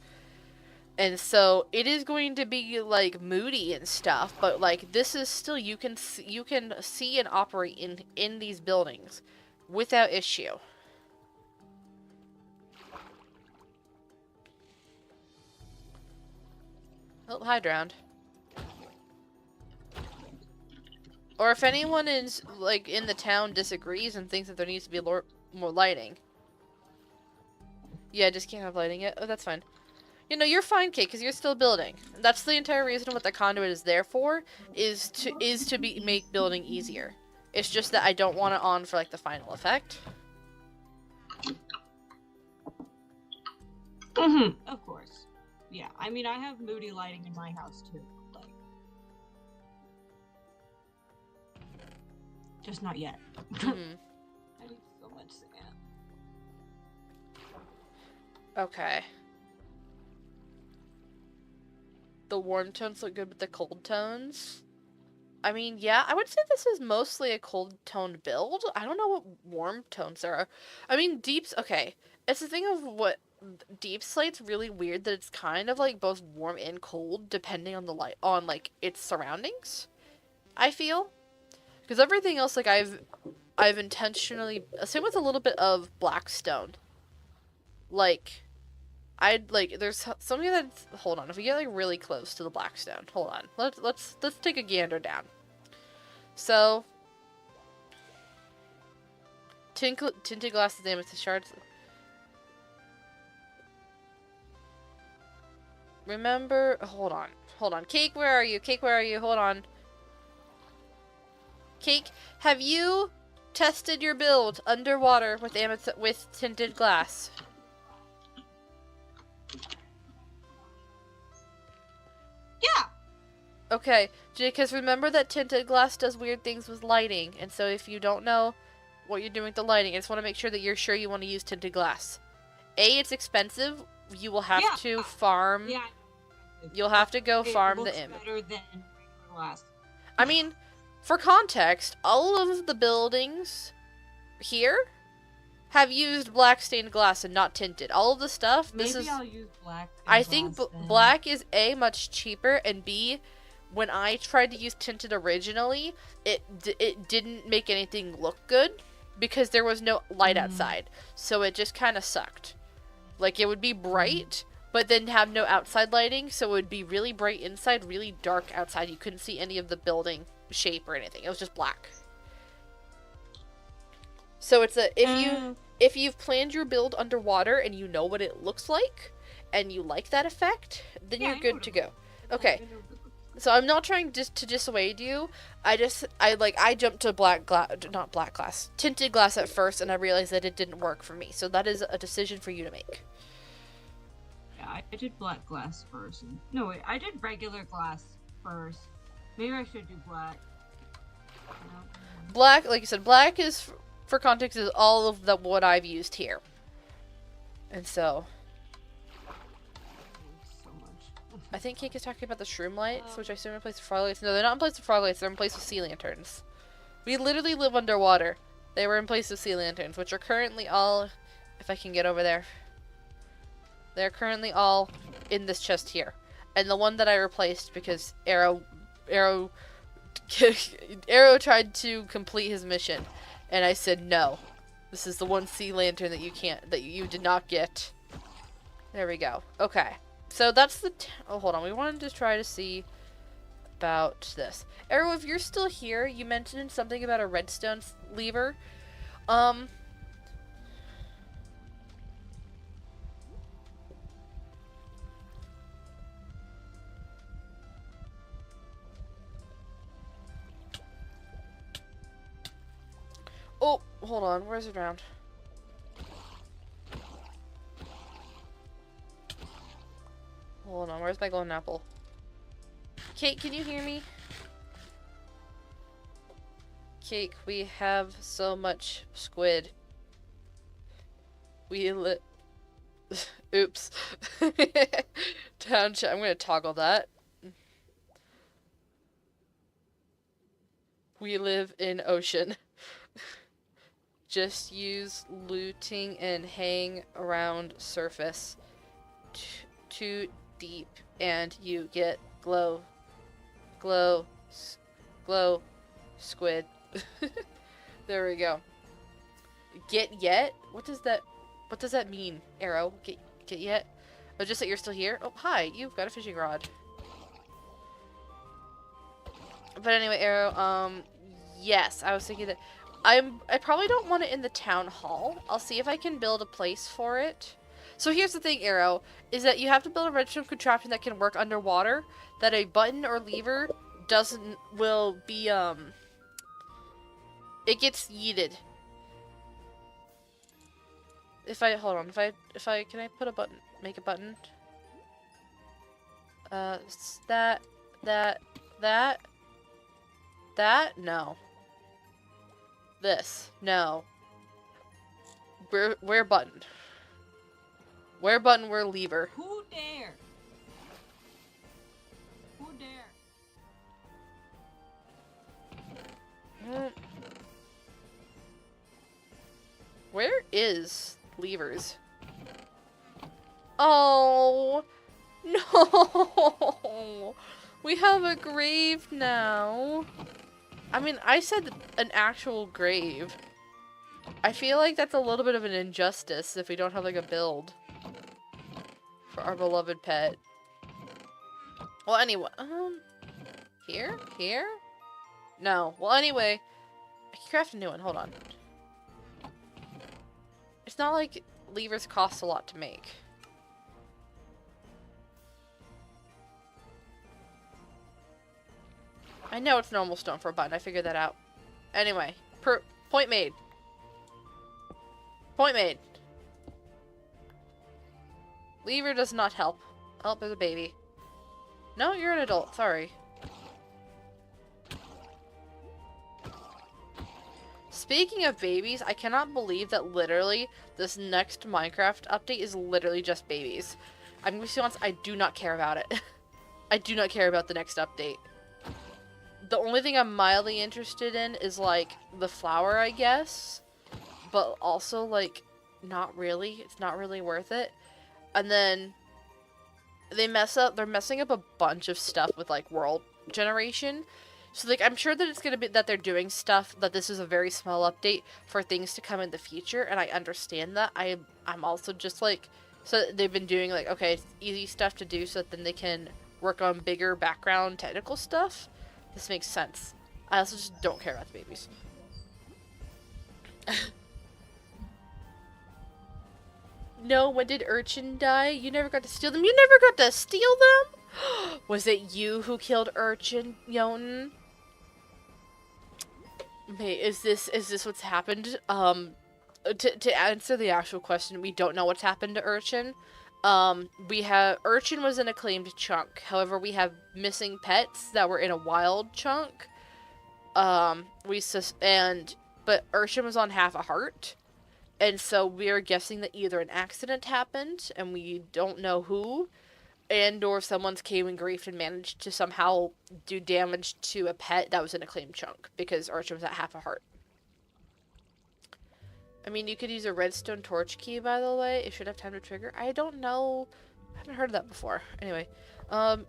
Speaker 1: And so it is going to be like moody and stuff, but like this is still, you can see and operate in these buildings without issue. Oh, hi, drowned. Or if anyone is like in the town disagrees and thinks that there needs to be more lighting. Yeah, just can't have lighting yet. Oh, that's fine. You know, you're fine, Kate, because you're still building. That's the entire reason what the conduit is there for, is to make building easier. It's just that I don't want it on for, like, the final effect.
Speaker 3: Of course. Yeah, I mean, I have moody lighting in my house, too. Like, just not yet. I need so much sand.
Speaker 1: Okay. The warm tones look good with the cold tones. I mean, yeah, I would say this is mostly a cold toned build. I don't know what warm tones there are. I mean, deeps, okay. It's the thing of what deep slate's really weird that it's kind of like both warm and cold depending on the light, on like its surroundings, I feel. Because everything else, like I've intentionally, same with a little bit of black stone. Like, there's something that's, hold on, if we get like really close to the blackstone, hold on, let's take a gander down. So, tinted glass is damaged to shards. Remember, hold on. Cake, where are you? Cake, where are you? Hold on. Cake, have you tested your build underwater with tinted glass?
Speaker 3: Yeah.
Speaker 1: Okay, because remember that tinted glass does weird things with lighting, and so if you don't know what you're doing with the lighting, I just want to make sure that you're sure you want to use tinted glass. A, it's expensive. You will have to farm.
Speaker 3: Yeah.
Speaker 1: You'll have to go farm the
Speaker 3: image. Better than regular glass.
Speaker 1: I mean, for context, all of the buildings here have used black stained glass and not tinted. All of the stuff.
Speaker 3: Maybe I'll use black.
Speaker 1: I think black is A, much cheaper, and B, when I tried to use tinted originally, it didn't make anything look good because there was no light outside, so it just kind of sucked. Like, it would be bright, but then have no outside lighting, so it would be really bright inside, really dark outside. You couldn't see any of the building shape or anything. It was just black. So it's a if you've planned your build underwater and you know what it looks like and you like that effect, then you're good to go. Okay. So I'm not trying to dissuade you. I jumped to tinted glass at first, and I realized that it didn't work for me. So that is a decision for you to make.
Speaker 3: Yeah, I did black glass first. No, wait, I did regular glass first. Maybe I should do black.
Speaker 1: Black, like you said, black is, for context, is all of what I've used here. And so I think Cake is talking about the shroom lights, which I assume are in place with frog lights. No, they're not in place with frog lights. They're in place with sea lanterns. We literally live underwater. They were in place with sea lanterns, which are currently all... If I can get over there. They're currently all in this chest here. And the one that I replaced because Arrow tried to complete his mission. And I said, no. This is the one sea lantern that you did not get. There we go. Okay. So that's the... oh, hold on. We wanted to try to see about this. Arrow, if you're still here, you mentioned something about a redstone lever. Oh, hold on. Where's it around? Hold on, where's my golden apple? Kate, can you hear me? Cake, we have so much squid. Oops. Town chat, I'm gonna toggle that. We live in ocean. Just use looting and hang around surface. Too deep and you get glow squid. There we go. Get yet? What does that mean, Arrow? Get yet? Oh, just that you're still here? Oh, hi, you've got a fishing rod. But anyway, Arrow, yes, I was thinking that I probably don't want it in the town hall. I'll see if I can build a place for it. So here's the thing, Arrow, is that you have to build a redstone contraption that can work underwater, that a button or lever will be, it gets yeeted. Hold on, can I put a button, make a button? That, no. This, no. Where button? Where button, where lever?
Speaker 3: Who dare? Who dare?
Speaker 1: Where is levers? Oh, no. We have a grave now. I mean, I said an actual grave. I feel like that's a little bit of an injustice if we don't have, like, a build for our beloved pet. Well, anyway, here? No. Well, anyway, I can craft a new one. Hold on. It's not like levers cost a lot to make. I know it's normal stone for a button. I figured that out. Anyway, point made. Point made. Lever does not help. Help as a baby. No, you're an adult. Sorry. Speaking of babies, I cannot believe that literally this next Minecraft update is literally just babies. I'm going to be honest, I do not care about it. I do not care about the next update. The only thing I'm mildly interested in is, like, the flower, I guess. But also, like, not really. It's not really worth it. And then they're messing up a bunch of stuff with, like, world generation. So, like, I'm sure that it's gonna be that they're doing stuff, that this is a very small update for things to come in the future, and I understand that. I'm also just, like, so they've been doing, like, okay, it's easy stuff to do so that then they can work on bigger background technical stuff. This makes sense. I also just don't care about the babies. No, when did Urchin die? You never got to steal them? You never got to steal them? Was it you who killed Urchin, Jotun? Wait, is this what's happened? To answer the actual question, we don't know what's happened to Urchin. Urchin was in a claimed chunk. However, we have missing pets that were in a wild chunk. But Urchin was on half a heart. And so we're guessing that either an accident happened, and we don't know who, and or someone's came and griefed and managed to somehow do damage to a pet that was in a claimed chunk, because Urchin was at half a heart. I mean, you could use a redstone torch key, by the way. It should have time to trigger. I don't know. I haven't heard of that before. Anyway,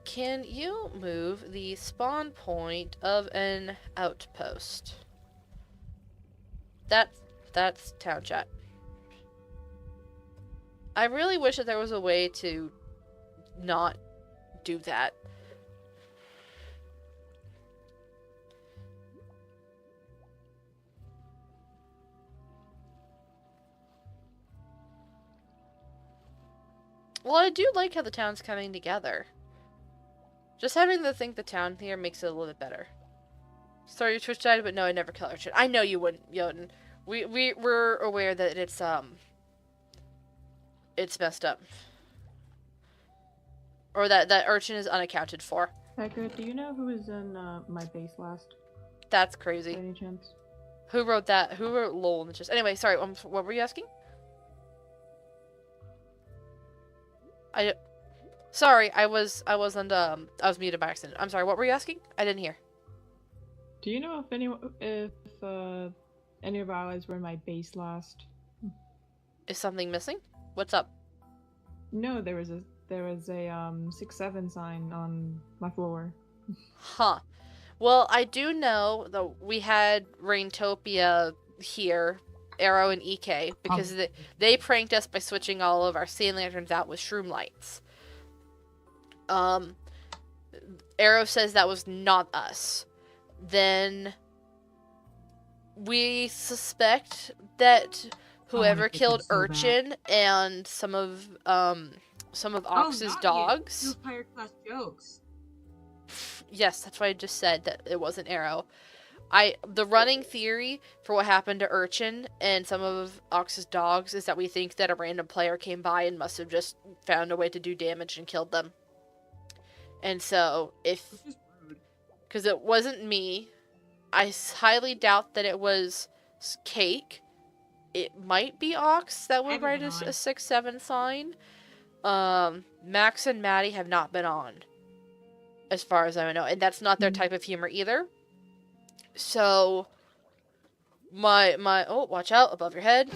Speaker 1: can you move the spawn point of an outpost? That's town chat. I really wish that there was a way to not do that. Well, I do like how the town's coming together. Just having to think the town here makes it a little bit better. Sorry your Twitch died, but no, I never kill Urchin. I know you wouldn't, Jotun. We're aware that it's messed up. Or that Urchin is unaccounted for.
Speaker 4: Becca, do you know who was in my base last?
Speaker 1: That's crazy.
Speaker 4: By any chance?
Speaker 1: Who wrote that? Who wrote LOL in the chest? Anyway, sorry, what were you asking? Sorry, I was muted by accident. I'm sorry, what were you asking? I didn't hear.
Speaker 4: Do you know if any of our allies were in my base last?
Speaker 1: Is something missing? What's up?
Speaker 4: No, there was a 6-7 sign on my floor.
Speaker 1: Huh. Well, I do know that we had Raintopia here, Arrow and EK, because they pranked us by switching all of our sand lanterns out with shroom lights. Arrow says that was not us. Then we suspect that whoever killed Urchin and some of Ox's dogs.
Speaker 3: You higher class jokes.
Speaker 1: Yes, that's why I just said that it wasn't Arrow. The running theory for what happened to Urchin and some of Ox's dogs is that we think that a random player came by and must have just found a way to do damage and killed them. And so, because it wasn't me, I highly doubt that it was Cake. It might be Ox that would write a 6-7 sign. Max and Maddie have not been on, as far as I know, and that's not their type of humor either. So, oh, watch out, above your head.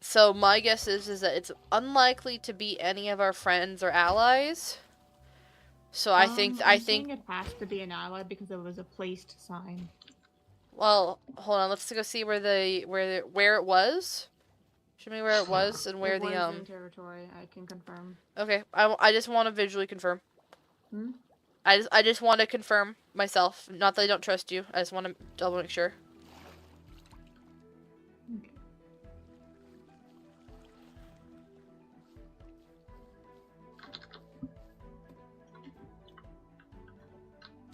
Speaker 1: So my guess is that it's unlikely to be any of our friends or allies. So I think
Speaker 4: it has to be an ally because it was a placed sign.
Speaker 1: Well, hold on, let's go see where it was. Show me where it was and where
Speaker 4: it was in territory. I can confirm.
Speaker 1: Okay, I just want to visually confirm. I just want to confirm myself. Not that I don't trust you. I just want to double make sure.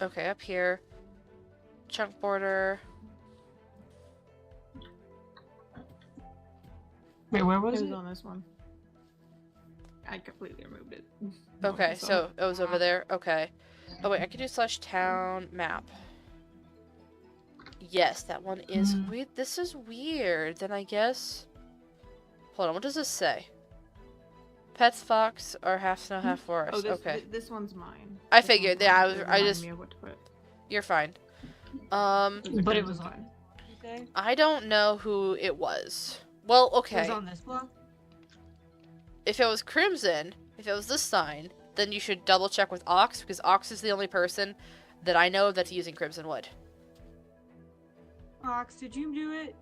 Speaker 1: Okay, up here. Chunk border.
Speaker 3: Wait, where
Speaker 4: It
Speaker 3: was
Speaker 4: was
Speaker 3: it?
Speaker 4: on this one. I completely removed it.
Speaker 1: Okay, so it was over there. Okay. Oh wait, I could do /town map. Yes, that one is weird. This is weird. Then I guess. Hold on, what does this say? Pets, fox, or half snow, half forest.
Speaker 4: Oh, this,
Speaker 1: okay.
Speaker 4: this one's mine.
Speaker 1: I
Speaker 4: This
Speaker 1: figured.
Speaker 4: one's
Speaker 1: Yeah,
Speaker 4: mine,
Speaker 1: I
Speaker 4: so
Speaker 1: was.
Speaker 4: it
Speaker 1: I
Speaker 4: reminded
Speaker 1: just.
Speaker 4: me of what to put.
Speaker 1: You're fine.
Speaker 3: But it was on. Okay.
Speaker 1: I don't know who it was. Well,
Speaker 3: It
Speaker 1: okay.
Speaker 3: was on this block.
Speaker 1: If it was Crimson, if it was this sign, then you should double check with Ox, because Ox is the only person that I know that's using Crimson Wood.
Speaker 3: Ox, did you do it?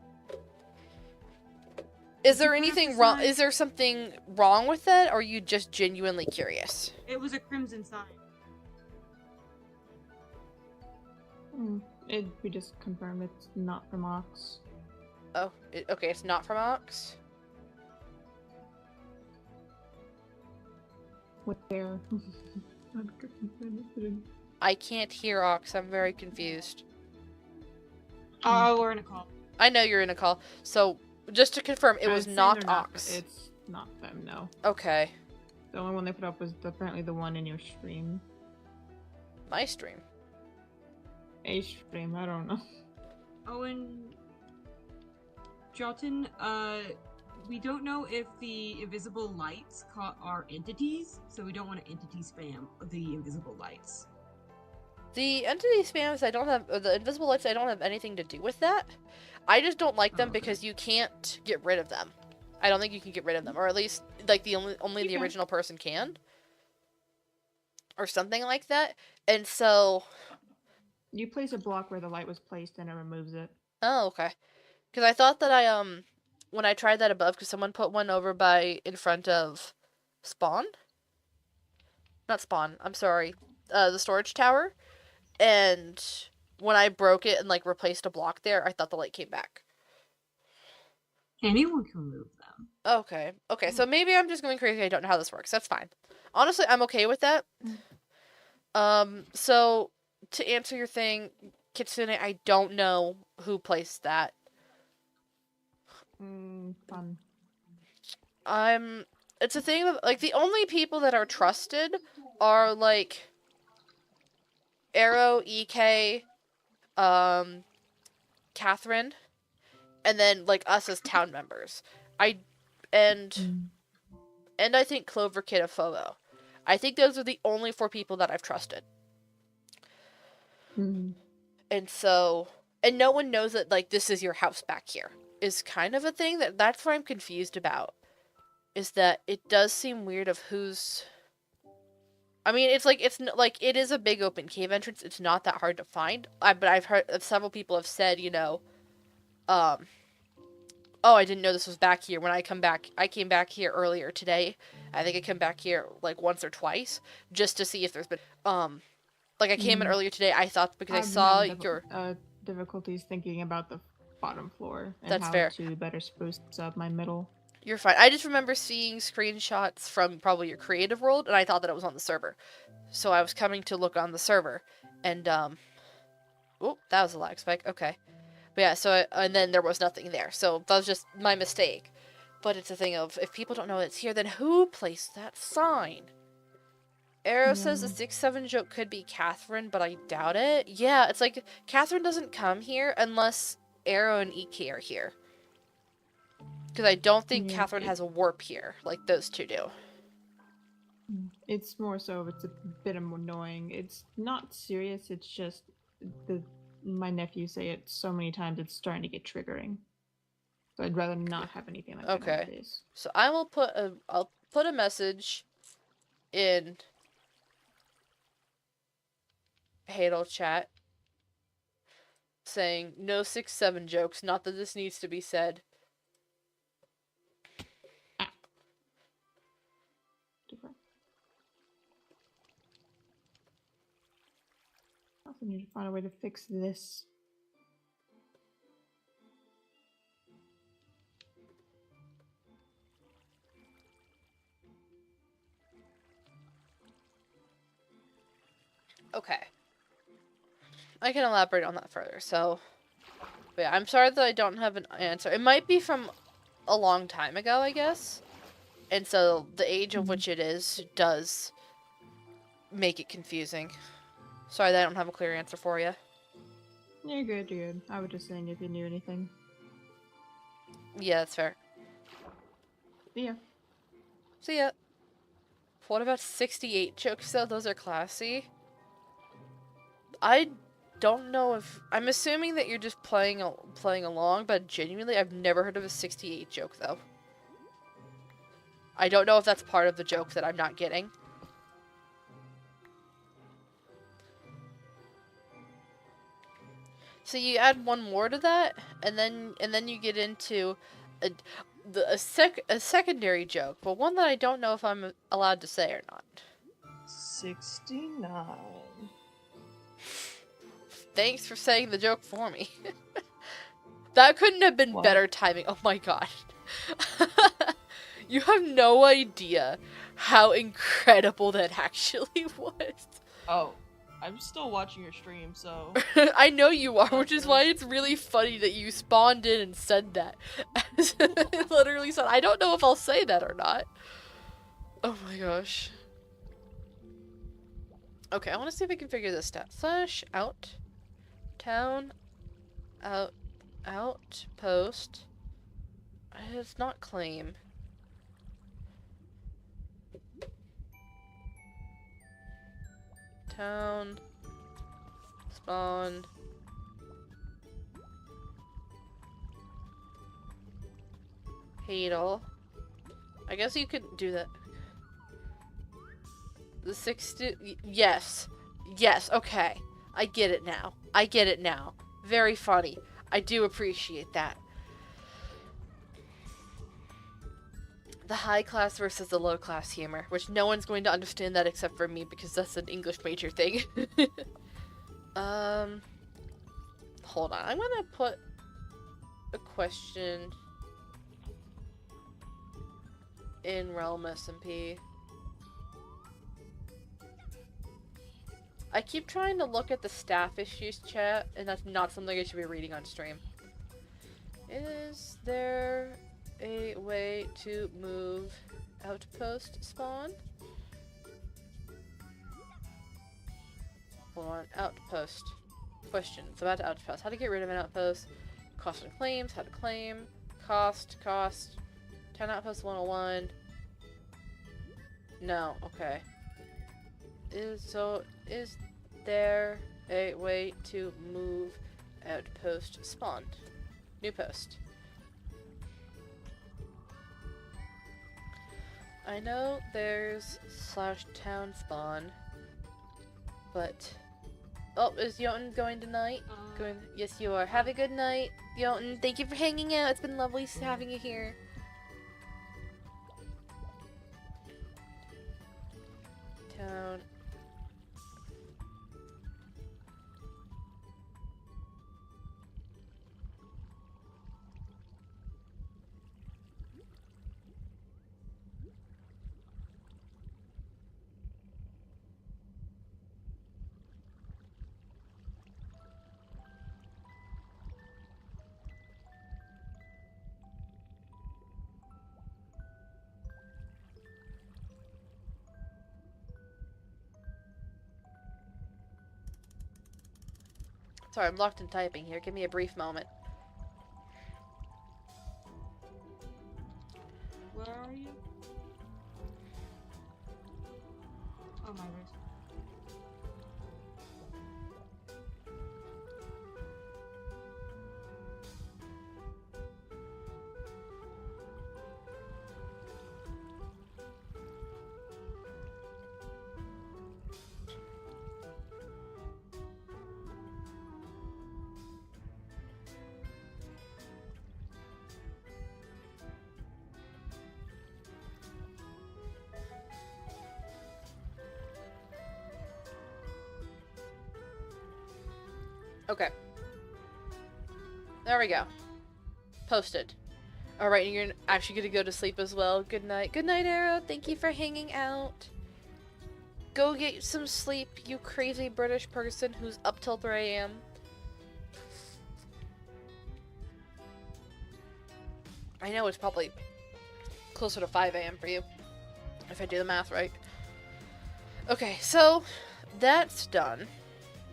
Speaker 1: Is
Speaker 3: Did you
Speaker 1: there
Speaker 3: put up
Speaker 1: anything
Speaker 3: the
Speaker 1: wrong?
Speaker 3: sign?
Speaker 1: Is there something wrong with that, or are you just genuinely curious?
Speaker 3: It was a crimson sign.
Speaker 4: We just confirmed it's not from Ox.
Speaker 1: Oh, okay, it's not from Ox?
Speaker 4: Where?
Speaker 1: I can't hear Ox, I'm very confused.
Speaker 3: Oh, we're in a call.
Speaker 1: I know you're in a call, so just to confirm, it was not Ox.
Speaker 4: It's not them, no.
Speaker 1: Okay.
Speaker 4: The only one they put up was apparently the one in your stream.
Speaker 1: My stream.
Speaker 4: A stream, I don't know.
Speaker 3: Oh, and Jotun, we don't know if the invisible lights are entities, so we don't want to entity spam the invisible lights.
Speaker 1: The entity spams, I don't have, the invisible lights, I don't have anything to do with that. I just don't like them
Speaker 3: Oh, okay.
Speaker 1: because you can't get rid of them. I don't think you can get rid of them, or at least, like, the only the
Speaker 3: Okay.
Speaker 1: original person can. Or something like that. And so,
Speaker 4: You place a block where the light was placed and it removes it.
Speaker 1: oh, okay. Because I thought that when I tried that above, because someone put one over in front of Spawn? Not Spawn, I'm sorry. The storage tower. And when I broke it and, like, replaced a block there, I thought the light came back.
Speaker 3: Anyone can remove them.
Speaker 1: Okay. Okay, so maybe I'm just going crazy. I don't know how this works. That's fine. Honestly, I'm okay with that. So, to answer your thing, Kitsune, I don't know who placed that.
Speaker 4: Fun.
Speaker 1: It's a thing that, like, the only people that are trusted are, like, Arrow, EK, Catherine, and then, like, us as town members. And I think Clover Kid of Photo. I think those are the only 4 people that I've trusted. And so, and no one knows that, like, this is your house back here. Is kind of a thing that's what I'm confused about. Is that it does seem weird of who's... I mean, it's like, it is a big open cave entrance. It's not that hard to find. But I've heard, several people have said, you know, oh, I didn't know this was back here. When I came back here earlier today. I think I come back here, like, once or twice, just to see if there's been, like, I came in earlier today, I thought, because I saw your...
Speaker 4: difficulties thinking about the bottom floor and
Speaker 1: That's
Speaker 4: how
Speaker 1: fair.
Speaker 4: to better spruce up my middle.
Speaker 1: You're fine. I just remember seeing screenshots from probably your creative world, and I thought that it was on the server. So I was coming to look on the server, and, oh, that was a lag spike. Okay. But yeah, so, and then there was nothing there. So that was just my mistake. But it's a thing of, if people don't know it's here, then who placed that sign? Arrow says the 6-7 joke could be Catherine, but I doubt it. Yeah, it's like, Catherine doesn't come here unless Arrow and Iki are here. Because I don't think Catherine has a warp here, like those two do.
Speaker 4: It's more so, it's a bit annoying. It's not serious, it's just, my nephew say it so many times, it's starting to get triggering. So I'd rather not have anything like that nowadays.
Speaker 1: So I will I'll put a message in Hadel chat saying no 6-7 jokes, not that this needs to be said.
Speaker 4: also need to find a way to fix this.
Speaker 1: Okay. I can elaborate on that further. So, but yeah, I'm sorry that I don't have an answer. It might be from a long time ago, I guess. And so the age of which it is does make it confusing. Sorry that I don't have a clear answer for you.
Speaker 4: You're good, you're good. I was just saying if you knew anything.
Speaker 1: Yeah, that's fair.
Speaker 4: Yeah.
Speaker 1: So yeah. What about 68 jokes though? Those are classy. I don't know if... I'm assuming that you're just playing along, but genuinely, I've never heard of a 68 joke though. I don't know if that's part of the joke that I'm not getting. So you add one more to that, and then you get into a secondary joke, but one that I don't know if I'm allowed to say or not.
Speaker 2: 69.
Speaker 1: Thanks for saying the joke for me. That couldn't have been
Speaker 2: What?
Speaker 1: better timing. Oh my god. You have no idea how incredible that actually was.
Speaker 2: Oh, I'm still watching your stream, so...
Speaker 1: I know you are, which is why it's really funny that you spawned in and said that. Literally said, I don't know if I'll say that or not. Oh my gosh. Okay, I want to see if I can figure this out. Slash out town outpost. It's not claim. Town spawn Hadel. I guess you could do that. The 60. Yes. Yes, okay. I get it now. I get it now. Very funny. I do appreciate that. The high class versus the low class humor, which no one's going to understand that except for me because that's an English major thing. Hold on. I'm gonna put a question in Realm SMP. I keep trying to look at the staff issues chat, and that's not something I should be reading on stream. Is there a way to move outpost spawn? Hold on, outpost. Questions about outpost. How to get rid of an outpost. Cost and claims, how to claim. Cost. Town outpost 101. No, okay. Is there a way to move outpost spawn? New post. I know there's /town spawn, but oh, is Jotun going tonight? Going? Yes, you are. Have a good night, Jotun. Thank you for hanging out. It's been lovely having you here. Town. Sorry, I'm locked in typing here. Give me a brief moment.
Speaker 3: Where are you? Oh my gosh.
Speaker 1: Okay. There we go. Posted. Alright, and you're actually gonna go to sleep as well. Good night. Good night, Arrow. Thank you for hanging out. Go get some sleep, you crazy British person who's up till 3 a.m. I know it's probably closer to 5 a.m. for you, if I do the math right. Okay, so that's done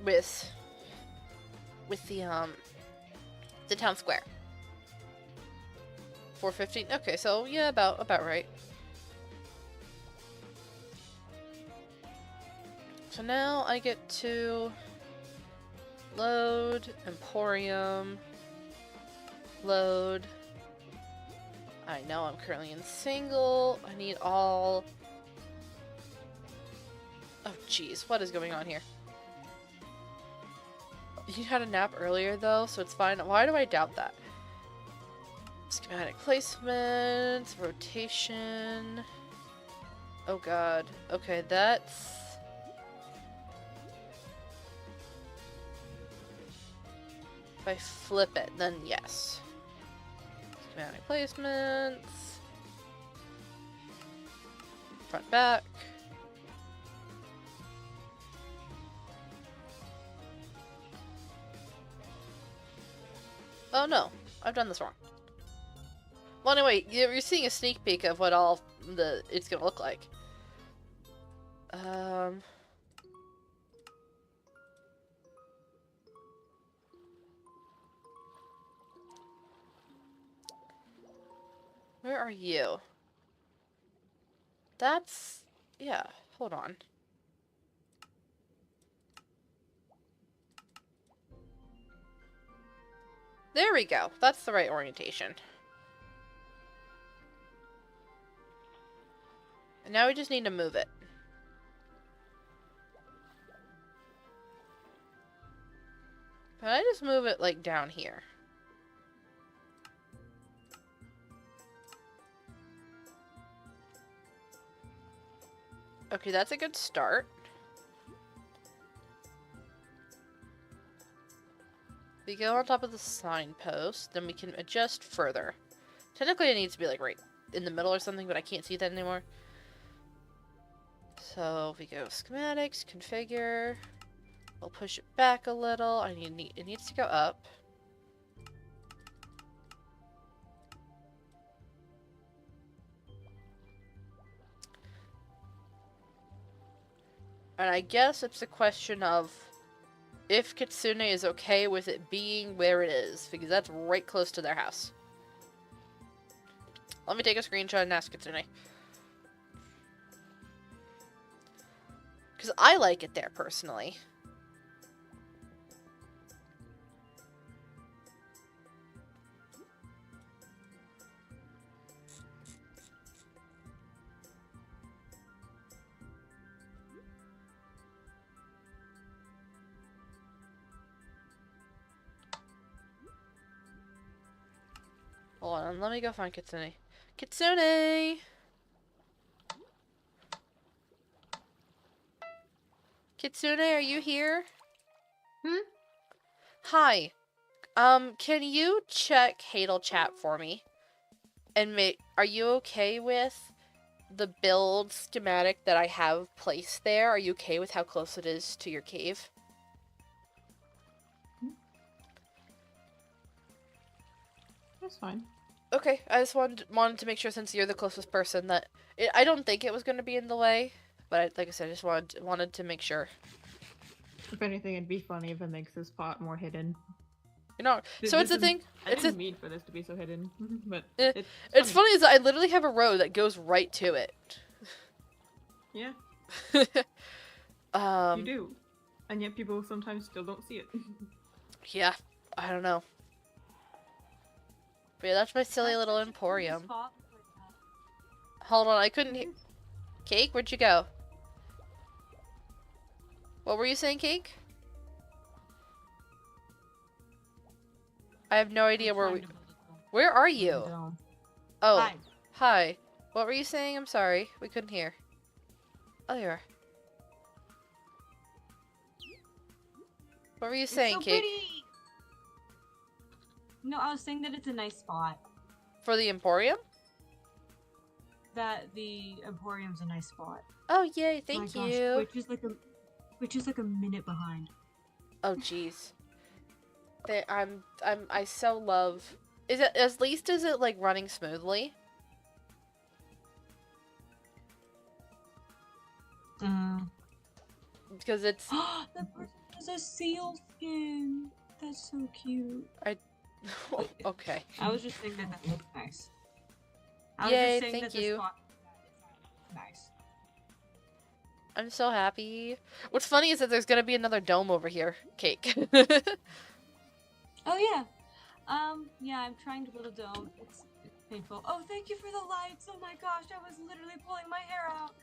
Speaker 1: with the town square. 4:15. Okay, so yeah, about right. So now I get to load Emporium. Load. I know I'm currently in single. I need all. Oh jeez, what is going on here? You had a nap earlier though, so it's fine. Why do I doubt that? Schematic placements, rotation. Oh god. Okay, that's... If I flip it, then yes. Schematic placements. Front, back. Oh no, I've done this wrong. Well, anyway, you're seeing a sneak peek of what all it's gonna look like. Where are you? That's... yeah, hold on. There we go. That's the right orientation. And now we just need to move it. Can I just move it, like, down here? Okay, that's a good start. We go on top of the signpost, then we can adjust further. Technically it needs to be, like, right in the middle or something, but I can't see that anymore. So, we go schematics, configure. We'll push it back a little. It needs to go up. And I guess it's a question of if Kitsune is okay with it being where it is, because that's right close to their house. Let me take a screenshot and ask Kitsune. Because I like it there, personally. Hold on, let me go find Kitsune. Kitsune! Kitsune, are you here?
Speaker 3: Hmm?
Speaker 1: Hi. Can you check Hadel chat for me? And are you okay with the build schematic that I have placed there? Are you okay with how close it is to your cave?
Speaker 4: That's fine.
Speaker 1: Okay, I just wanted to make sure, since you're the closest person, that I don't think it was going to be in the way, but like I said, I just wanted to make sure.
Speaker 4: If anything, it'd be funny if it makes this pot more hidden.
Speaker 1: You know, so it's the thing.
Speaker 4: I didn't mean for this to be so hidden, but
Speaker 1: it's funny is that I literally have a road that goes right to it.
Speaker 4: Yeah,
Speaker 1: you
Speaker 4: do, and yet people sometimes still don't see it.
Speaker 1: Yeah, I don't know. But yeah, that's my silly little emporium. Hold on, I couldn't hear. Cake, where'd you go? What were you saying, Cake? I have no idea where we... Where are you? Oh,
Speaker 3: Hi.
Speaker 1: hi. What were you saying? I'm sorry. We couldn't hear. Oh, you are. What were you
Speaker 3: It's
Speaker 1: saying,
Speaker 3: so
Speaker 1: Cake?
Speaker 3: pretty. No, I was saying that it's a nice spot.
Speaker 1: For the Emporium?
Speaker 3: That the Emporium's a nice spot.
Speaker 1: Oh, yay,
Speaker 3: My
Speaker 1: thank
Speaker 3: gosh,
Speaker 1: you.
Speaker 3: Which is like a minute behind.
Speaker 1: Oh, jeez. I so love... Is it, at least is it, like, running smoothly? Because it's...
Speaker 3: That person has a seal skin. That's so cute.
Speaker 1: Okay.
Speaker 3: I was just saying that that looks nice.
Speaker 1: Yay,
Speaker 3: just saying
Speaker 1: thank
Speaker 3: that
Speaker 1: you.
Speaker 3: The spot is nice.
Speaker 1: I'm so happy. What's funny is that there's gonna be another dome over here. Cake.
Speaker 3: Oh yeah. Yeah, I'm trying to build a dome. It's painful. Oh, thank you for the lights. Oh my gosh, I was literally pulling my hair out.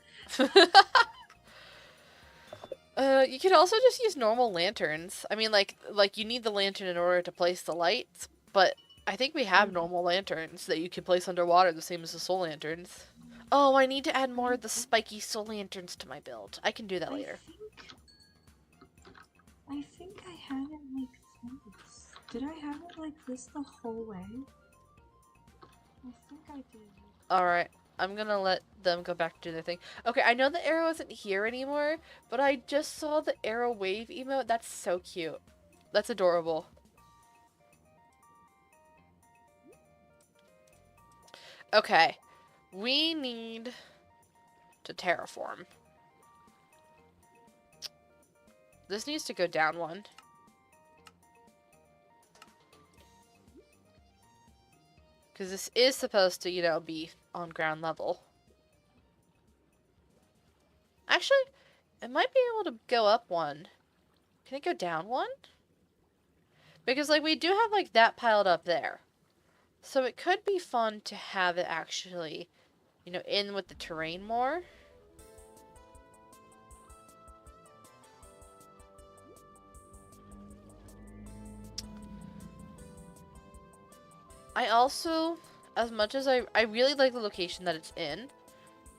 Speaker 1: You could also just use normal lanterns. I mean, like you need the lantern in order to place the lights, but I think we have normal lanterns that you can place underwater, the same as the soul lanterns. Oh, I need to add more of the spiky soul lanterns to my build. I can do that later.
Speaker 3: I think I had it like this. Did I have it like this the whole way? I think I did.
Speaker 1: Alright, I'm gonna let them go back to do their thing. Okay, I know the arrow isn't here anymore, but I just saw the arrow wave emote. That's so cute. That's adorable. Okay, we need to terraform. This needs to go down one. Because this is supposed to, you know, be on ground level. Actually, it might be able to go up one. Can it go down one? Because, like, we do have, like, that piled up there. So it could be fun to have it actually, you know, in with the terrain more. I also, as much as I really like the location that it's in.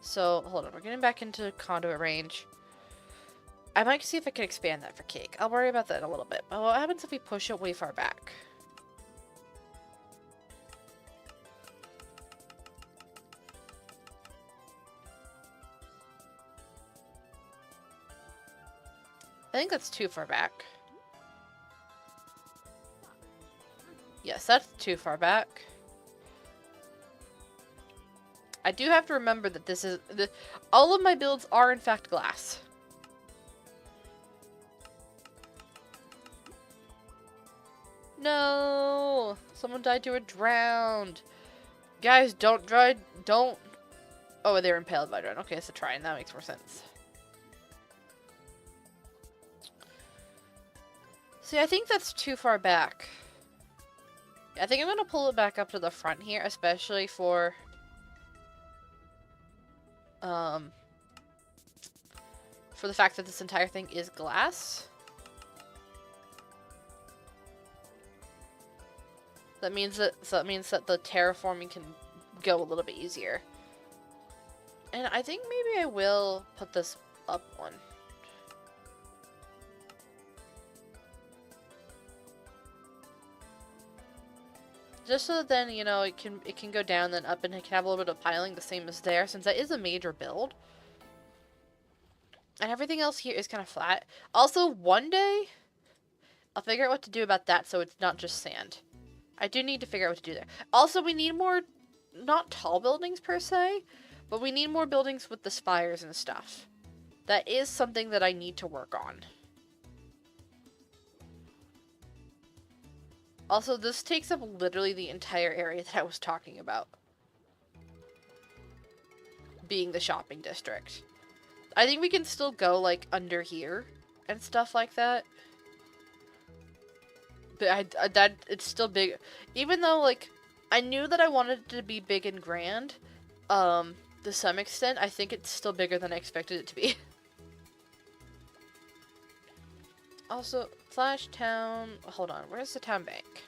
Speaker 1: So, hold on, we're getting back into conduit range. I might see if I can expand that for Cake. I'll worry about that in a little bit. But what happens if we push it way far back? I think that's too far back. Yes, that's too far back. I do have to remember that this is... all of my builds are, in fact, glass. No! Someone died to a drowned. Guys, don't try... Don't... Oh, they're impaled by a drown. Okay, it's a try, that makes more sense. See, I think that's too far back. I think I'm going to pull it back up to the front here, especially for... for the fact that this entire thing is glass. That means that the terraforming can go a little bit easier. And I think maybe I will put this up one. Just so that then, you know, it can go down, then up, and it can have a little bit of piling, the same as there, since that is a major build. And everything else here is kind of flat. Also, one day, I'll figure out what to do about that so it's not just sand. I do need to figure out what to do there. Also, we need more, not tall buildings per se, but we need more buildings with the spires and stuff. That is something that I need to work on. Also, this takes up literally the entire area that I was talking about. Being the shopping district. I think we can still go, like, under here and stuff like that. But it's still big. Even though, like, I knew that I wanted it to be big and grand, to some extent, I think it's still bigger than I expected it to be. Also, Flash Town... Hold on, where's the town bank?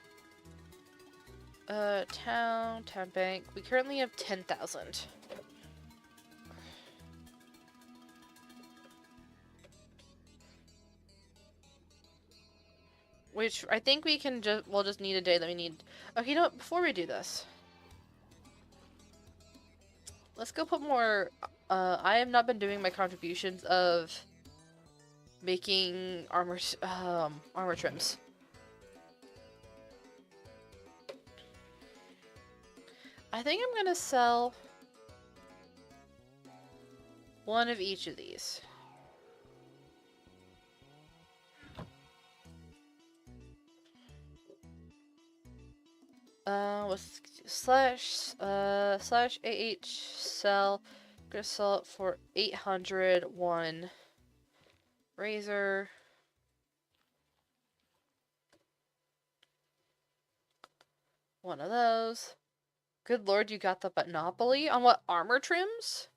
Speaker 1: Town bank. We currently have 10,000. Which I think we can we'll just need a day that we need. Okay, you know what? Before we do this, let's go put more. I have not been doing my contributions of making armor trims. I think I'm gonna sell one of each of these. With slash AH sell. I'm gonna sell it for 800. One razor. One of those. Good lord, you got the monopoly on what armor trims?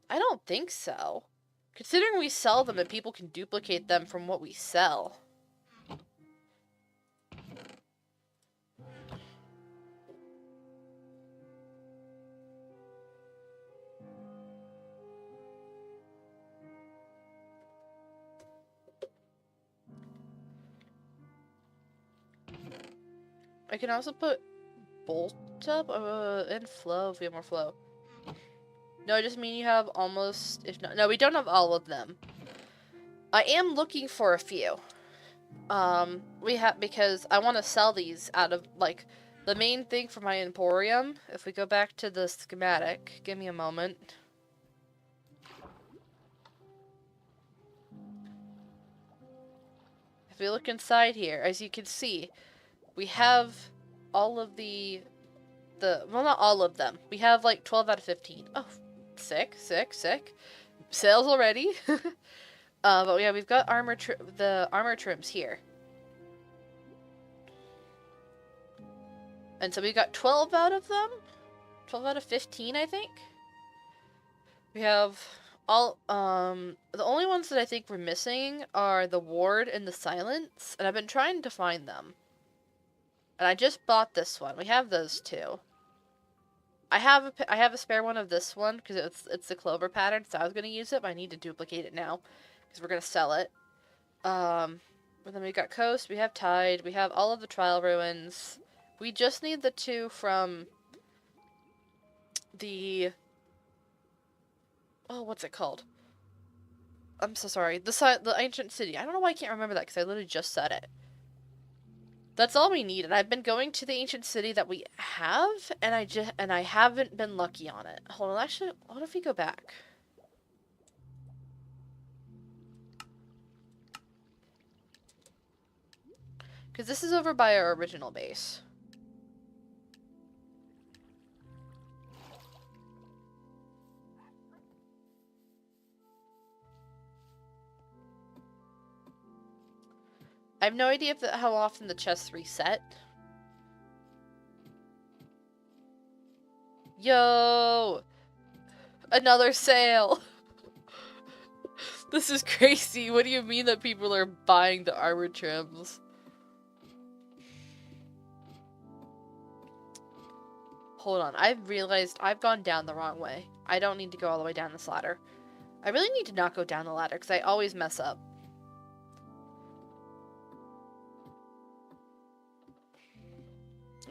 Speaker 1: I don't think so. Considering we sell them and people can duplicate them from what we sell. I can also put bolt up and flow if we have more flow. No, I just mean you have almost, if not, no, we don't have all of them. I am looking for a few. Because I want to sell these out of, like, the main thing for my Emporium. If we go back to the schematic, give me a moment. If we look inside here, as you can see, we have all of well, not all of them. We have like 12 out of 15. Oh, sick. Sales already. But yeah, we've got the armor trims here. And so we got 12 out of them. 12 out of 15, I think. We have all, the only ones that I think we're missing are the ward and the silence. And I've been trying to find them. And I just bought this one. We have those two. I have a spare one of this one because it's the clover pattern, so I was gonna use it, but I need to duplicate it now because we're gonna sell it. But then we got Coast, we have Tide, we have all of the Trial Ruins. We just need the two from the what's it called? I'm so sorry. The Ancient City. I don't know why I can't remember that because I literally just said it. That's all we need, and I've been going to the ancient city that we have, and I haven't been lucky on it. Hold on, actually, what if we go back? Because this is over by our original base. I have no idea how often the chests reset. Yo! Another sale! This is crazy. What do you mean that people are buying the armor trims? Hold on. I've realized I've gone down the wrong way. I don't need to go all the way down this ladder. I really need to not go down the ladder because I always mess up.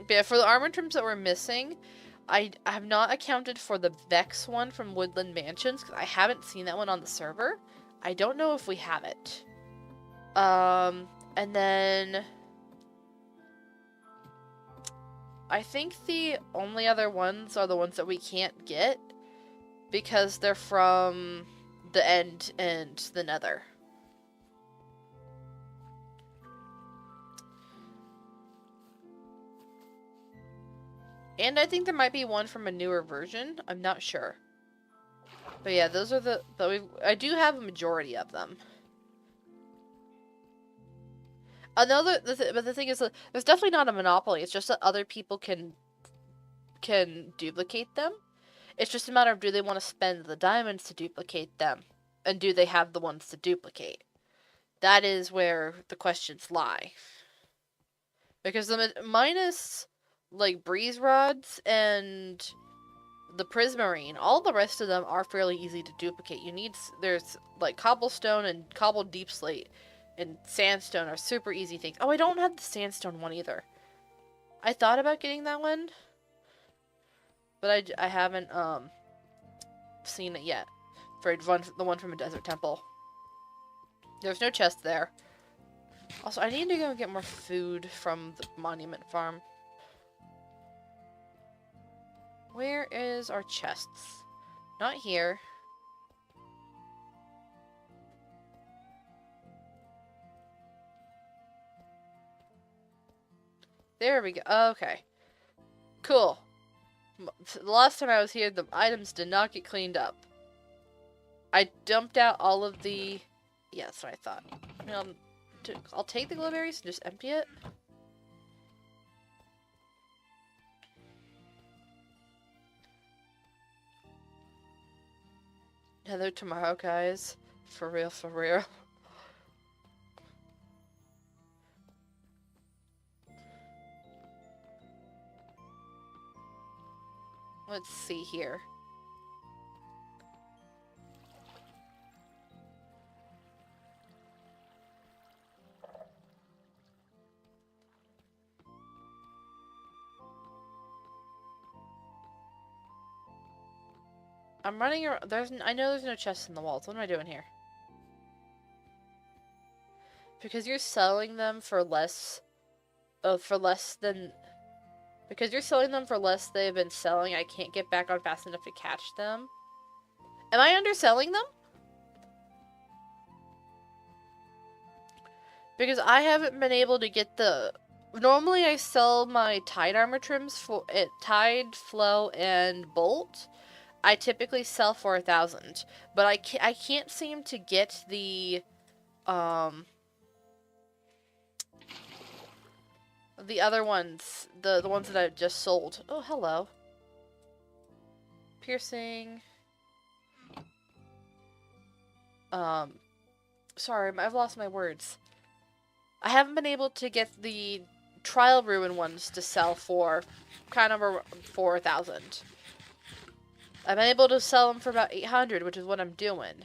Speaker 1: But yeah, for the armor trims that we're missing, I have not accounted for the Vex one from Woodland Mansions because I haven't seen that one on the server. I don't know if we have it. And then I think the only other ones are the ones that we can't get because they're from the End and the Nether. And I think there might be one from a newer version. I'm not sure. But yeah, those are I do have a majority of them. But the thing is, there's definitely not a monopoly. It's just that other people can duplicate them. It's just a matter of do they want to spend the diamonds to duplicate them, and do they have the ones to duplicate? That is where the questions lie. Because minus like breeze rods and the prismarine. All the rest of them are fairly easy to duplicate. There's like cobblestone and cobbled deep slate and sandstone are super easy things. Oh, I don't have the sandstone one either. I thought about getting that one, but I haven't seen it yet for the one from a desert temple. There's no chest there. Also, I need to go get more food from the monument farm. Where is our chests? Not here. There we go. Okay. Cool. The last time I was here, the items did not get cleaned up. I dumped out all of the... Yeah, that's what I thought. I'll take the glowberries and just empty it. Hello tomorrow, guys. For real, for real. Let's see here. I'm running around. I know there's no chests in the walls. What am I doing here? Because you're selling them for less. Because you're selling them for less they've been selling, I can't get back on fast enough to catch them. Am I underselling them? Because I haven't been able to get the... Normally I sell my tide armor trims for tide, flow, and bolt. I typically sell for 1,000, but I can't seem to get the other ones, the ones that I just sold. Oh, hello. Piercing. Sorry, I've lost my words. I haven't been able to get the trial ruin ones to sell for kind of for 1,000. I've been able to sell them for about 800, which is what I'm doing.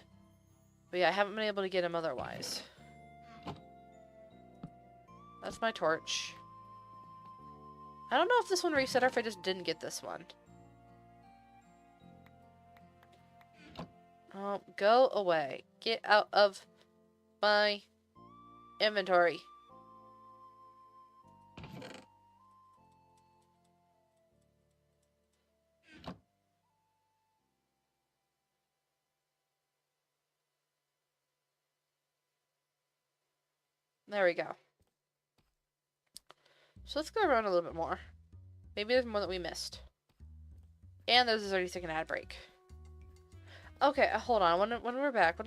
Speaker 1: But yeah, I haven't been able to get them otherwise. That's my torch. I don't know if this one reset or if I just didn't get this one. Oh, go away. Get out of my inventory. There we go. So let's go around a little bit more. Maybe there's more that we missed. And there's a 30-second ad break. Okay, hold on. When we're back.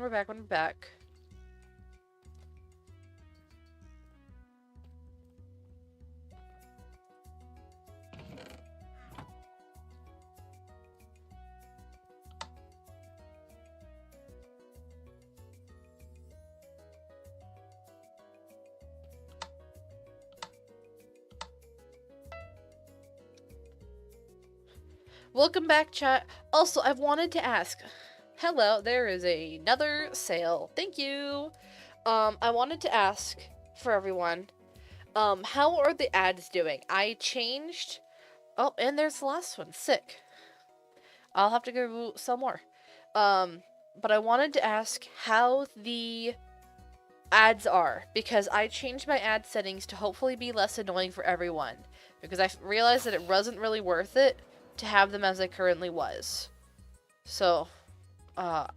Speaker 1: Welcome back, chat. Also, I've wanted to ask. Hello, there is another sale. Thank you. I wanted to ask for everyone, how are the ads doing? I changed. Oh, and there's the last one. Sick. I'll have to go sell more. But I wanted to ask how the ads are, because I changed my ad settings to hopefully be less annoying for everyone, because I realized that it wasn't really worth it to have them as I currently was. So, let's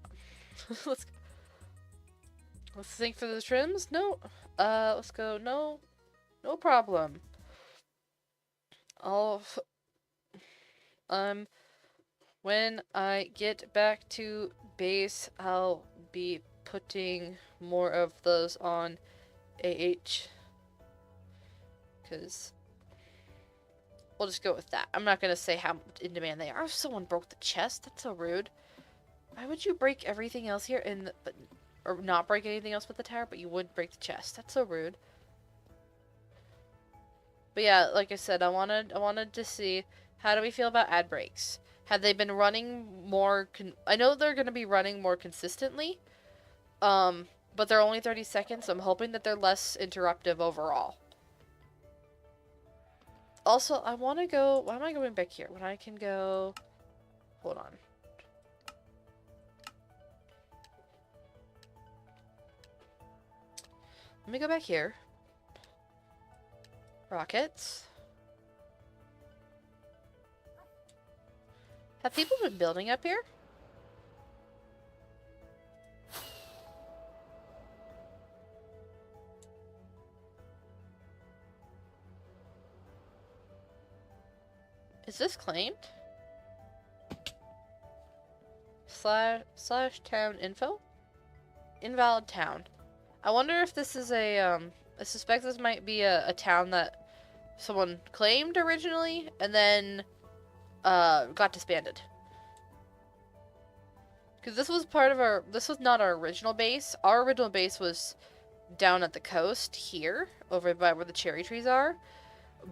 Speaker 1: think for the trims. No, let's go. No problem. When I get back to base, I'll be putting more of those on AH. Because we'll just go with that. I'm not going to say how in demand they are. Oh, someone broke the chest. That's so rude. Why would you break everything else here or not break anything else but the tower, but you would break the chest? That's so rude. But yeah, like I said, I wanted to see, how do we feel about ad breaks? Have they been running more? I know they're going to be running more consistently, but they're only 30 seconds. So I'm hoping that they're less interruptive overall. Also, I want to go. Why am I going back here when I can go? Hold on. Let me go back here. Rockets. Have people been building up here? Is this claimed? Slash town info? Invalid town. I wonder if this is a, I suspect this might be a town that someone claimed originally and then, got disbanded. Because this was part of our, this was not our original base. Our original base was down at the coast here, over by where the cherry trees are.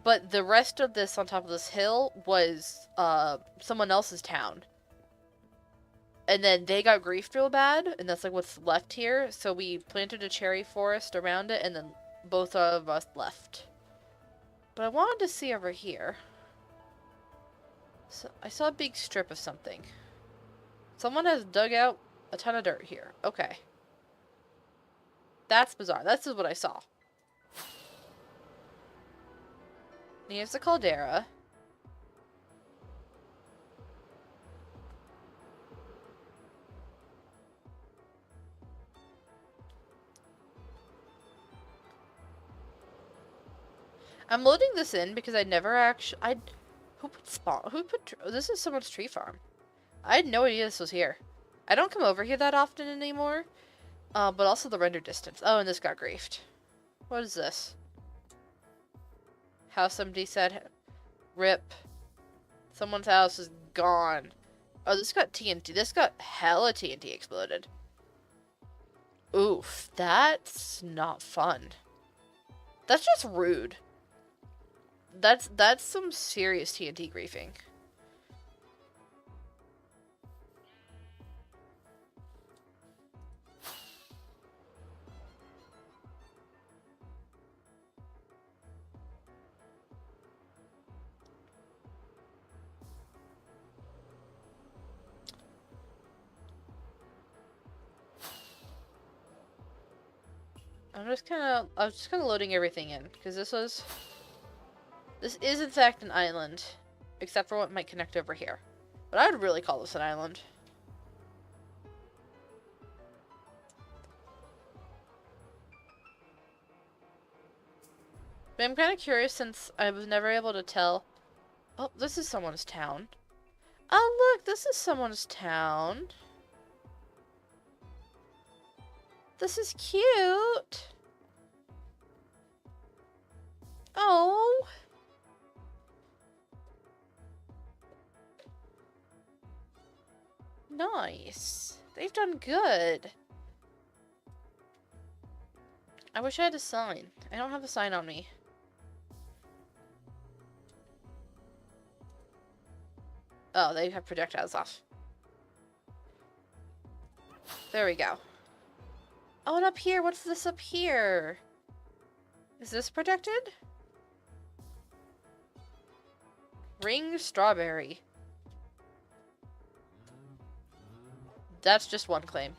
Speaker 1: But the rest of this on top of this hill was, someone else's town. And then they got griefed real bad, and that's like what's left here. So we planted a cherry forest around it, and then both of us left. But I wanted to see over here. So I saw a big strip of something. Someone has dug out a ton of dirt here. Okay. That's bizarre. This is what I saw. Here's the caldera. I'm loading this in because I never actually. Who put spawn? Who put? This is someone's tree farm. I had no idea this was here. I don't come over here that often anymore. But also the render distance. Oh, and this got griefed. What is this? House somebody said, rip. Someone's house is gone. Oh, this got TNT. This got hella TNT exploded. Oof, that's not fun. That's just rude. That's some serious TNT griefing. I was just kind of loading everything in because this is in fact an island, except for what might connect over here. But I would really call this an island. But I'm kind of curious since I was never able to tell. Oh, this is someone's town. Oh, look, this is someone's town. This is cute. Oh. Nice. They've done good. I wish I had a sign. I don't have a sign on me. Oh, they have projectiles off. There we go. Oh, and up here, what's this up here? Is this protected? Ring strawberry. That's just one claim.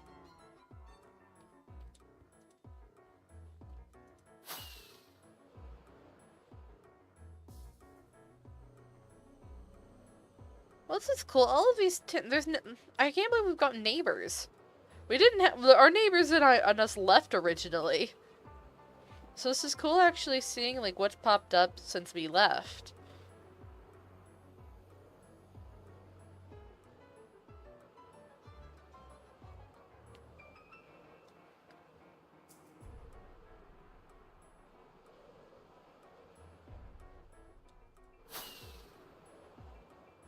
Speaker 1: Well, this is cool. All of these, I can't believe we've got neighbors. We didn't have, our neighbors and us left originally. So this is cool actually seeing like what's popped up since we left.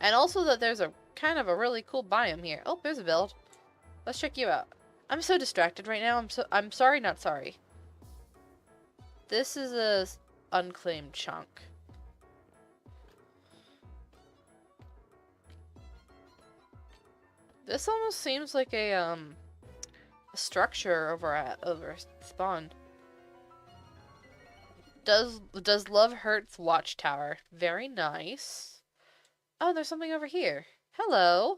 Speaker 1: And also that there's a kind of a really cool biome here. Oh, there's a build. Let's check you out. I'm so distracted right now. I'm sorry, not sorry. This is a unclaimed chunk. This almost seems like a structure over spawn. Does love hurts watchtower? Very nice. Oh, there's something over here. Hello.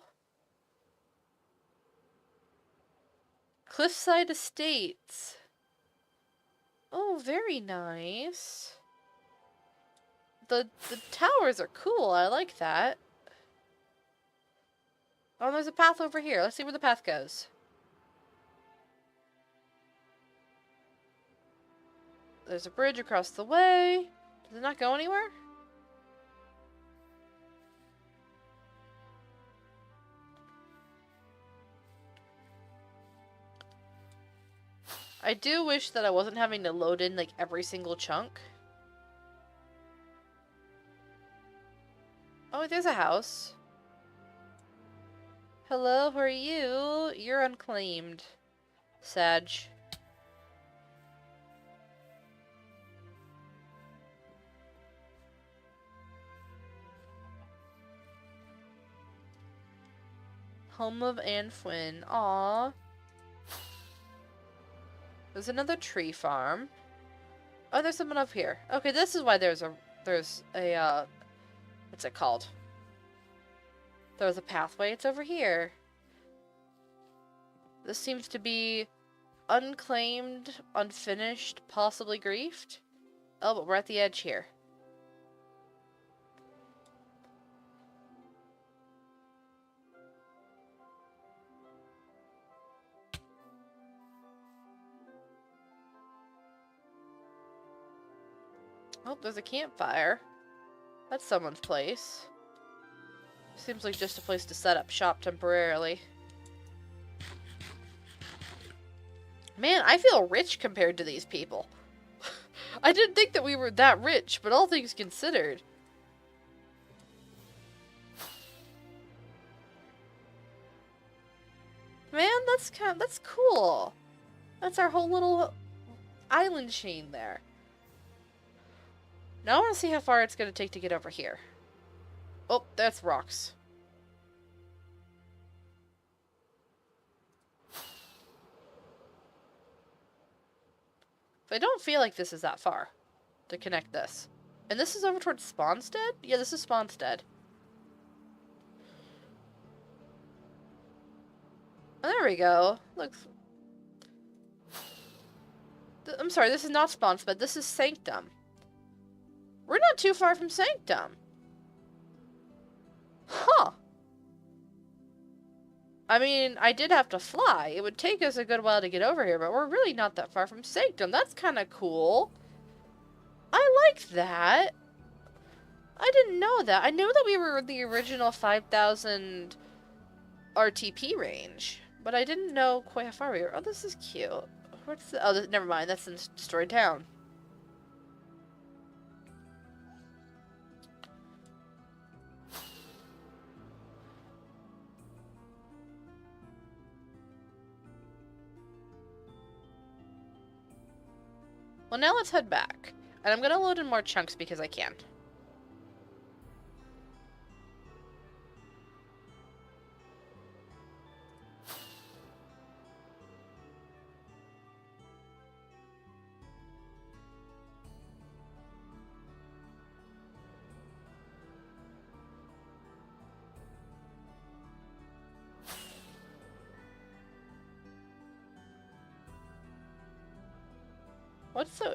Speaker 1: Cliffside Estates. Oh, very nice. The towers are cool. I like that. Oh, there's a path over here. Let's see where the path goes. There's a bridge across the way. Does it not go anywhere? I do wish that I wasn't having to load in, like, every single chunk. Oh, there's a house. Hello, who are you? You're unclaimed. Sag. Home of Anne Flynn. Aww. There's another tree farm. Oh, there's someone up here. Okay, this is why there's a what's it called? There's a pathway. It's over here. This seems to be unclaimed, unfinished, possibly griefed. Oh, but we're at the edge here. Oh, there's a campfire. That's someone's place. Seems like just a place to set up shop temporarily. Man, I feel rich compared to these people. I didn't think that we were that rich, but all things considered. Man, that's cool. That's our whole little island chain there. Now I want to see how far it's going to take to get over here. Oh, that's rocks. But I don't feel like this is that far to connect this. And this is over towards Spawnstead? Yeah, this is Spawnstead. Oh, there we go. Look. I'm sorry, this is not Spawnstead. This is Sanctum. We're not too far from Sanctum. Huh. I mean, I did have to fly. It would take us a good while to get over here, but we're really not that far from Sanctum. That's kind of cool. I like that. I didn't know that. I knew that we were in the original 5,000 RTP range, but I didn't know quite how far we were. Oh, this is cute. What's the... Oh, never mind. That's in Destroyed Town. Well, now let's head back. And I'm gonna load in more chunks because I can.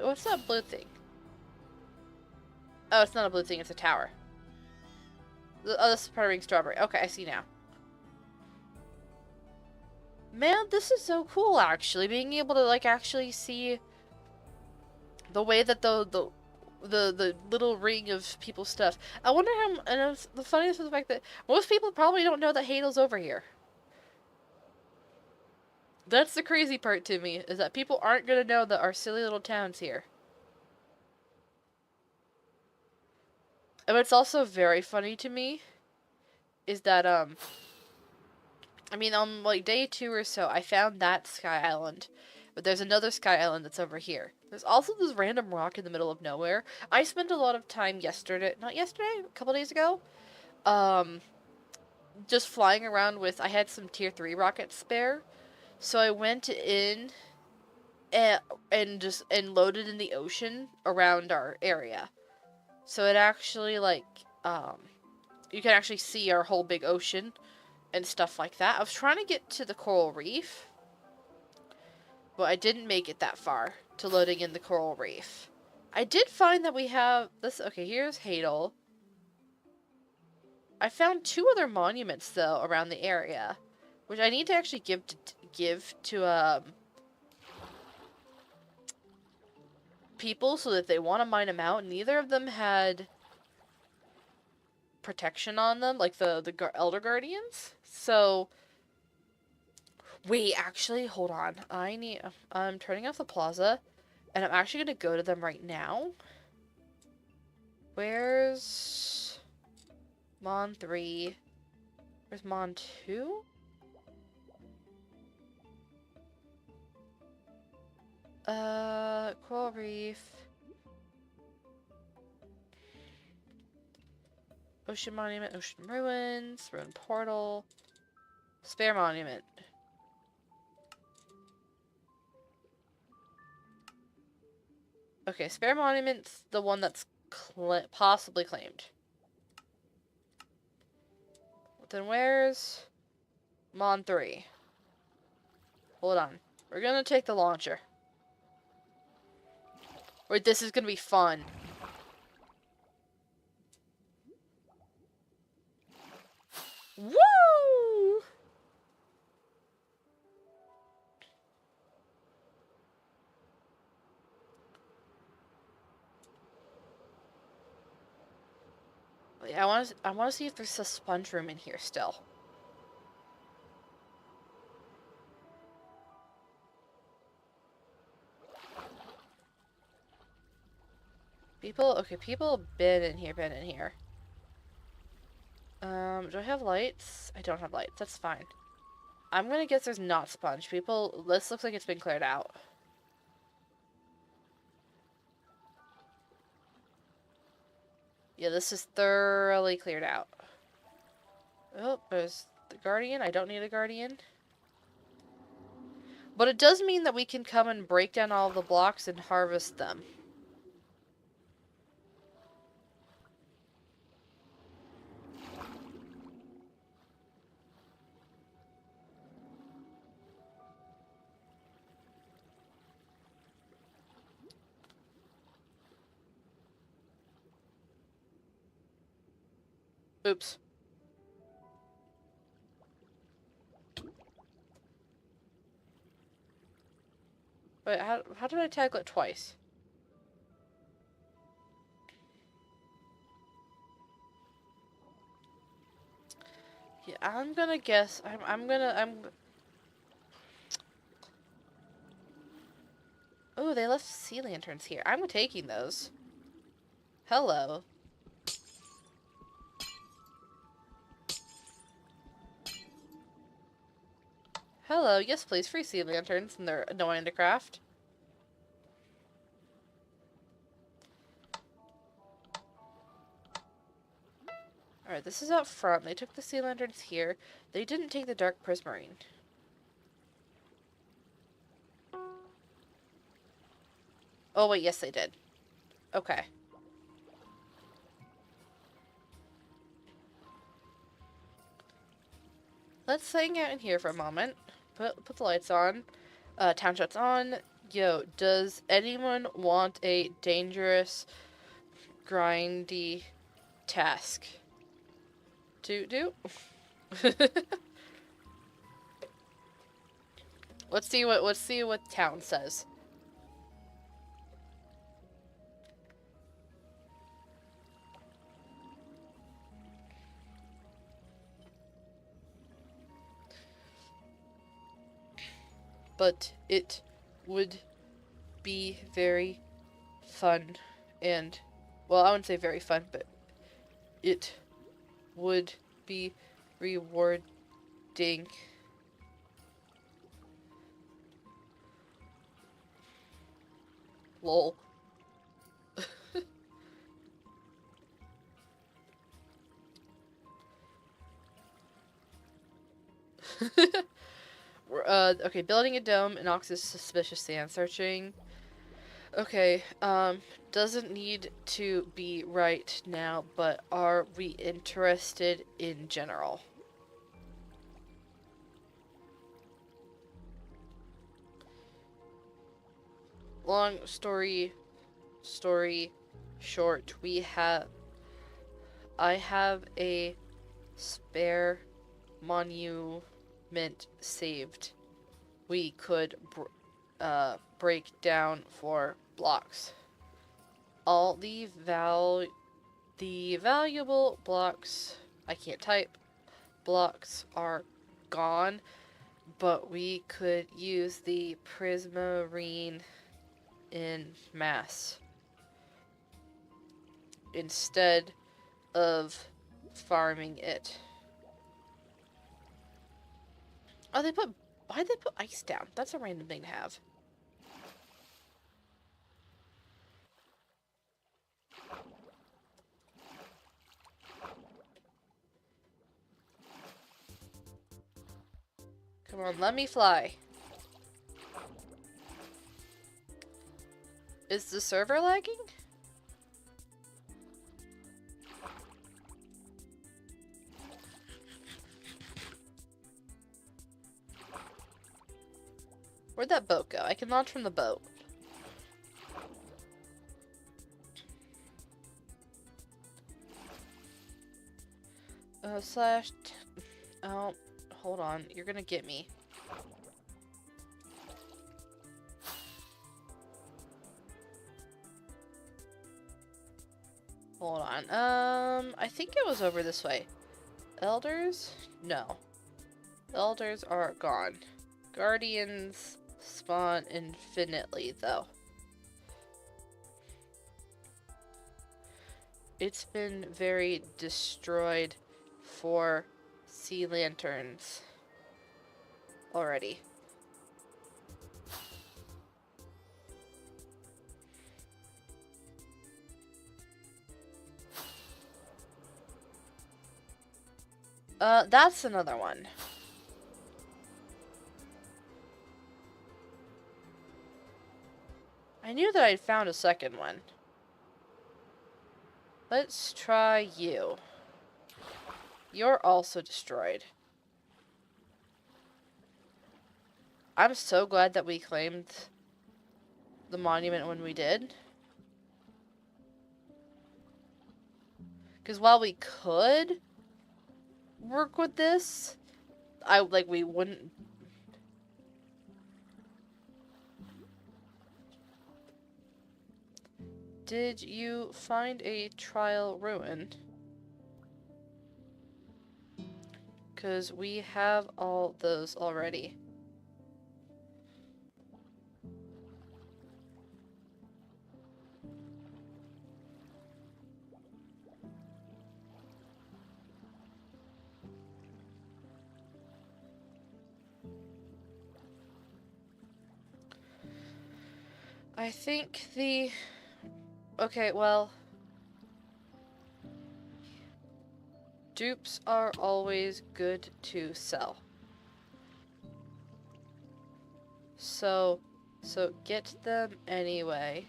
Speaker 1: What's that blue thing? Oh, it's not a blue thing, it's a tower. Oh, this is part of being strawberry. Okay, I see now. Man, this is so cool, actually. Being able to, like, actually see the way that the little ring of people's stuff. I wonder how, and the funniest is the fact that most people probably don't know that Hadel's over here. That's the crazy part to me, is that people aren't going to know that our silly little town's here. And what's also very funny to me is that, I mean, on, like, day 2 or so, I found that Sky Island. But there's another Sky Island that's over here. There's also this random rock in the middle of nowhere. I spent a lot of time yesterday, not yesterday, a couple days ago, just flying around with, I had some tier 3 rockets spare, so I went in and loaded in the ocean around our area. So it actually, like, you can actually see our whole big ocean and stuff like that. I was trying to get to the coral reef, but I didn't make it that far to loading in the coral reef. I did find that we have this. Okay, here's Hadel. I found 2 other monuments though around the area, which I need to actually give to people so that they want to mine them out. Neither of them had protection on them, like the Elder Guardians. So wait, actually, hold on. I'm turning off the plaza, and I'm actually gonna go to them right now. Where's Mon 3? Where's Mon 2? Coral Reef. Ocean Monument, Ocean Ruins, Ruin Portal, Spare Monument. Okay, Spare Monument's the one that's possibly claimed. Then where's Mon 3? Hold on. We're gonna take the launcher. Wait, this is gonna be fun. Woo! I want to see if there's a sponge room in here still. People have been in here, do I have lights? I don't have lights, that's fine. I'm gonna guess there's not sponge. This looks like it's been cleared out. Yeah, this is thoroughly cleared out. Oh, there's the Guardian. I don't need a Guardian. But it does mean that we can come and break down all the blocks and harvest them. Oops. Wait, how did I tackle it twice? Yeah, I'm gonna guess. Oh, they left sea lanterns here. I'm taking those. Hello. Hello, yes please, free sea lanterns, and they're annoying to craft. Alright, this is out front. They took the sea lanterns here. They didn't take the dark prismarine. Oh wait, yes they did. Okay. Let's hang out in here for a moment. Put the lights on. Town shuts on. Yo, does anyone want a dangerous, grindy task to do? Let's see what town says. But it would be very fun and, well, I wouldn't say very fun, but it would be rewarding. Lol. Okay, building a dome and Ox is suspicious sand searching. Okay, doesn't need to be right now, but are we interested in general? Long story short, I have a spare monument saved. We could break down for blocks. All the valuable blocks, I can't type, blocks are gone, but we could use the prismarine in mass instead of farming it. Oh, why'd they put ice down? That's a random thing to have. Come on, let me fly. Is the server lagging? Where'd that boat go? I can launch from the boat. Oh, hold on. You're gonna get me. Hold on. I think it was over this way. Elders? No. Elders are gone. Guardians spawn infinitely, though. It's been very destroyed for sea lanterns already. That's another one. I knew that I'd found a second one. Let's try you. You're also destroyed. I'm so glad that we claimed the monument when we did. Because while we could work with this, we wouldn't. Did you find a trial ruin? Because we have all those already. I think okay, well, dupes are always good to sell. So get them anyway.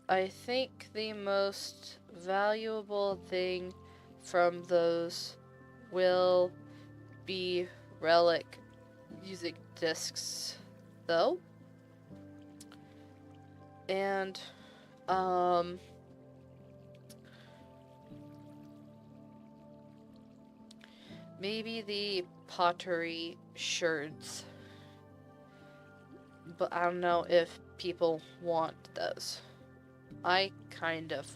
Speaker 1: I think the most valuable thing from those will be relic music discs, though. And, maybe the pottery sherds. But I don't know if people want those. I kind of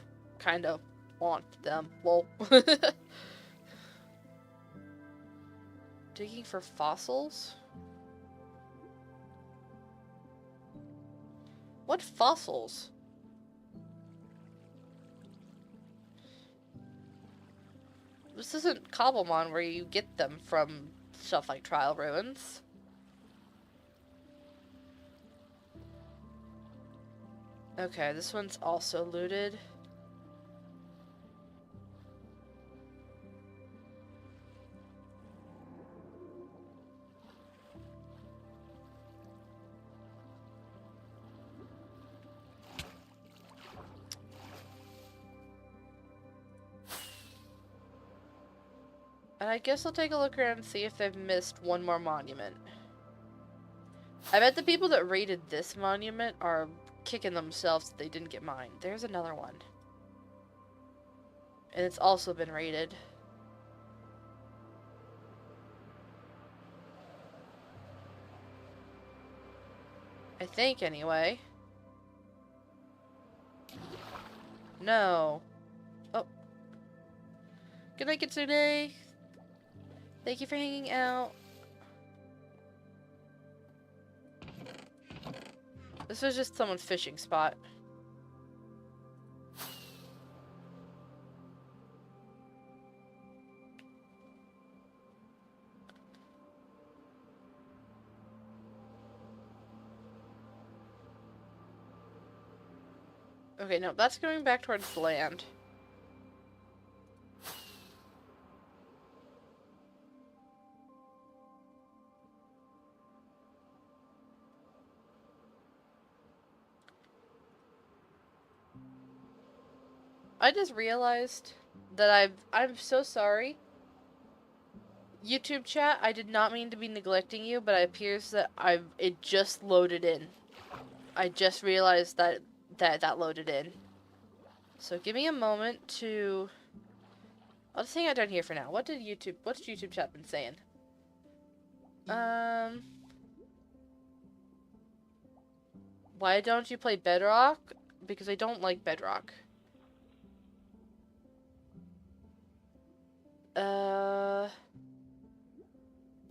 Speaker 1: want them. Well, digging for fossils? What fossils? This isn't Cobblemon where you get them from stuff like trial ruins. Okay, this one's also looted. And I guess I'll take a look around and see if they've missed one more monument. I bet the people that raided this monument are kicking themselves that they didn't get mine. There's another one. And it's also been raided. I think, anyway. No. Oh. Good night, Kitsune. Thank you for hanging out. This was just someone's fishing spot. Okay, no, that's going back towards the land. I just realized that I'm so sorry. YouTube chat, I did not mean to be neglecting you, but it appears that it just loaded in. I just realized that loaded in. So give me a moment to... I'll just hang out down here for now. What's YouTube chat been saying? Why don't you play Bedrock? Because I don't like Bedrock.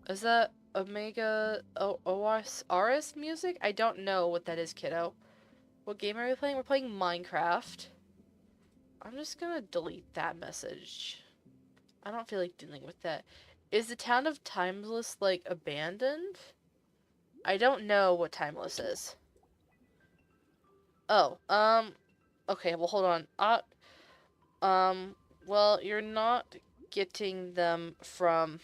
Speaker 1: Is that Omega ORS music? I don't know what that is, kiddo. What game are we playing? We're playing Minecraft. I'm just gonna delete that message. I don't feel like dealing with that. Is the town of Timeless, like, abandoned? I don't know what Timeless is. Oh, okay, well, hold on. Well, you're not getting them from...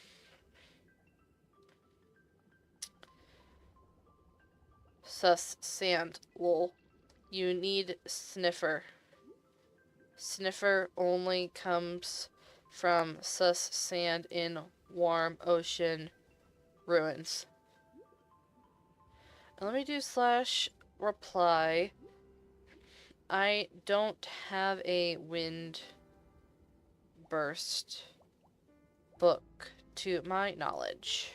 Speaker 1: Sus Sand, lol. You need Sniffer. Sniffer only comes from sus sand in warm ocean ruins. And let me do /reply. I don't have a wind burst book to my knowledge.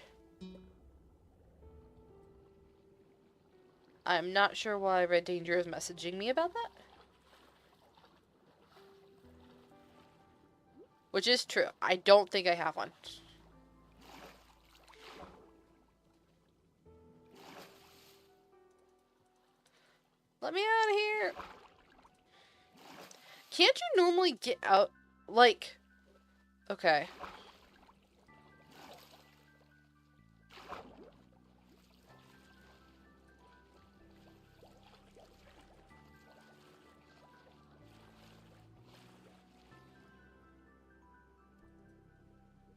Speaker 1: I'm not sure why Red Danger is messaging me about that. Which is true. I don't think I have one. Let me out of here. Can't you normally get out, like... Okay.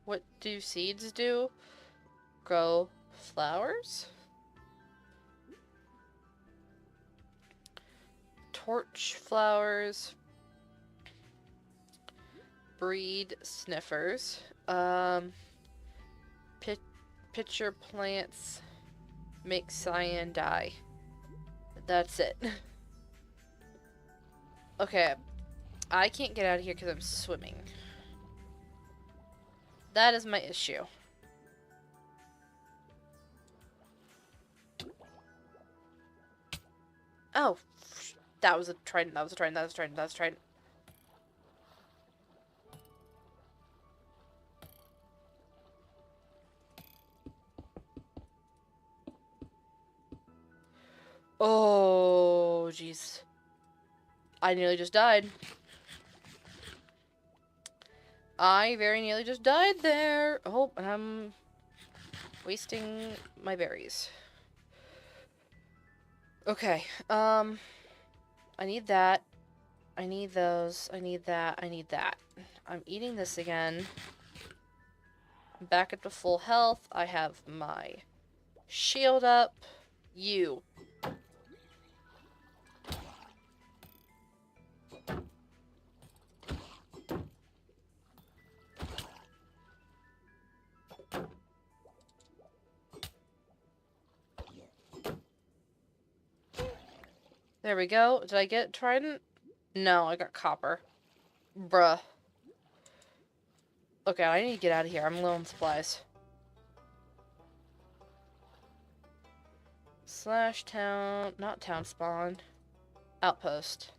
Speaker 1: What do seeds do? Grow flowers? Torch flowers. Breed sniffers. Pitcher plants make cyan dye. That's it. Okay. I can't get out of here because I'm swimming. That is my issue. Oh. That was a trident, that was a trident, that was a trident, that was a trident. Oh, jeez. I nearly just died. I very nearly just died there. Oh, and I'm wasting my berries. Okay, I need that. I need those. I need that. I need that. I'm eating this again. I'm back up to full health. I have my shield up. You. There we go. Did I get trident? No, I got copper. Bruh. Okay, I need to get out of here. I'm low on supplies. Slash town... Not town spawn. Outpost.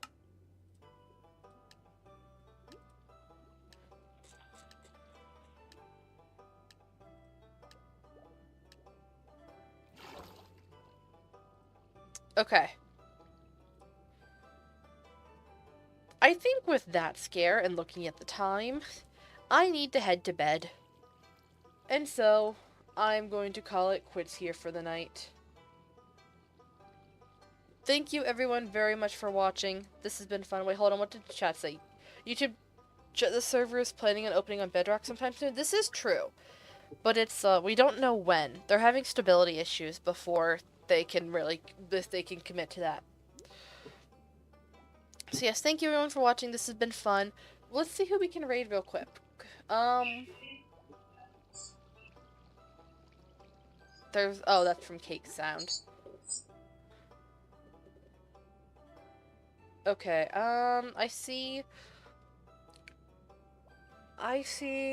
Speaker 1: Okay. I think with that scare and looking at the time, I need to head to bed. And so, I'm going to call it quits here for the night. Thank you everyone very much for watching. This has been fun. Wait, hold on. What did the chat say? YouTube, the server is planning on opening on Bedrock sometime soon. This is true. But it's, we don't know when. They're having stability issues before they can commit to that. So yes, thank you everyone for watching. This has been fun. Let's see who we can raid real quick. Oh, that's from Cake Sound. Okay, I see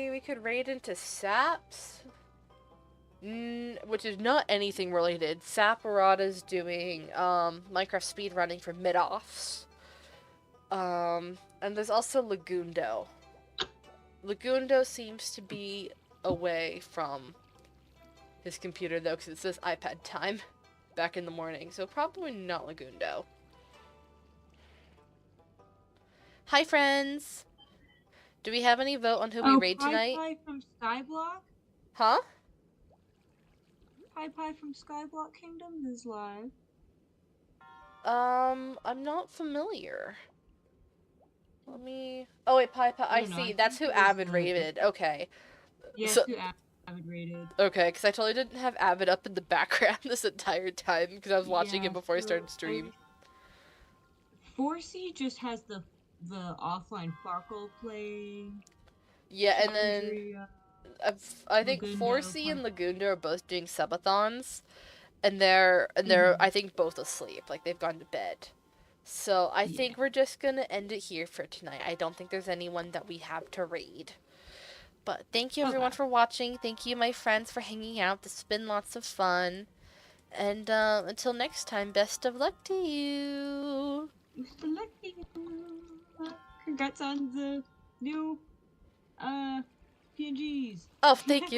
Speaker 1: we could raid into Saps. Which is not anything related. Saparada's doing, Minecraft speedrunning for mid-offs. And there's also Lagundo. Lagundo seems to be away from his computer, though, because it says iPad time back in the morning, so probably not Lagundo. Hi, friends! Do we have any vote on who we raid tonight?
Speaker 3: Pie from Skyblock?
Speaker 1: Huh?
Speaker 3: Pie from Skyblock Kingdom is live.
Speaker 1: I'm not familiar. Let me... Oh, wait, I see. That's who Avid raided. Okay.
Speaker 3: Yeah,
Speaker 1: So...
Speaker 3: who Avid raided.
Speaker 1: Okay, because I totally didn't have Avid up in the background this entire time, because I was watching him before I started stream.
Speaker 3: 4C just has the offline Farkle playing.
Speaker 1: Yeah, and then... I think
Speaker 3: Lagundo
Speaker 1: 4C and Lagundo are both doing subathons, and they're I think both asleep, like they've gone to bed. So I think we're just gonna end it here for tonight. I don't think there's anyone that we have to raid. But thank you everyone for watching. Thank you my friends for hanging out. This has been lots of fun. And until next time, best of luck to you.
Speaker 3: Best of luck to you. Congrats on the new PNGs.
Speaker 1: Oh, thank you.